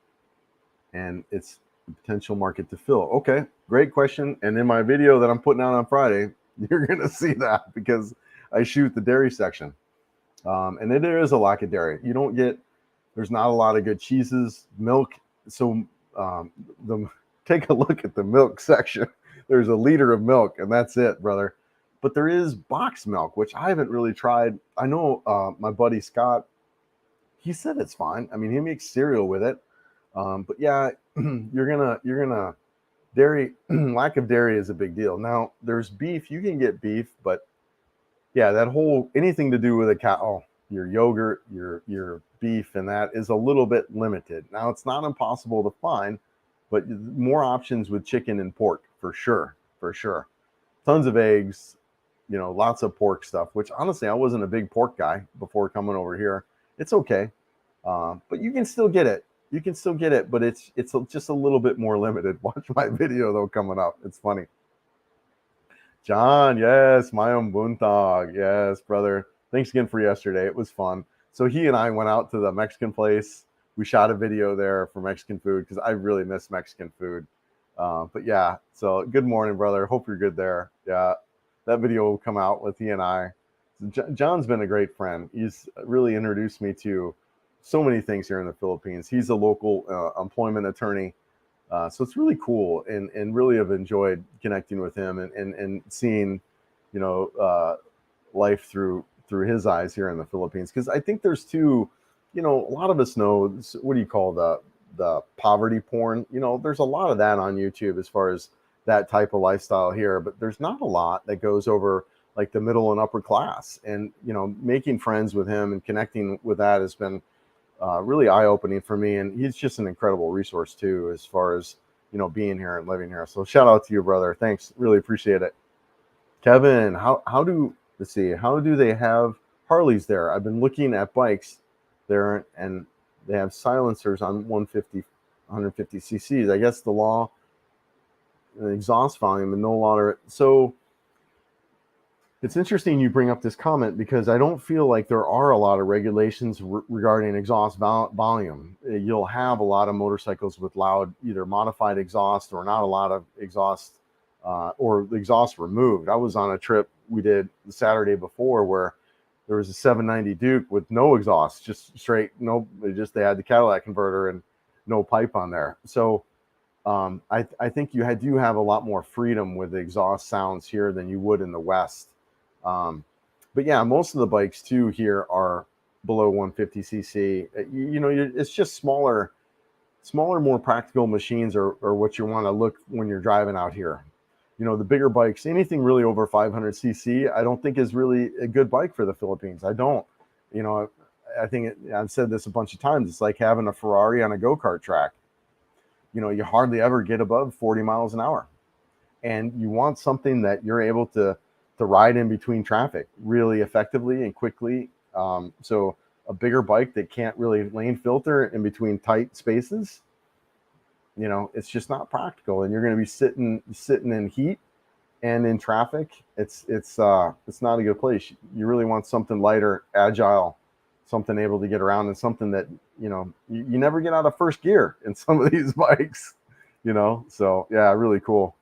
and it's a potential market to fill. Okay, great question. And in my video that I'm putting out on Friday, you're going to see that, because I shoot the dairy section. And there is a lack of dairy. There's not a lot of good cheeses, milk. So take a look at the milk section. There's a liter of milk, and that's it, brother. But there is box milk, which I haven't really tried. I know my buddy Scott, he said it's fine. I mean, he makes cereal with it. But yeah, you're gonna dairy, lack of dairy is a big deal. Now there's beef, you can get beef, but yeah, that whole, anything to do with a cow, your yogurt, your beef, and that is a little bit limited. Now it's not impossible to find, but more options with chicken and pork for sure. tons of eggs, you know, lots of pork stuff, which honestly, I wasn't a big pork guy before coming over here. It's okay. But you can still get it. You can still get it, but it's just a little bit more limited. Watch my video though coming up. It's funny. John, yes, Mayam Buntag, yes, brother. Thanks again for yesterday. It was fun. So he and I went out to the Mexican place. We shot a video there for Mexican food because I really miss Mexican food. But yeah, so good morning, brother. Hope you're good there. Yeah, that video will come out with he and I. John's been a great friend. He's really introduced me to so many things here in the Philippines. He's a local employment attorney. So it's really cool, and really have enjoyed connecting with him and seeing, you know, life through his eyes here in the Philippines. Because I think there's two, you know, a lot of us know, what do you call the poverty porn? You know, there's a lot of that on YouTube as far as that type of lifestyle here, but there's not a lot that goes over like the middle and upper class. And, you know, making friends with him and connecting with that has been really eye-opening for me, and he's just an incredible resource too, as far as, you know, being here and living here. So shout out to you, brother. Thanks, really appreciate it. Kevin, how do, let's see, how do they have Harleys there? I've been looking at bikes there, and they have silencers on 150 cc's. I guess the law, the exhaust volume, and no longer. So it's interesting you bring up this comment, because I don't feel like there are a lot of regulations regarding exhaust volume. You'll have a lot of motorcycles with loud, either modified exhaust or not a lot of exhaust, or the exhaust removed. I was on a trip we did the Saturday before where there was a 790 Duke with no exhaust, just straight, no, they had the Cadillac converter and no pipe on there. So I think you do have a lot more freedom with the exhaust sounds here than you would in the West. But yeah, most of the bikes too here are below 150 cc. You know, it's just smaller, more practical machines are what you want to look when you're driving out here. You know, the bigger bikes, anything really over 500 cc, I don't think is really a good bike for the Philippines. I don't. You know, I think I've said this a bunch of times. It's like having a Ferrari on a go-kart track. You know, you hardly ever get above 40 miles an hour, and you want something that you're able to ride in between traffic really effectively and quickly. So a bigger bike that can't really lane filter in between tight spaces, you know, it's just not practical, and you're going to be sitting in heat and in traffic. It's not a good place. You really want something lighter, agile, something able to get around, and something that, you know, you never get out of first gear in some of these bikes, you know. So yeah, really cool.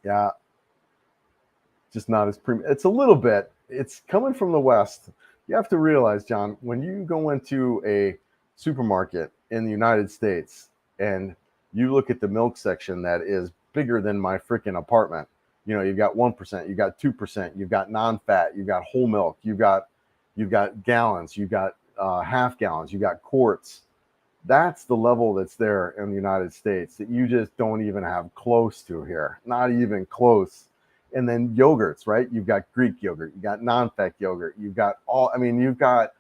Yeah, just not as premium. It's a little bit, it's coming from the West. You have to realize, John, when you go into a supermarket in the United States and you look at the milk section that is bigger than my freaking apartment, you know, you've got 1%, you've got 2%, you've got non-fat, you've got whole milk, you've got gallons, you've got half gallons, you've got quarts. That's the level that's there in the United States that you just don't even have close to here, not even close. And then yogurts, right? You've got Greek yogurt, you got non-fat yogurt, you've got you've got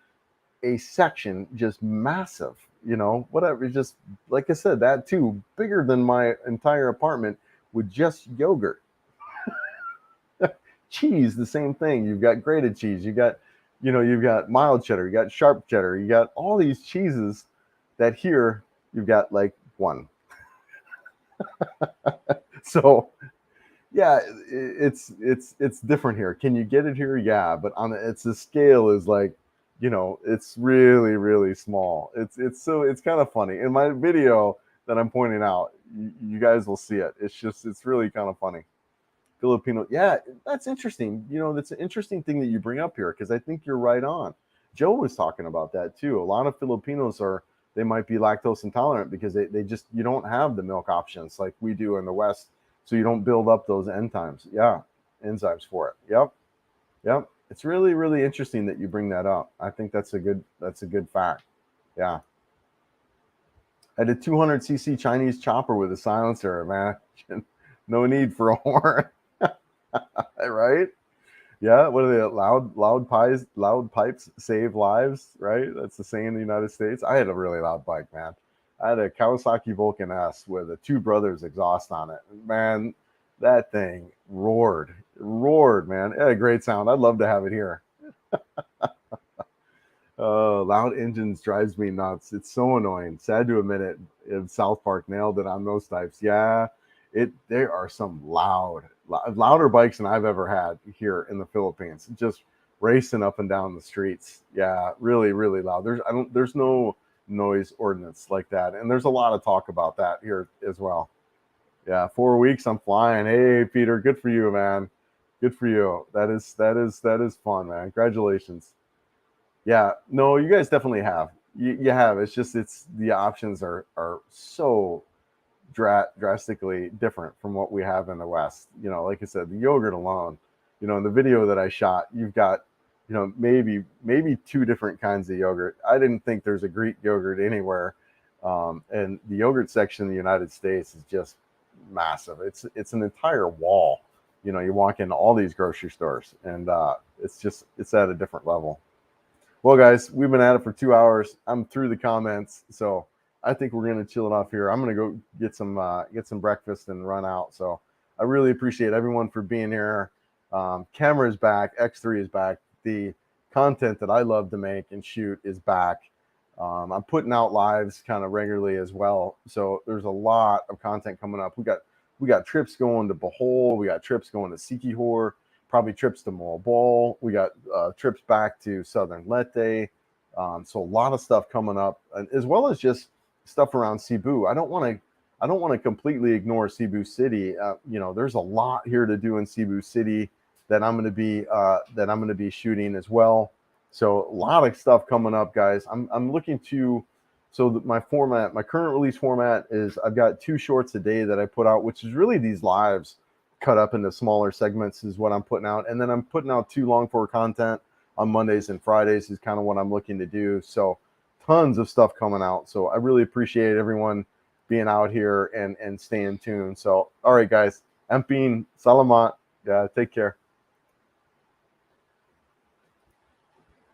a section just massive, you know, whatever. Just like I said, that too, bigger than my entire apartment with just yogurt. Cheese, the same thing. You've got grated cheese, you've got mild cheddar, you got sharp cheddar, you got all these cheeses that here you've got like one. So yeah, it's different here. Can you get it here? Yeah, but it's the scale is like, you know, it's really, really small. It's kind of funny. In my video that I'm pointing out, you guys will see it. It's really kind of funny. Filipino, yeah, that's interesting. You know, that's an interesting thing that you bring up here, because I think you're right on. Joe was talking about that too. A lot of Filipinos they might be lactose intolerant because they just, you don't have the milk options like we do in the West. So you don't build up those enzymes. Yeah, enzymes for it. Yep. It's really, really interesting that you bring that up. I think that's a good fact. Yeah. I had a 200cc Chinese chopper with a silencer, man. No need for a horn. Right? Yeah. What are they? Loud pipes save lives, right? That's the saying in the United States. I had a really loud bike, man. I had a Kawasaki Vulcan S with a Two Brothers exhaust on it. Man, That thing roared, man. It had a great sound. I'd love to have it here. Loud engines drives me nuts. It's so annoying. Sad to admit it. South Park nailed it on those types. Yeah, there are some louder bikes than I've ever had here in the Philippines. Just racing up and down the streets. Yeah, really, really loud. There's no noise ordinance like that, and there's a lot of talk about that here as well. Yeah, 4 weeks I'm flying. Hey, Peter, good for you, man. Good for you. That is fun, man. Congratulations. Yeah, no, you guys definitely have. You have. It's the options are so drastically different from what we have in the West. Like I said, the yogurt alone. In the video that I shot, you've got, maybe two different kinds of yogurt. I didn't think there's a Greek yogurt anywhere, and the yogurt section in the United States is just massive. It's an entire wall. You walk into all these grocery stores, and it's at a different level. Well, guys, we've been at it for 2 hours. I'm through the comments, so I think we're gonna chill it off here. I'm gonna go get some breakfast and run out. So I really appreciate everyone for being here. Camera is back. X3 is back. The content that I love to make and shoot is back. I'm putting out lives kind of regularly as well. So there's a lot of content coming up. We got trips going to Bohol. We got trips going to Siquijor. Probably trips to Malabal. We got trips back to Southern Leyte. So a lot of stuff coming up, as well as just stuff around Cebu. I don't want to completely ignore Cebu City. There's a lot here to do in Cebu City that I'm going to be shooting as well. So a lot of stuff coming up, guys. I'm looking to. So my current release format is I've got 2 shorts a day that I put out, which is really these lives cut up into smaller segments is what I'm putting out. And then I'm putting out 2 long form content on Mondays and Fridays is kind of what I'm looking to do. So tons of stuff coming out. So I really appreciate everyone being out here and staying tuned. So, all right, guys, Empine, Salamat. Yeah, take care.